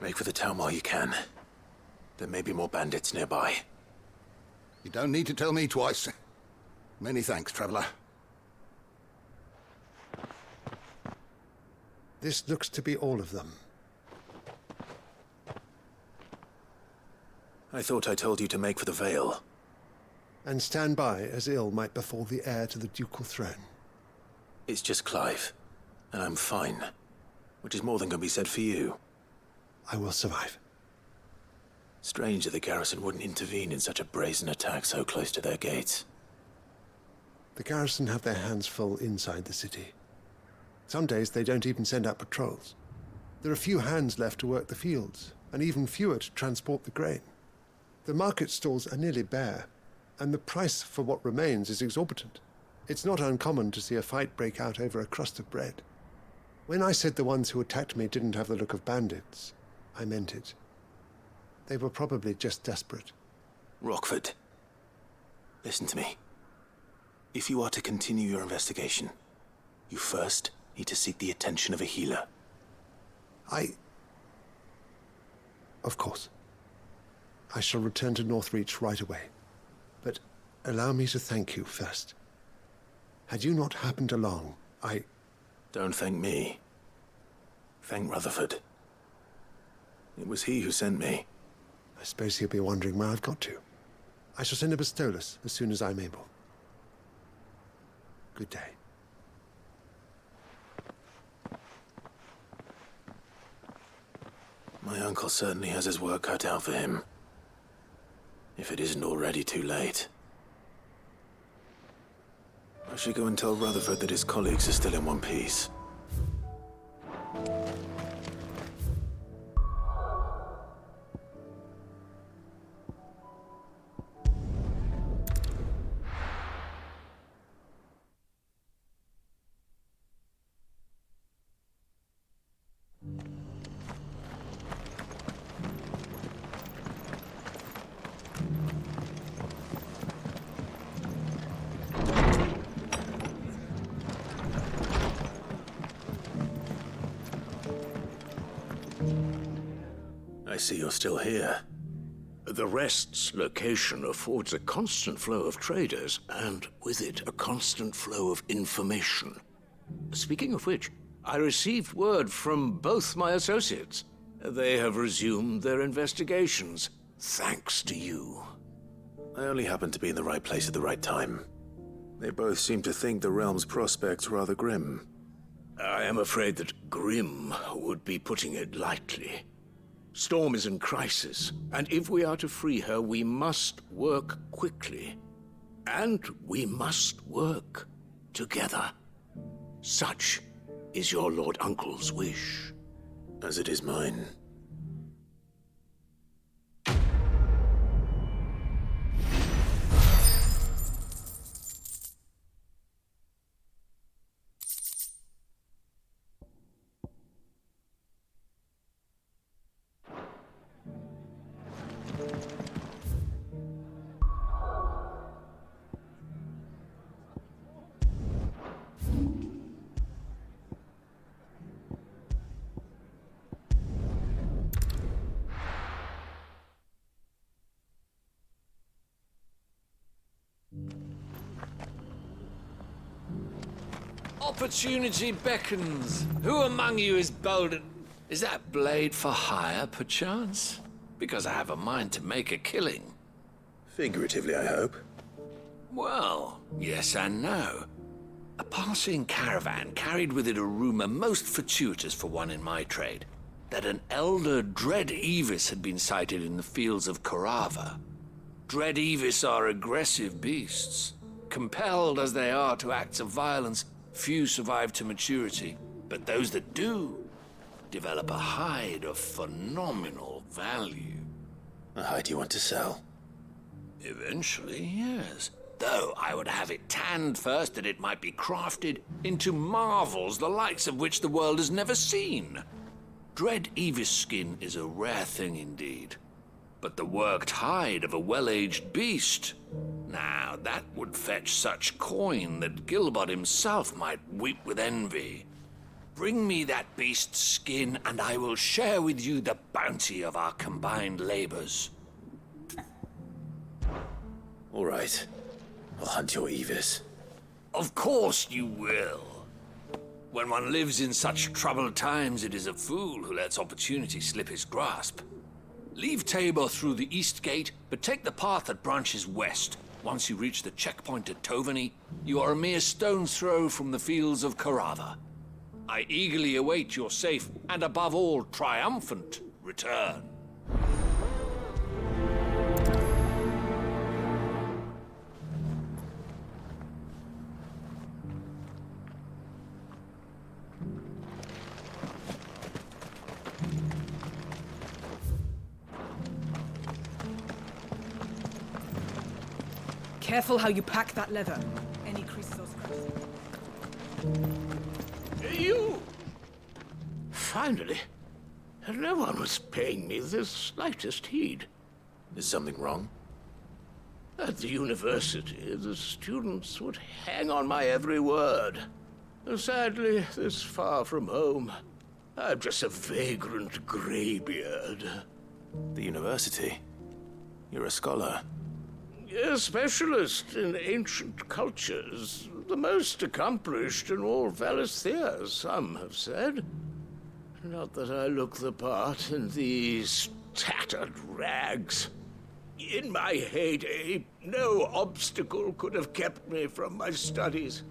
Make for the town while you can. There may be more bandits nearby. You don't need to tell me twice. Many thanks, traveler. This looks to be all of them. I thought I told you to make for the Vale. And stand by as ill might befall the heir to the ducal throne. It's just Clive, and I'm fine. Which is more than can be said for you. I will survive. Strange that the garrison wouldn't intervene in such a brazen attack so close to their gates. The garrison have their hands full inside the city. Some days they don't even send out patrols. There are few hands left to work the fields, and even fewer to transport the grain. The market stalls are nearly bare, and the price for what remains is exorbitant. It's not uncommon to see a fight break out over a crust of bread. When I said the ones who attacked me didn't have the look of bandits, I meant it. They were probably just desperate. Rockford, listen to me. If you are to continue your investigation, you first need to seek the attention of a healer. Of course. I shall return to Northreach right away. But allow me to thank you first. Had you not happened along, Don't thank me. Thank Rutherford. It was he who sent me. I suppose he'll be wondering where I've got to. I shall send a Bastolus as soon as I'm able. Good day. My uncle certainly has his work cut out for him. If it isn't already too late. I should go and tell Rutherford that his colleagues are still in one piece. I see you're still here. The Rest's location affords a constant flow of traders, and with it, a constant flow of information. Speaking of which, I received word from both my associates. They have resumed their investigations, thanks to you. I only happened to be in the right place at the right time. They both seem to think the realm's prospects rather grim. I am afraid that grim would be putting it lightly. Storm is in crisis, and if we are to free her, we must work quickly. And we must work together. Such is your Lord Uncle's wish. As it is mine. Opportunity beckons. Who among you is bold and... Is that blade for hire, perchance? Because I have a mind to make a killing. Figuratively, I hope. Well, yes and no. A passing caravan carried with it a rumor most fortuitous for one in my trade, that an elder Dread Evis had been sighted in the fields of Korava. Dread Evis are aggressive beasts. Compelled as they are to acts of violence, few survive to maturity, but those that do develop a hide of phenomenal value. A hide you want to sell? Eventually, yes. Though I would have it tanned first that it might be crafted into marvels the likes of which the world has never seen. Dread Evis skin is a rare thing indeed. But the worked hide of a well-aged beast, now that would fetch such coin that Gilbert himself might weep with envy. Bring me that beast's skin, and I will share with you the bounty of our combined labors. All right. I'll hunt your Evis. Of course you will. When one lives in such troubled times, it is a fool who lets opportunity slip his grasp. Leave Tabor through the east gate, but take the path that branches west. Once you reach the checkpoint at Tovany, you are a mere stone's throw from the fields of Carava. I eagerly await your safe, and above all, triumphant return. Careful how you pack that leather. Any creases or scratches. You! Finally. No one was paying me the slightest heed. Is something wrong? At the university, the students would hang on my every word. Sadly, this far from home, I'm just a vagrant greybeard. The university? You're a scholar. A specialist in ancient cultures. The most accomplished in all Valisthea, some have said. Not that I look the part in these tattered rags. In my heyday, no obstacle could have kept me from my studies.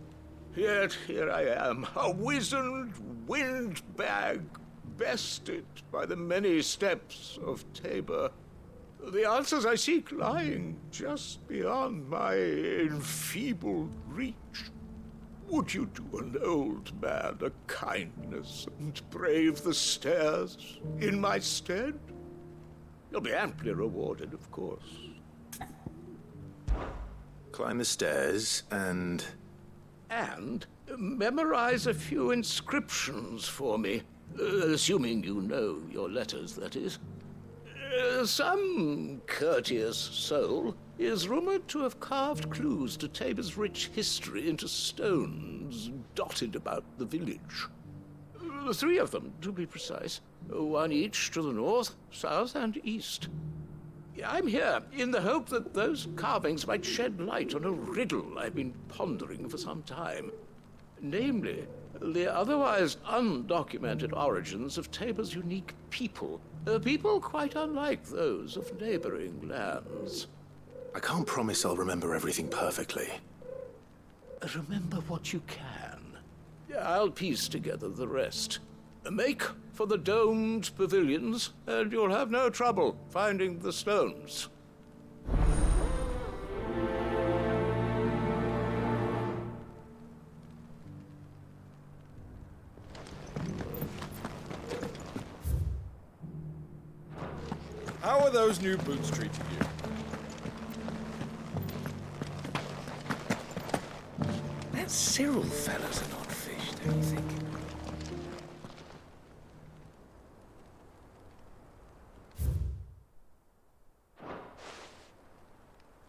Yet here I am, a wizened windbag, bested by the many steps of Tabor. The answers I seek lying just beyond my enfeebled reach. Would you do an old man a kindness and brave the stairs in my stead? You'll be amply rewarded, of course. Climb the stairs and... And memorize a few inscriptions for me, assuming you know your letters, that is. Some courteous soul is rumored to have carved clues to Tabor's rich history into stones dotted about the village. 3 of them, to be precise. 1 each to the north, south, and east. I'm here in the hope that those carvings might shed light on a riddle I've been pondering for some time. Namely, the otherwise undocumented origins of Tabor's unique people. People quite unlike those of neighboring lands. I can't promise I'll remember everything perfectly. Remember what you can. I'll piece together the rest. Make for the domed pavilions, and you'll have no trouble finding the stones. How are those new boots treating you? That Cyril fella's an odd fish, don't you think?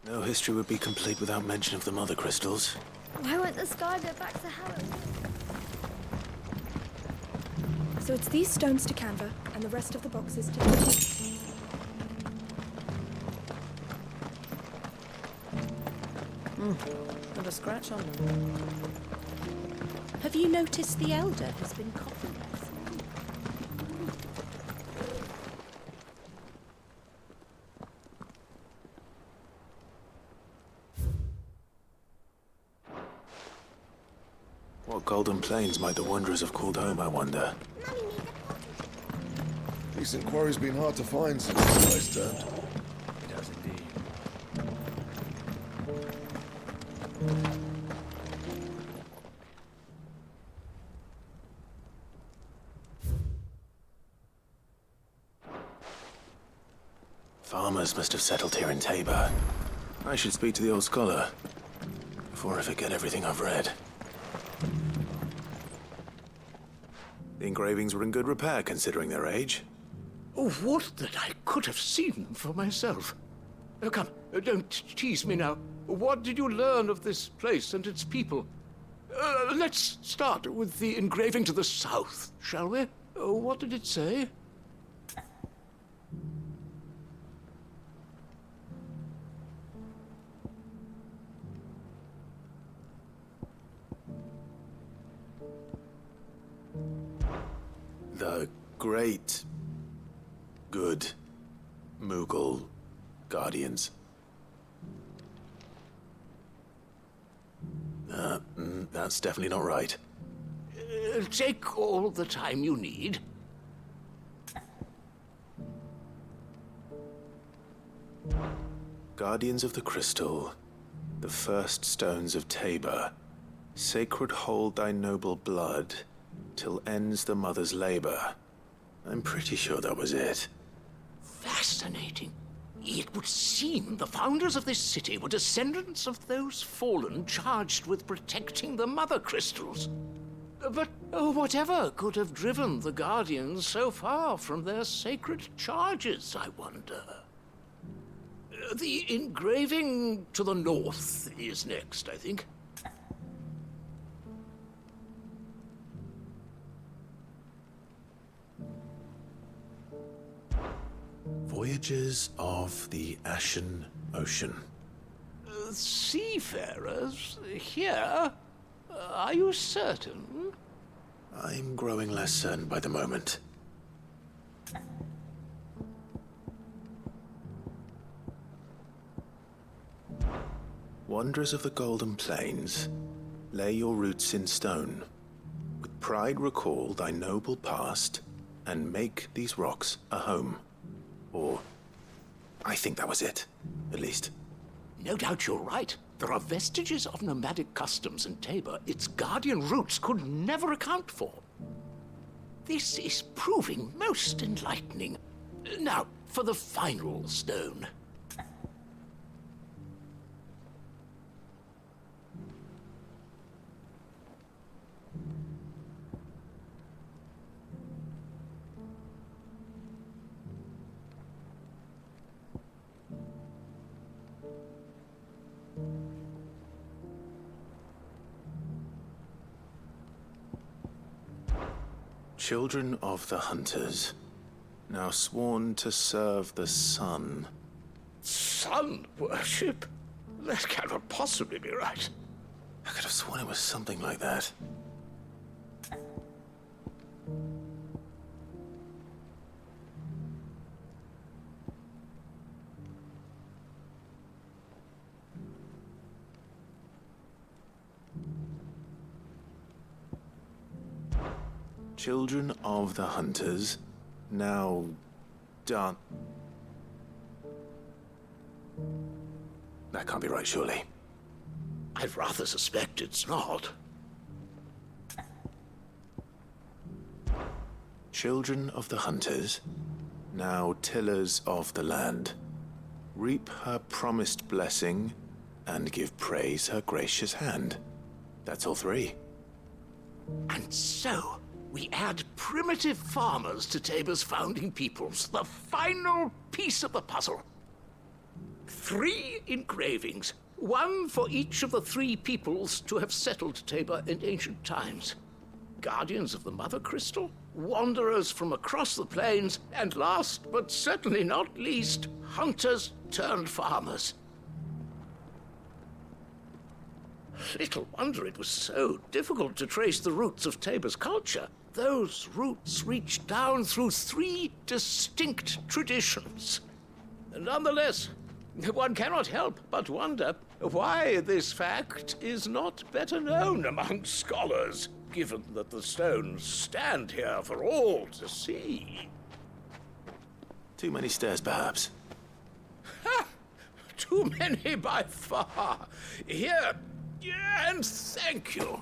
No history would be complete without mention of the Mother Crystals. Why won't the sky go back to Helen? So it's these stones to Canva, and the rest of the boxes to... Got a scratch on them. Have you noticed the Elder has been coughing? What golden plains might the Wanderers have called home, I wonder? Decent quarry's been hard to find since the skies turned. It has indeed. Farmers must have settled here in Tabor. I should speak to the old scholar. before I forget everything I've read. The engravings were in good repair, considering their age. Oh, would that I could have seen them for myself. Come, don't tease me now. What did you learn of this place and its people? Let's start with the engraving to the south, shall we? What did it say? The great, good Mughal guardians. That's definitely not right. Take all the time you need. Guardians of the Crystal, the first stones of Tabor, sacred hold thy noble blood, till ends the mother's labor. I'm pretty sure that was it. Fascinating. It would seem the founders of this city were descendants of those fallen charged with protecting the mother crystals. But whatever could have driven the Guardians so far from their sacred charges, I wonder? The engraving to the north is next, I think. Voyages of the Ashen Ocean. Seafarers here? Are you certain? I'm growing less certain by the moment. Wanderers of the Golden Plains, lay your roots in stone. With pride recall thy noble past, and make these rocks a home. Or, I think that was it, at least. No doubt you're right. There are vestiges of nomadic customs in Tabor its guardian roots could never account for. This is proving most enlightening. Now, for the final stone. Children of the Hunters, now sworn to serve the sun. Sun worship? That cannot possibly be right. I could have sworn it was something like that. Children of the Hunters, now done. That can't be right, surely. I'd rather suspect it's not. Children of the Hunters, now tillers of the land, reap her promised blessing and give praise her gracious hand. That's all three. And so, we add primitive farmers to Tabor's founding peoples, the final piece of the puzzle. 3 engravings, one for each of the 3 peoples to have settled Tabor in ancient times. Guardians of the Mother Crystal, wanderers from across the plains, and last but certainly not least, hunters turned farmers. Little wonder it was so difficult to trace the roots of Tabor's culture. Those roots reach down through 3 distinct traditions. Nonetheless, one cannot help but wonder why this fact is not better known among scholars, given that the stones stand here for all to see. Too many stairs, perhaps. Ha! Too many by far. Here, and thank you.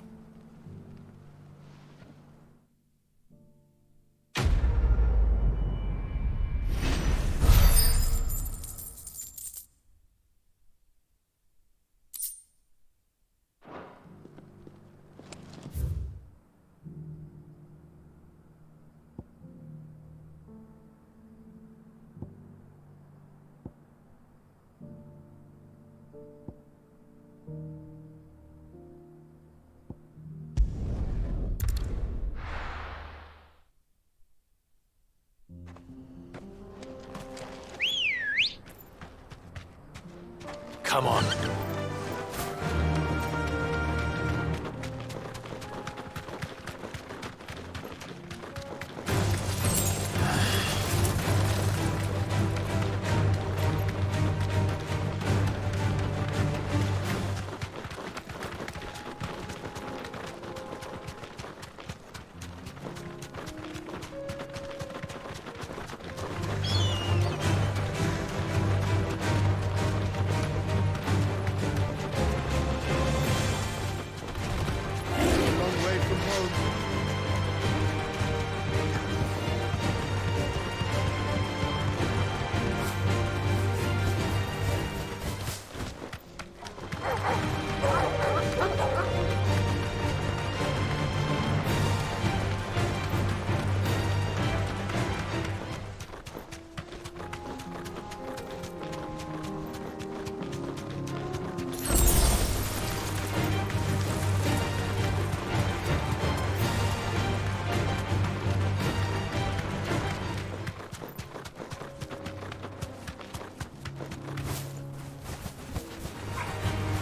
Come on.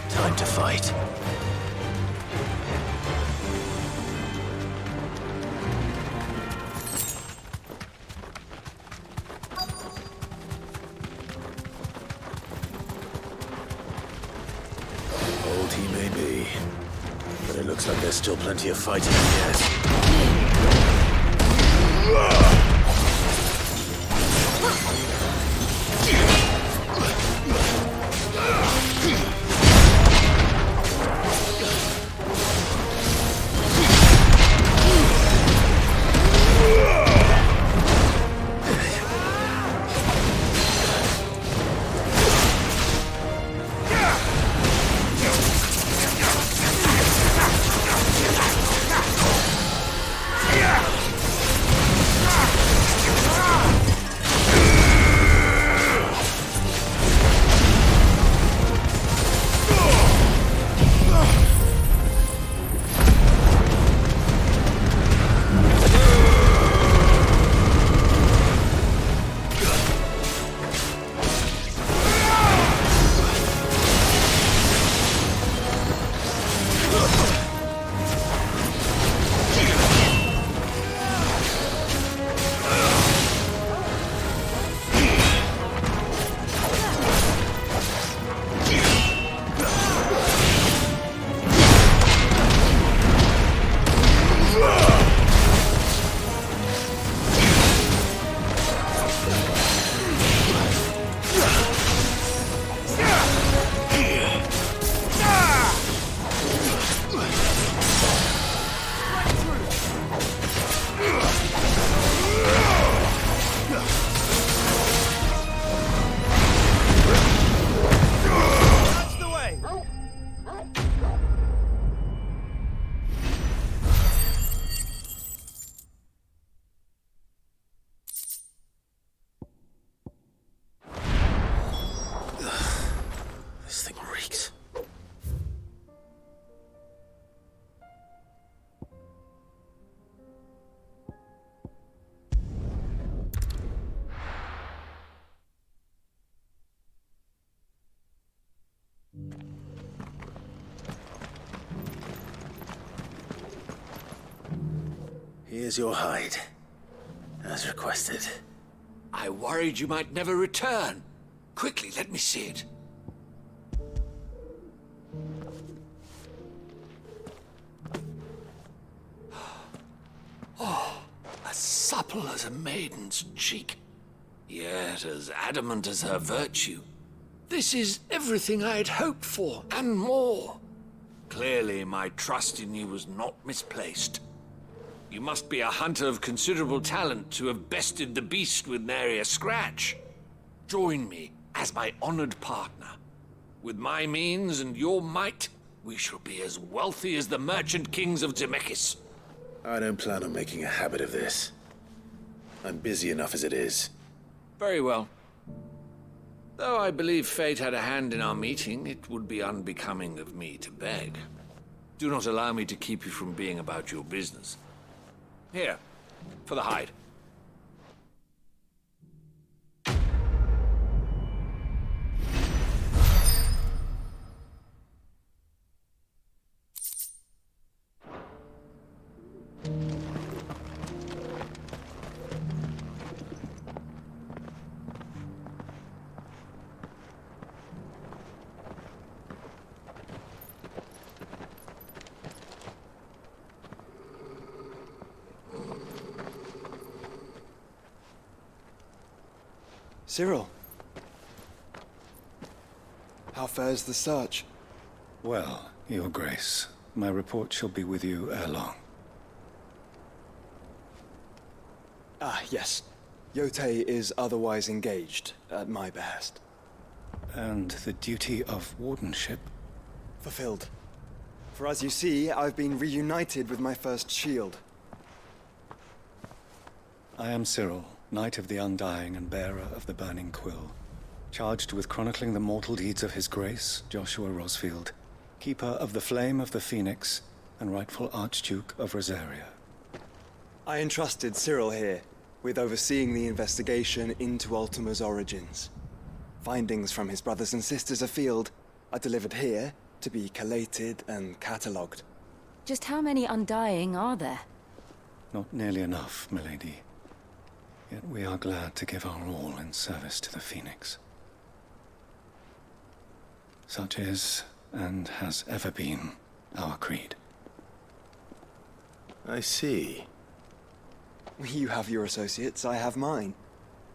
Time to fight. Old he may be, but it looks like there's still plenty of fighting yet. Here's your hide, as requested. I worried you might never return. Quickly, let me see it. Oh, as supple as a maiden's cheek, yet as adamant as her virtue. This is everything I had hoped for, and more. Clearly, my trust in you was not misplaced. You must be a hunter of considerable talent to have bested the beast with nary a scratch. Join me as my honored partner. With my means and your might, we shall be as wealthy as the merchant kings of Zemeckis. I don't plan on making a habit of this. I'm busy enough as it is. Very well. Though I believe fate had a hand in our meeting, it would be unbecoming of me to beg. Do not allow me to keep you from being about your business. Here, for the hide. Cyril. How fares the search? Well, Your Grace, my report shall be with you ere long. Ah, yes. Yotei is otherwise engaged, at my behest. And the duty of wardenship? Fulfilled. For as you see, I've been reunited with my first shield. I am Cyril, Knight of the Undying and bearer of the Burning Quill, charged with chronicling the mortal deeds of His Grace, Joshua Rosfield, Keeper of the Flame of the Phoenix, and rightful Archduke of Rosaria. I entrusted Cyril here with overseeing the investigation into Ultima's origins. Findings from his brothers and sisters afield are delivered here to be collated and catalogued. Just how many Undying are there? Not nearly enough, milady. Yet we are glad to give our all in service to the Phoenix. Such is, and has ever been, our creed. I see. You have your associates, I have mine.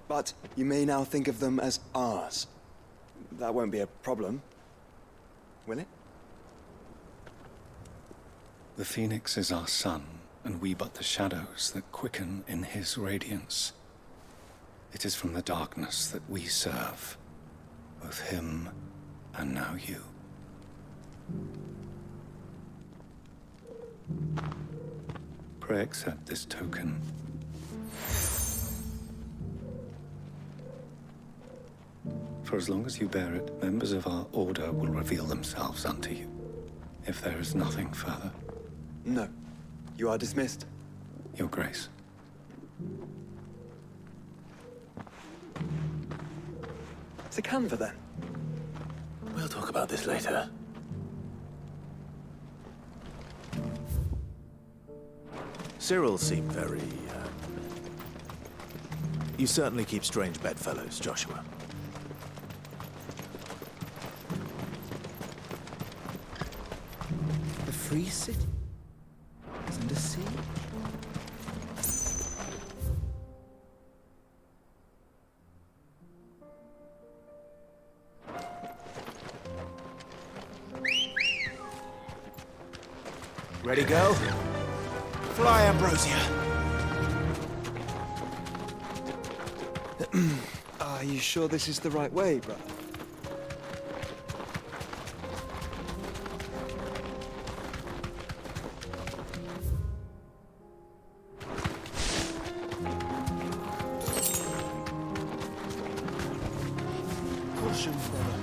But you may now think of them as ours. That won't be a problem, will it? The Phoenix is our sun, and we but the shadows that quicken in his radiance. It is from the darkness that we serve, both him and now you. Pray accept this token. For as long as you bear it, members of our order will reveal themselves unto you. If there is nothing further. No. You are dismissed. Your Grace. Sikanva, then. We'll talk about this later. Cyril seemed very, You certainly keep strange bedfellows, Joshua. The Free City is under siege. Ready, go? Fly, Ambrosia! Are you sure this is the right way, brother? Caution, brother.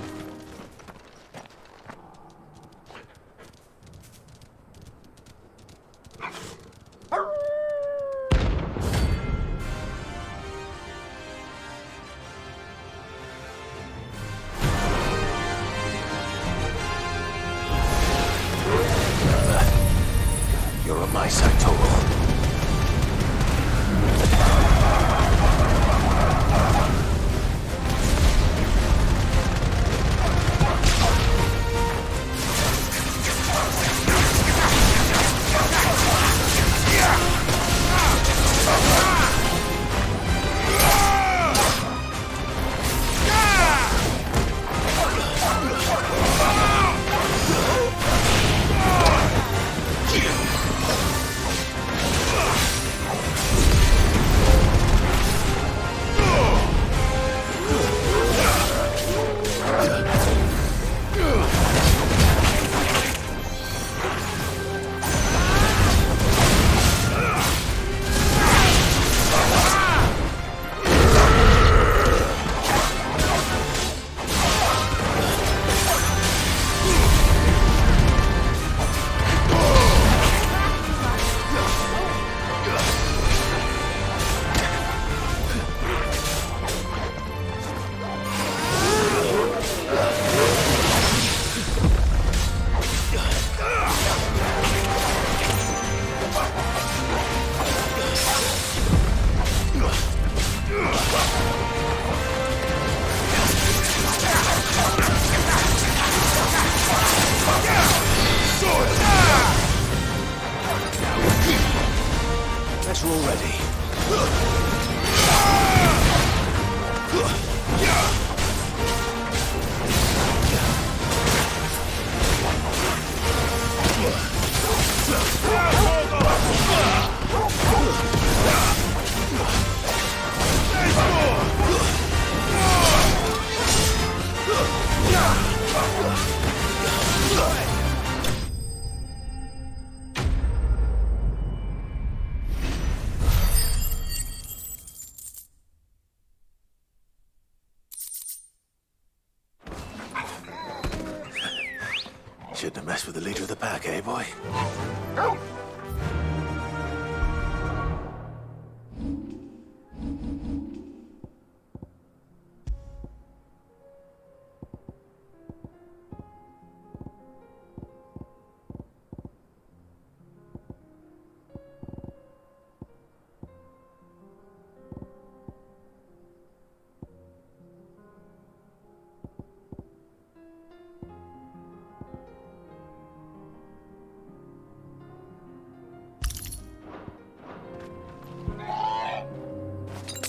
You're a Mysator. Guess we're all ready. Shouldn't have messed with the leader of the pack, eh, boy?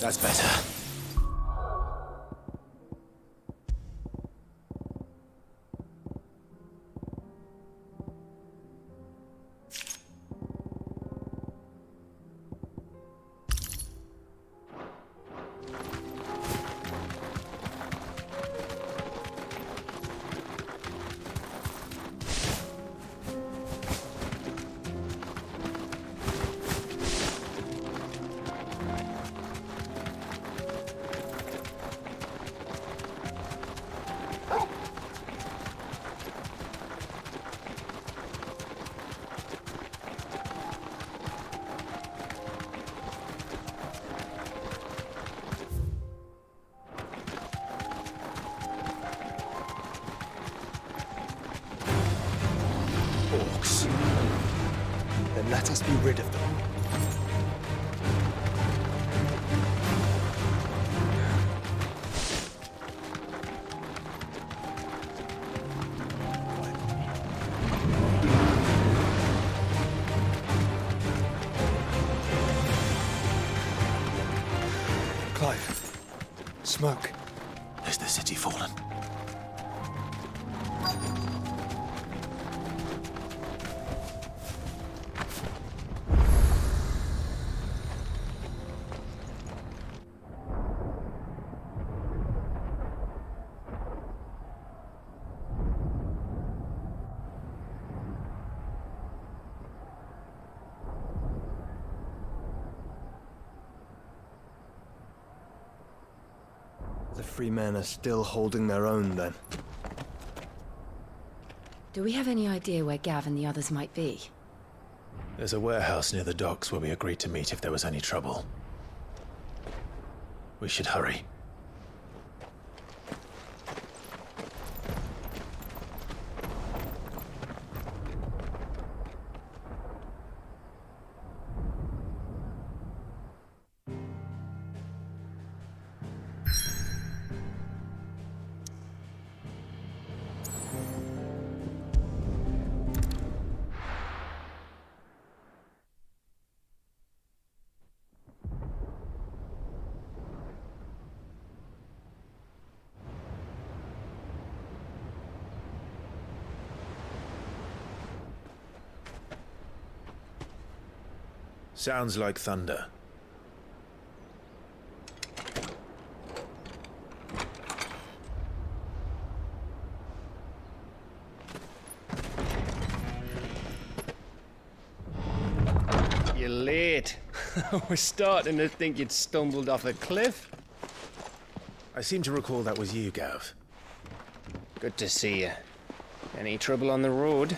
That's better. Orcs. Then let us be rid of them. Clive. Smoke. Has the city fallen? The free men are still holding their own, then. Do we have any idea where Gav and the others might be? There's a warehouse near the docks where we agreed to meet if there was any trouble. We should hurry. Sounds like thunder. You're late. We're starting to think you'd stumbled off a cliff. I seem to recall that was you, Gav. Good to see you. Any trouble on the road?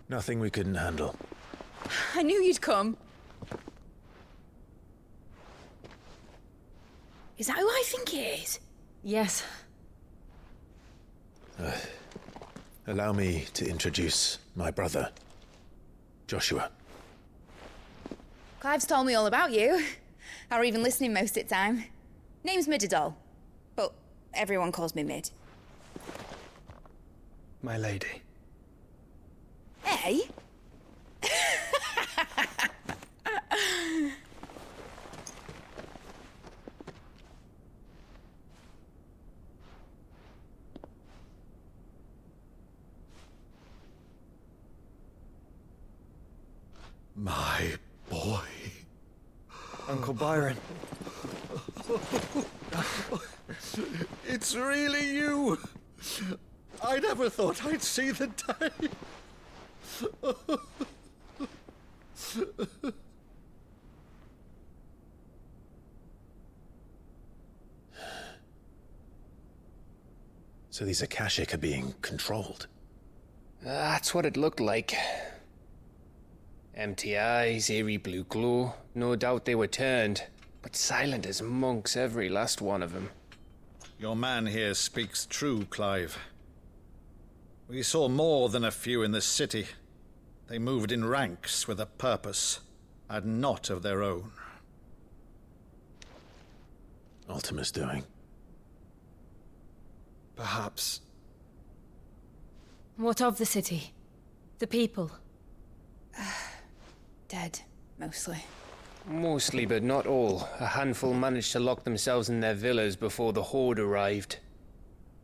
Nothing we couldn't handle. I knew you'd come. Is that who I think it is? Yes. Allow me to introduce my brother, Joshua. Clive's told me all about you. Or even listening most of the time. Name's Mididol, but everyone calls me Mid. My lady. Hey? My boy. Uncle Byron. It's really you! I never thought I'd see the day. So these Akashic are being controlled? That's what it looked like. Empty eyes, eerie blue glow. No doubt they were turned, but silent as monks, every last one of them. Your man here speaks true, Clive. We saw more than a few in this city. They moved in ranks with a purpose, and not of their own. Ultima's doing. Perhaps. What of the city? The people? Dead, mostly. Mostly, but not all. A handful managed to lock themselves in their villas before the Horde arrived.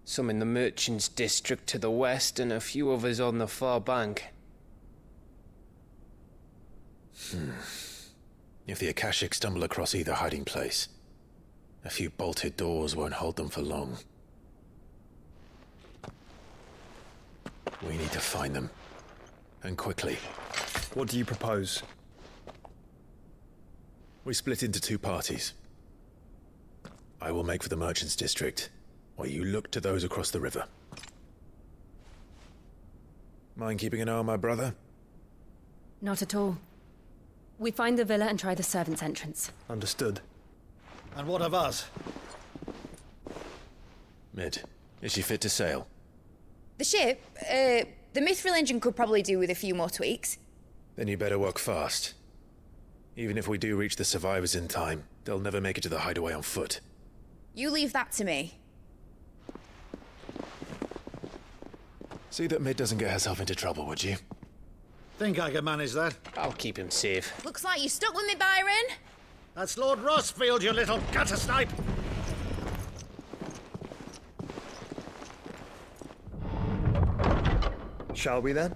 Some in the Merchants' District to the west, and a few others on the far bank. If the Akashic stumble across either hiding place, a few bolted doors won't hold them for long. We need to find them. And quickly. What do you propose? We split into two parties. I will make for the Merchants' District, while you look to those across the river. Mind keeping an eye on my brother? Not at all. We find the villa and try the servants' entrance. Understood. And what of us? Mid, is she fit to sail? The ship, the Mithril engine could probably do with a few more tweaks. Then you better work fast. Even if we do reach the survivors in time, they'll never make it to the hideaway on foot. You leave that to me. See that Mid doesn't get herself into trouble, would you? Think I can manage that. I'll keep him safe. Looks like you stuck with me, Byron. That's Lord Rossfield, you little gutter snipe! Shall we then?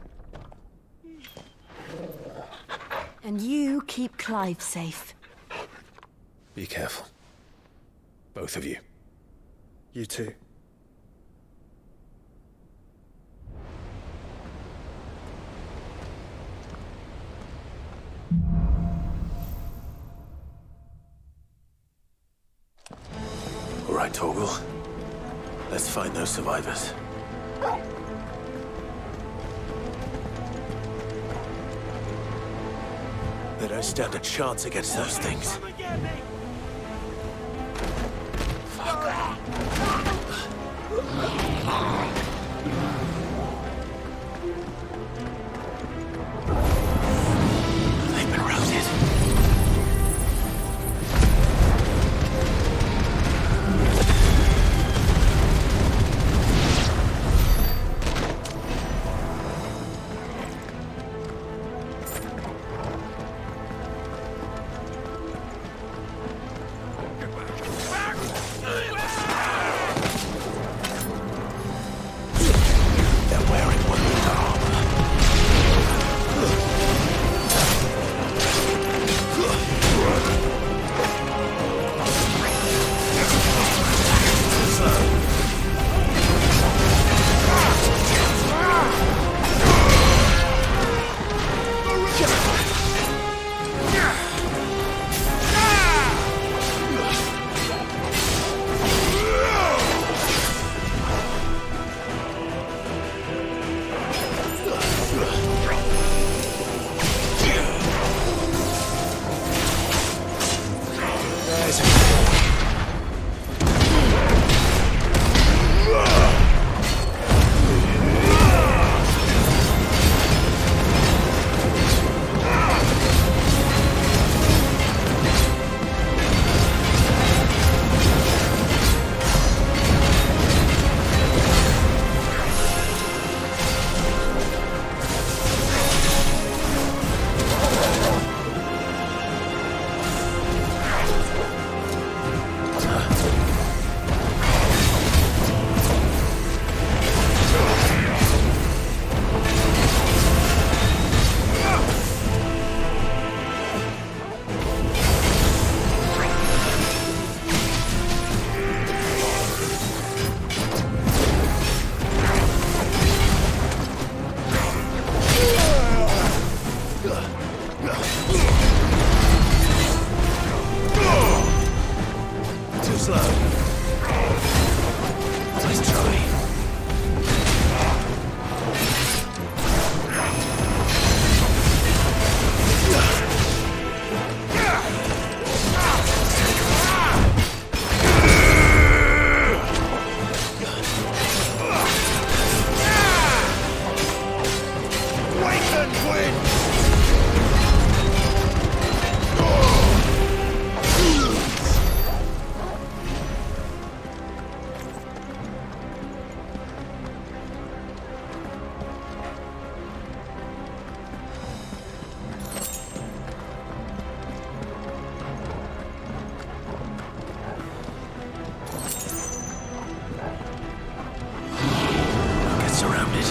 And you keep Clive safe. Be careful. Both of you. You too. All right, Torgal. Let's find those survivors. They don't stand a chance against those things. They've been routed. They're wearing one armor. Get surrounded.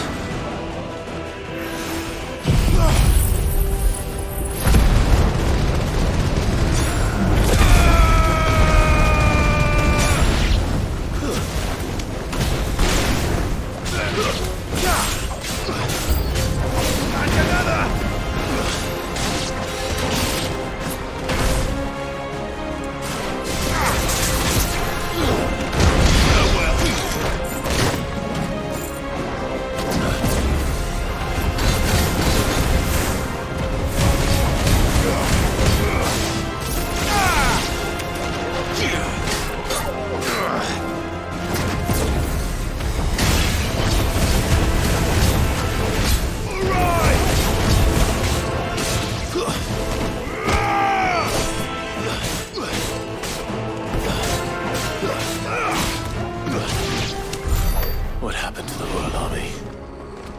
What happened to the Royal Army?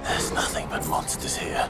There's nothing but monsters here.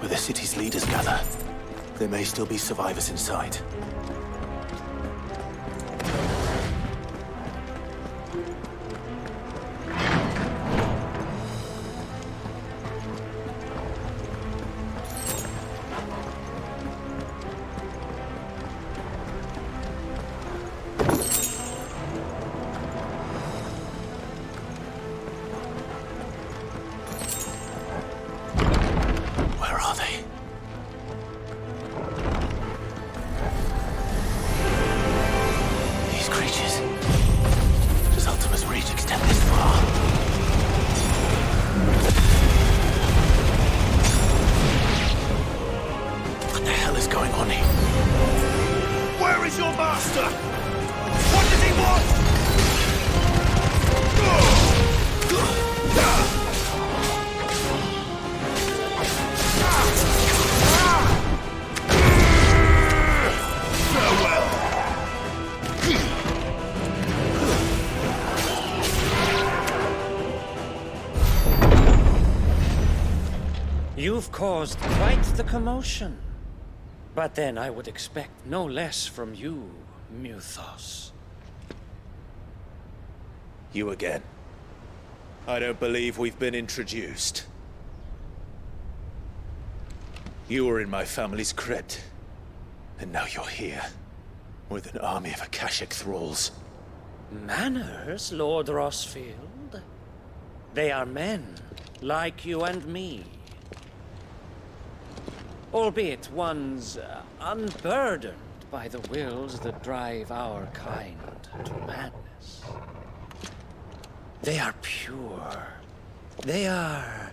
where the city's leaders gather. There may still be survivors inside. You've caused quite the commotion. But then I would expect no less from you, Muthos. You again. I don't believe we've been introduced. You were in my family's crypt, and now you're here, with an army of Akashic thralls. Manners, Lord Rosfield? They are men, like you and me. Albeit ones unburdened by the wills that drive our kind to madness. They are pure. They are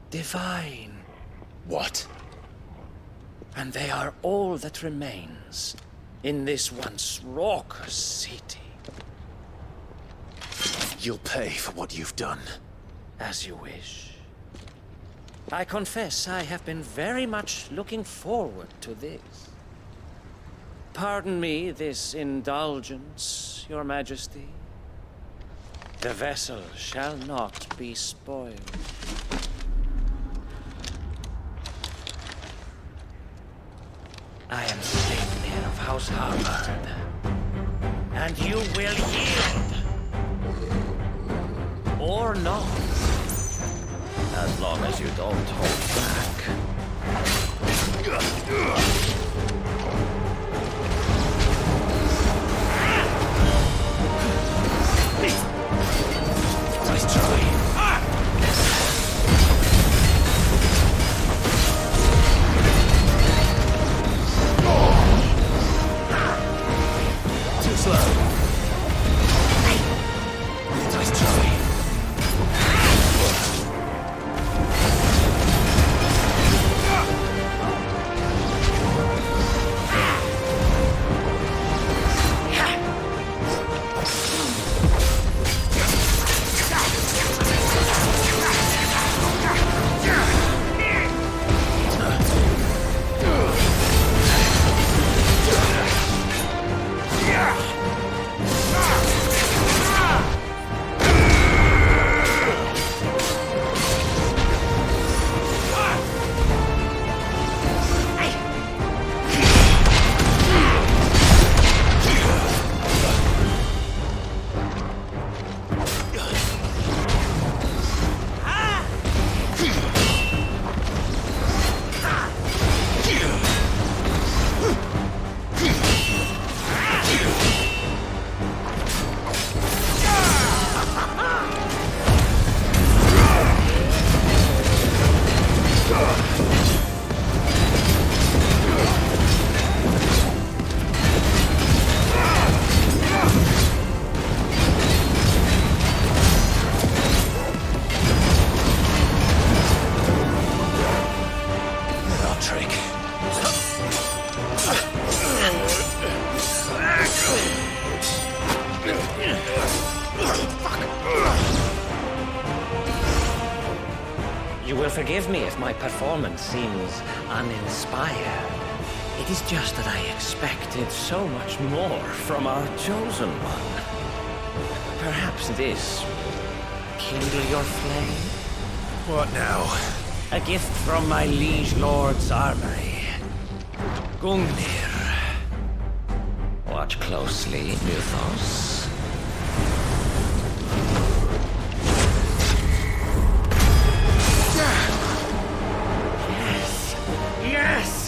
divine. What? And they are all that remains in this once raucous city. You'll pay for what you've done. As you wish. I confess I have been very much looking forward to this. Pardon me this indulgence, Your Majesty. The vessel shall not be spoiled. I am Sleipnir of House Harvard, and you will yield. Or not. As long as you don't hold back. Nice try. Too slow. Nice try. You will forgive me if my performance seems uninspired. It is just that I expected so much more from our chosen one. Perhaps this will kindle your flame? What now? A gift from my liege lord's armory. Gungnir. Watch closely, Mythos. Yes! Yes!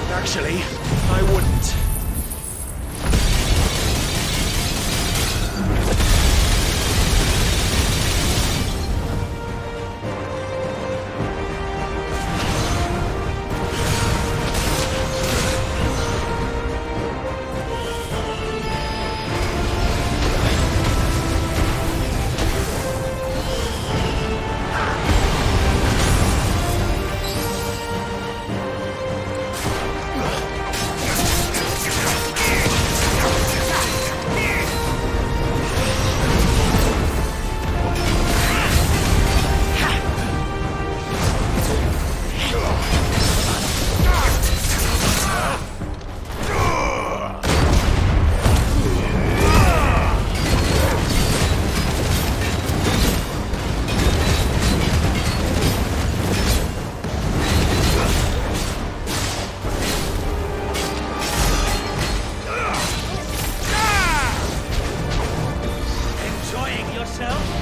Actually, I wouldn't. Slow.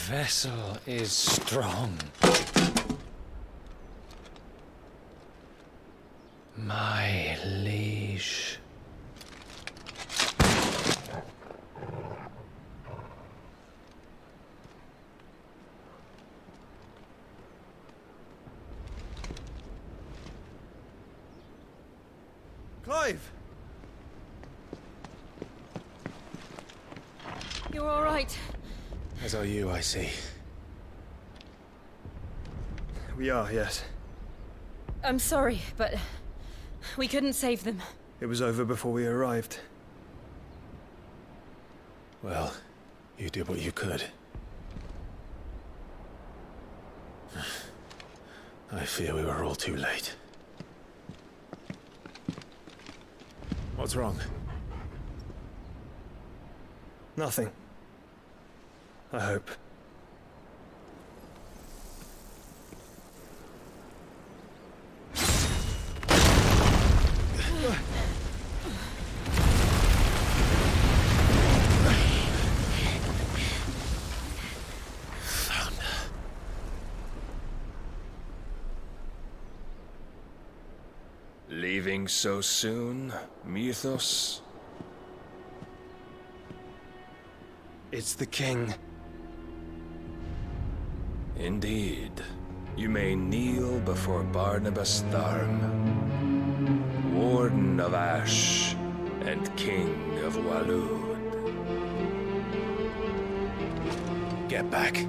vessel is strong. My liege. Clive! You're all right. As are you, I see. We are, yes. I'm sorry, but we couldn't save them. It was over before we arrived. Well, you did what you could. I fear we were all too late. What's wrong? Nothing. I hope. Leaving so soon, Mythos? It's the king. Indeed. You may kneel before Barnabas Tharm, Warden of Ash and King of Waloed. Get back.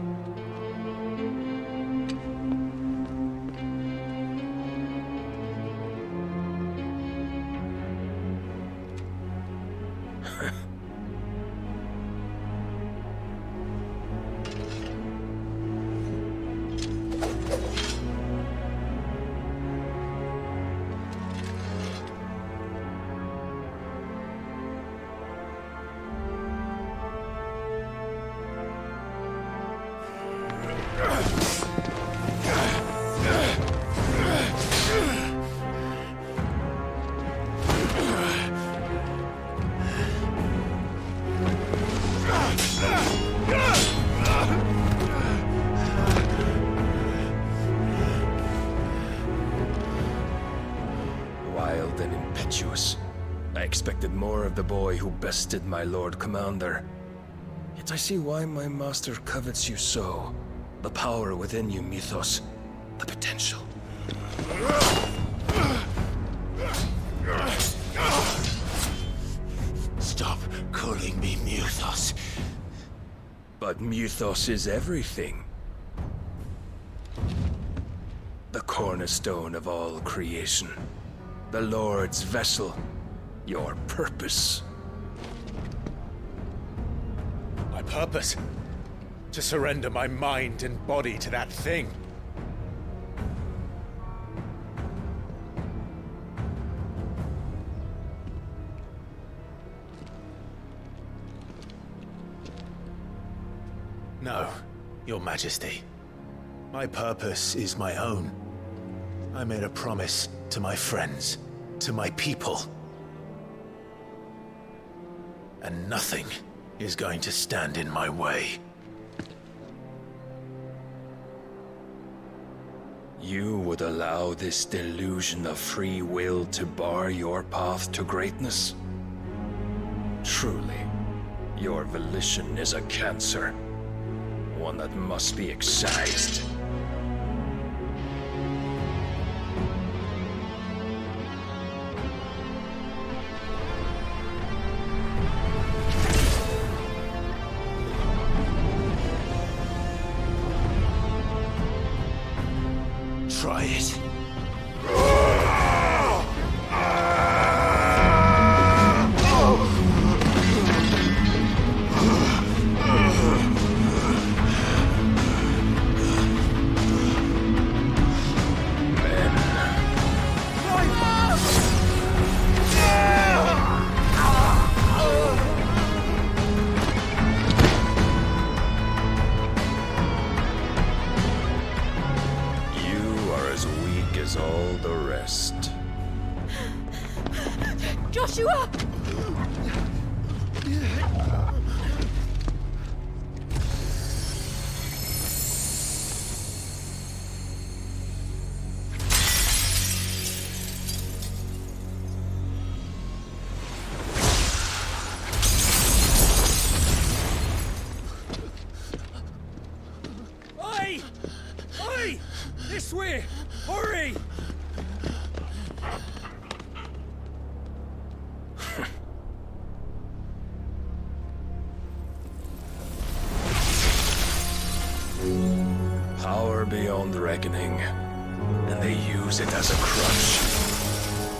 Wild and impetuous. I expected more of the boy who bested my Lord Commander. Yet I see why my master covets you so. The power within you, Mythos. The potential. Stop calling me Mythos. But Mythos is everything. The cornerstone of all creation. The Lord's vessel. Your purpose. My purpose? To surrender my mind and body to that thing. No, Your Majesty. My purpose is my own. I made a promise to my friends, to my people. And nothing is going to stand in my way. You would allow this delusion of free will to bar your path to greatness? Truly, your volition is a cancer. One that must be excised. Try it. As all the rest. Joshua! This way! Hurry! Power beyond reckoning, and they use it as a crutch.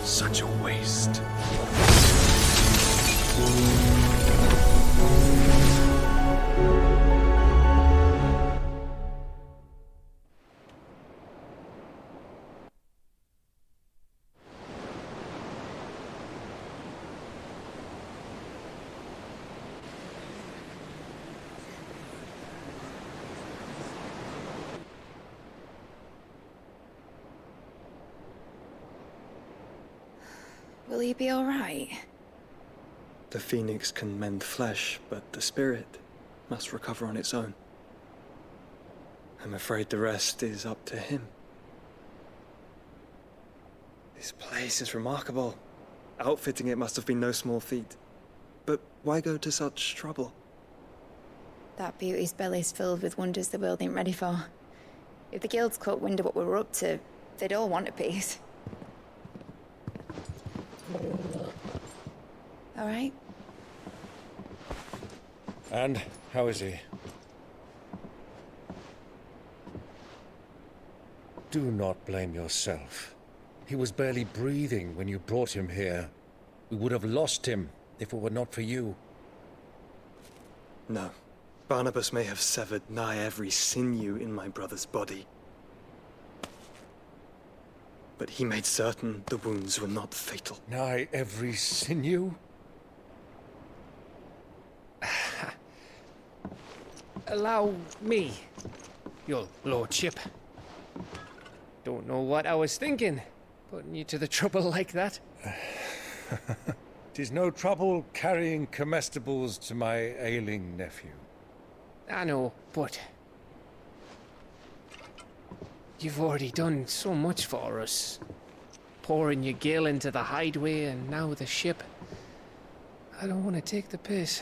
Such a waste. Will he be all right? The phoenix can mend flesh, but the spirit must recover on its own. I'm afraid the rest is up to him. This place is remarkable. Outfitting it must have been no small feat. But why go to such trouble? That beauty's belly's filled with wonders the world ain't ready for. If the guilds caught wind of what we were up to, they'd all want a piece. All right? And how is he? Do not blame yourself. He was barely breathing when you brought him here. We would have lost him if it were not for you. No. Barnabas may have severed nigh every sinew in my brother's body. But he made certain the wounds were not fatal. Nigh every sinew? Allow me, your lordship. Don't know what I was thinking, putting you to the trouble like that. 'Tis no trouble carrying comestibles to my ailing nephew. I know, but you've already done so much for us. Pouring your gil into the hideaway and now the ship. I don't want to take the piss.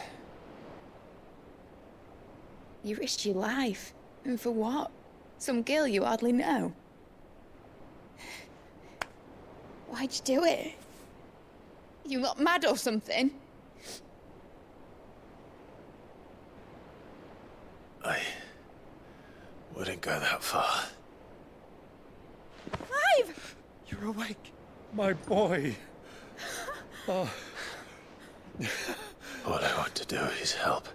You risked your life. And for what? Some girl you hardly know. Why'd you do it? You not mad or something? I wouldn't go that far. Clive! You're awake. My boy. Oh. All I want to do is help.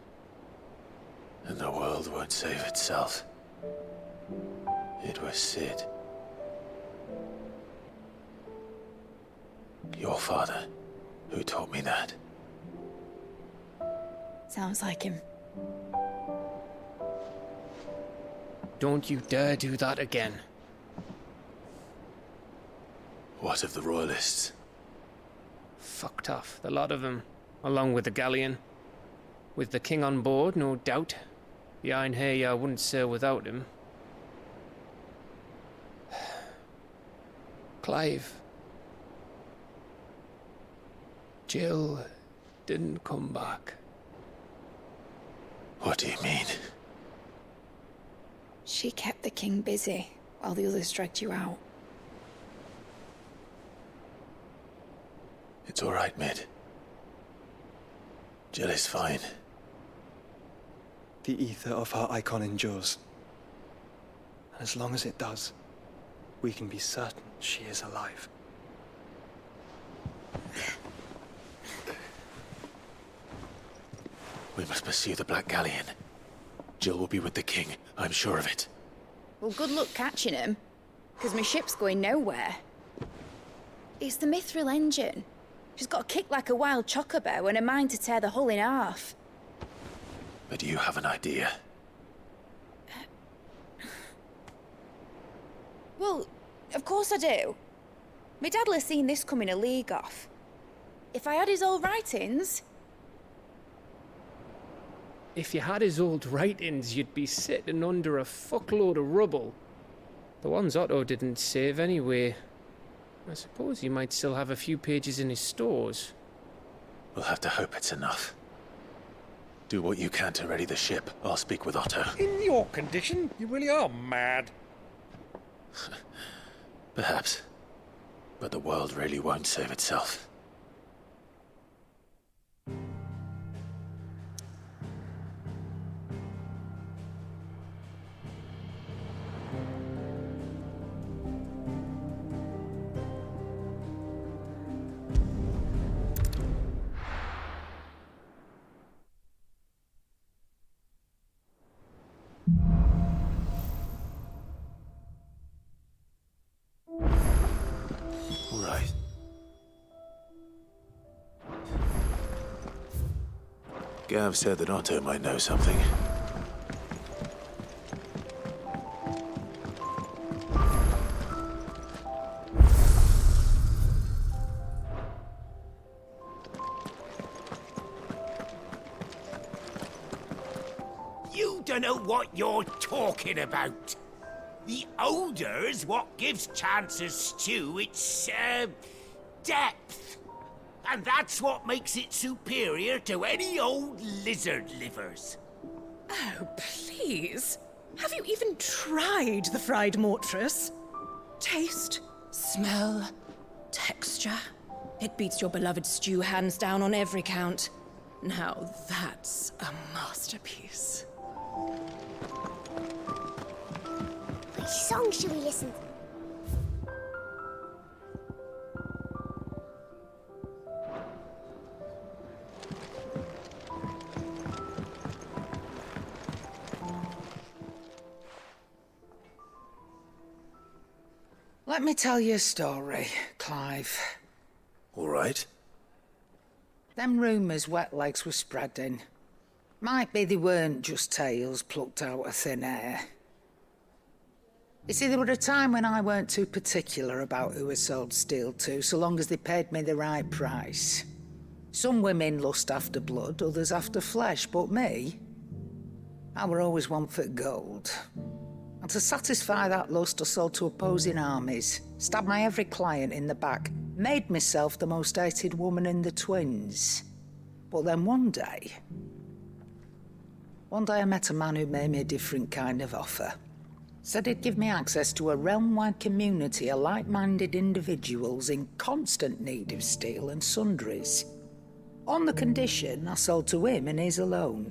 And the world won't save itself. It was Sid. Your father, who taught me that. Sounds like him. Don't you dare do that again. What of the Royalists? Fucked off, the lot of them, along with the galleon. With the king on board, no doubt. The Iron Hair wouldn't sail without him. Clive. Jill didn't come back. What do you mean? She kept the king busy while the others dragged you out. It's all right, Mid. Jill is fine. The ether of her icon endures. And as long as it does, we can be certain she is alive. We must pursue the Black Galleon. Jill will be with the king, I'm sure of it. Well, good luck catching him, because my ship's going nowhere. It's the Mithril engine. She's got a kick like a wild chocobo and a mind to tear the hull in half. But you have an idea. Well, of course I do. My dad'll have seen this coming a league off. If I had his old writings... If you had his old writings, you'd be sitting under a fuckload of rubble. The ones Otto didn't save anyway. I suppose he might still have a few pages in his stores. We'll have to hope it's enough. Do what you can to ready the ship. I'll speak with Otto. In your condition, you really are mad. Perhaps. But the world really won't save itself. Right. Gav said that Otto might know something. You don't know what you're talking about. The odour's what gives Chance's stew its, depth. And that's what makes it superior to any old lizard livers. Oh, please. Have you even tried the fried mortress? Taste, smell, texture. It beats your beloved stew hands down on every count. Now that's a masterpiece. Which song should we listen to? Let me tell you a story, Clive. All right. Them rumours Wetlegs were spreading. Might be they weren't just tales plucked out of thin air. You see, there were a time when I weren't too particular about who I sold steel to, so long as they paid me the right price. Some women lust after blood, others after flesh, but me, I were always one for gold. And to satisfy that lust, I sold to opposing armies, stabbed my every client in the back, made myself the most hated woman in the twins. But then one day I met a man who made me a different kind of offer. Said he'd give me access to a realm-wide community of like-minded individuals in constant need of steel and sundries. On the condition I sold to him and his alone.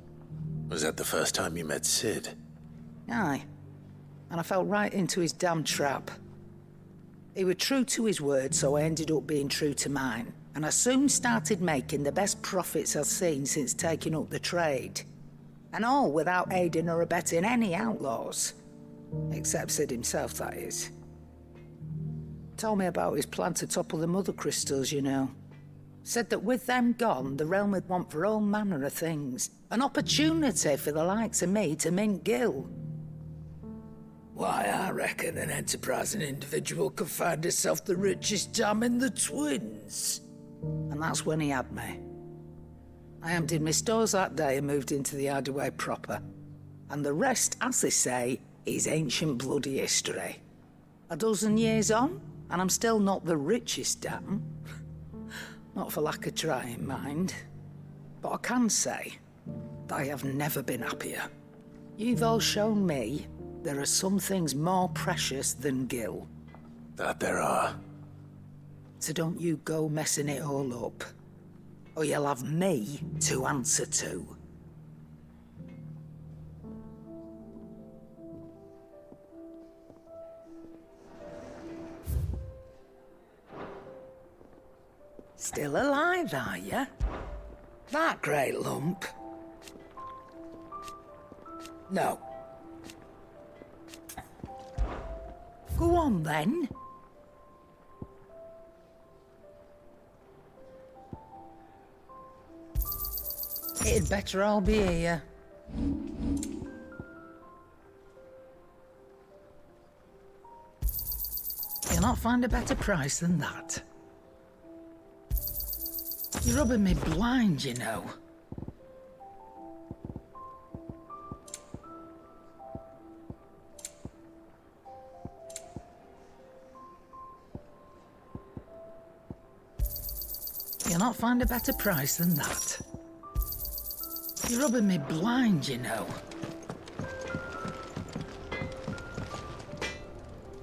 Was that the first time you met Sid? Aye. And I fell right into his damn trap. He was true to his word, so I ended up being true to mine. And I soon started making the best profits I've seen since taking up the trade. And all without aiding or abetting any outlaws. Except Sid himself, that is. Told me about his plan to topple the mother crystals, you know. Said that with them gone, the realm would want for all manner of things. An opportunity for the likes of me to mint Gil. Why, I reckon an enterprising individual could find himself the richest dam in the twins. And that's when he had me. I emptied my stores that day and moved into the Hideaway proper. And the rest, as they say, is ancient bloody history. A dozen years on, and I'm still not the richest dam. Not for lack of trying, mind. But I can say that I have never been happier. You've all shown me there are some things more precious than Gil. That there are. So don't you go messing it all up, or you'll have me to answer to. Still alive, are you? That great lump? No. Go on, then. It'd better all be here. You'll not find a better price than that. You're rubbing me blind, you know. You'll not find a better price than that. You're rubbing me blind, you know.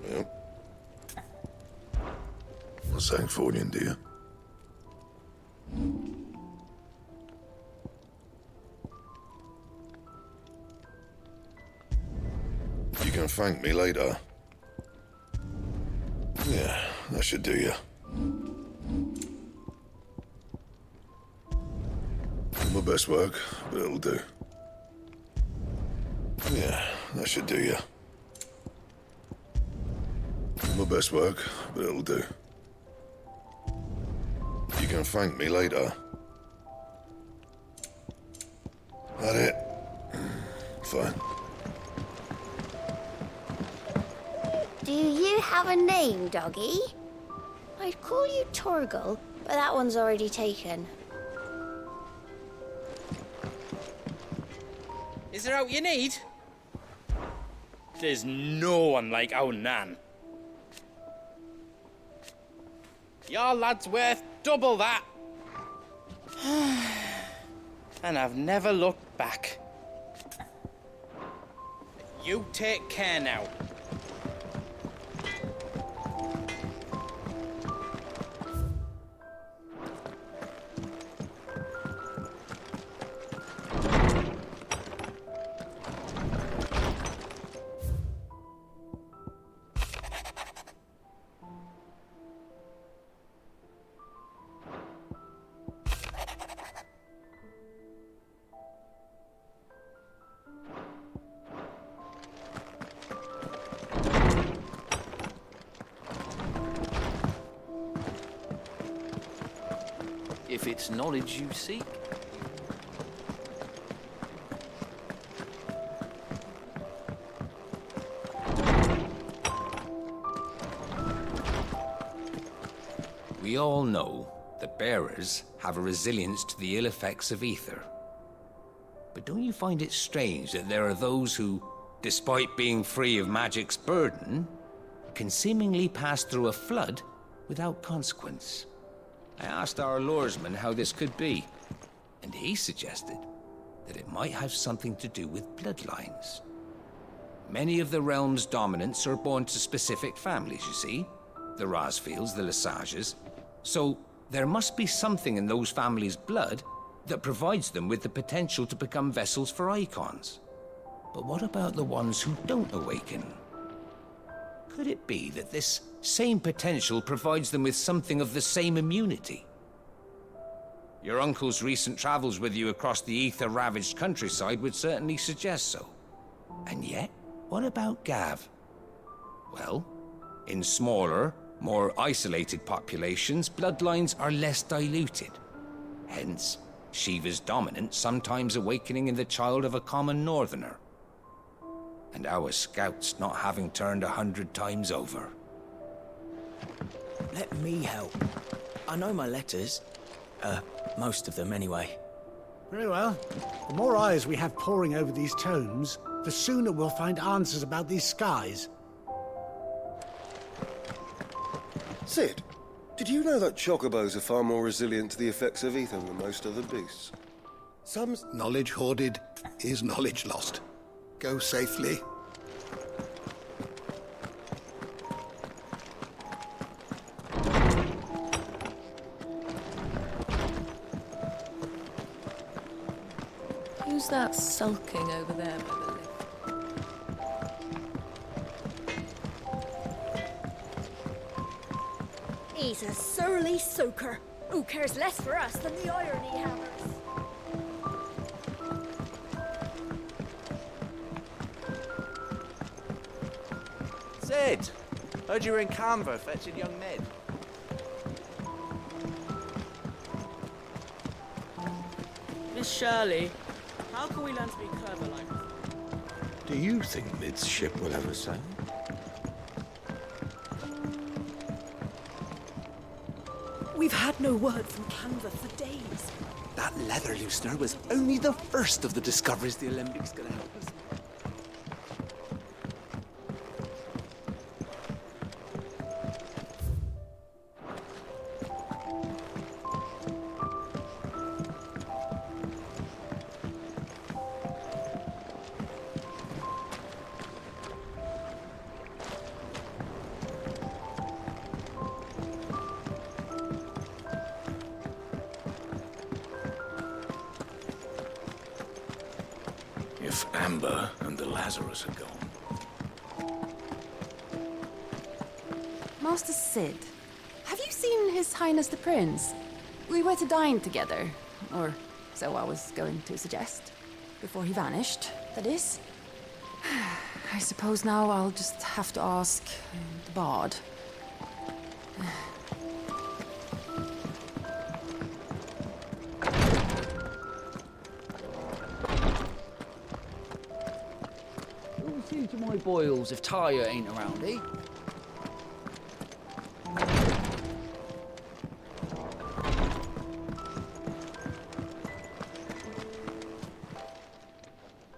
Yep. Sangforian, do you? You can thank me later. Yeah, that should do you. My best work, but it'll do. Yeah, that should do you. My best work, but it'll do. You can thank me later. That it? Fine. Do you have a name, doggy? I'd call you Torgal, but that one's already taken. Is there out you need? There's no one like our Nan. Your lad's worth double that. And I've never looked back. You take care now. If it's knowledge you seek. We all know that bearers have a resilience to the ill effects of ether. But don't you find it strange that there are those who, despite being free of magic's burden, can seemingly pass through a flood without consequence? I asked our luresman how this could be, and he suggested that it might have something to do with bloodlines. Many of the realm's dominants are born to specific families, you see. The Rosfields, the Lesages. So there must be something in those families' blood that provides them with the potential to become vessels for icons. But what about the ones who don't awaken? Could it be that this same potential provides them with something of the same immunity? Your uncle's recent travels with you across the ether-ravaged countryside would certainly suggest so. And yet, what about Gav? Well, in smaller, more isolated populations, bloodlines are less diluted. Hence, Shiva's dominant sometimes awakening in the child of a common northerner. And our scouts not having turned 100 times over. Let me help. I know my letters. Most of them anyway. Very well. The more eyes we have poring over these tomes, the sooner we'll find answers about these skies. Sid, did you know that chocobos are far more resilient to the effects of ether than most other beasts? Some knowledge hoarded is knowledge lost. Go safely. Who's that sulking over there by the lift? He's a surly soaker. Who cares less for us than the irony hammers? Sid! Heard you were in Canva fetching young Ned. Miss Shirley, how can we learn to be clever like this? Do you think Mid's ship will ever sail? We've had no word from Canva for days. That leather loosener was only the first of the discoveries the Olympics gonna help us. if Amber and the Lazarus are gone. Master Cid, have you seen His Highness the Prince? We were to dine together, or so I was going to suggest. Before he vanished, that is. I suppose now I'll just have to ask the Bard. Who'll see to my boils if Tyre ain't around, eh?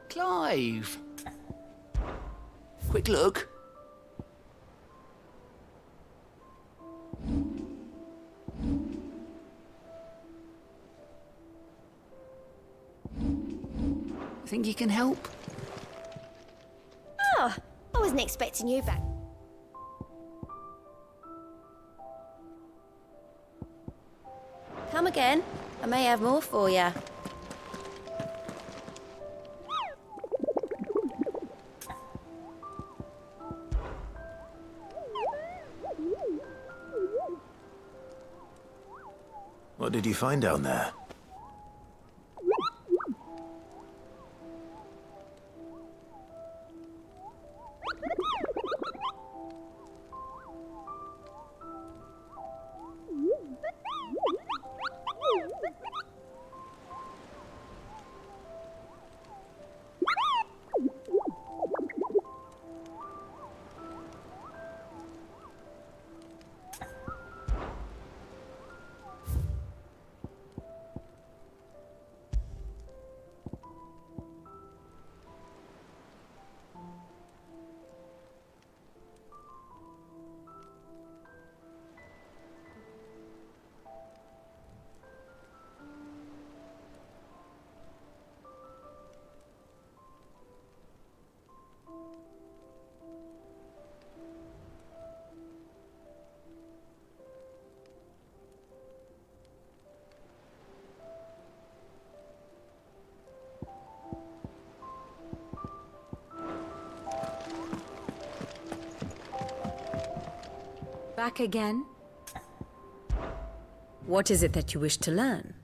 Clive! Quick look. Think you can help? Oh, I wasn't expecting you back. Come again. I may have more for you. What did you find down there? Back again? What is it that you wish to learn?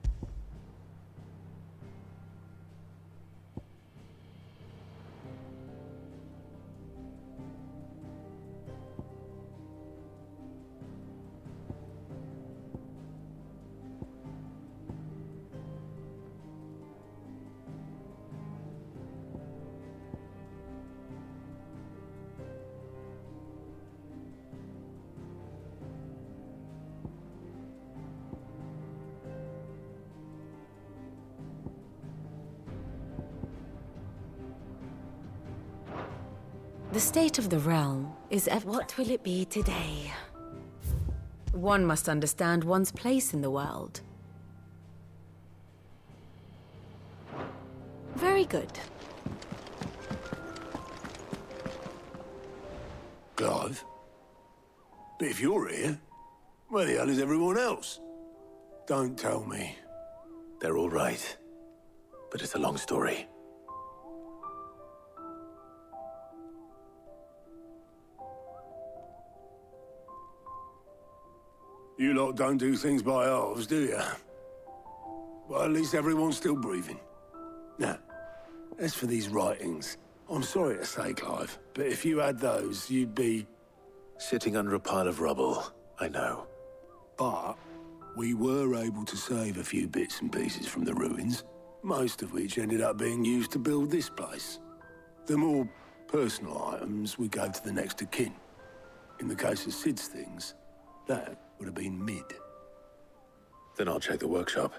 The state of the realm is what will it be today? One must understand one's place in the world. Very good. Clive? But if you're here, where the hell is everyone else? Don't tell me. They're all right. But it's a long story. You lot don't do things by halves, do you? Well, at least everyone's still breathing. Now, as for these writings, I'm sorry to say, Clive, but if you had those, you'd be... sitting under a pile of rubble, I know. But we were able to save a few bits and pieces from the ruins, most of which ended up being used to build this place. The more personal items we gave to the next of kin. In the case of Cid's things, that would have been mid. Then I'll check the workshop.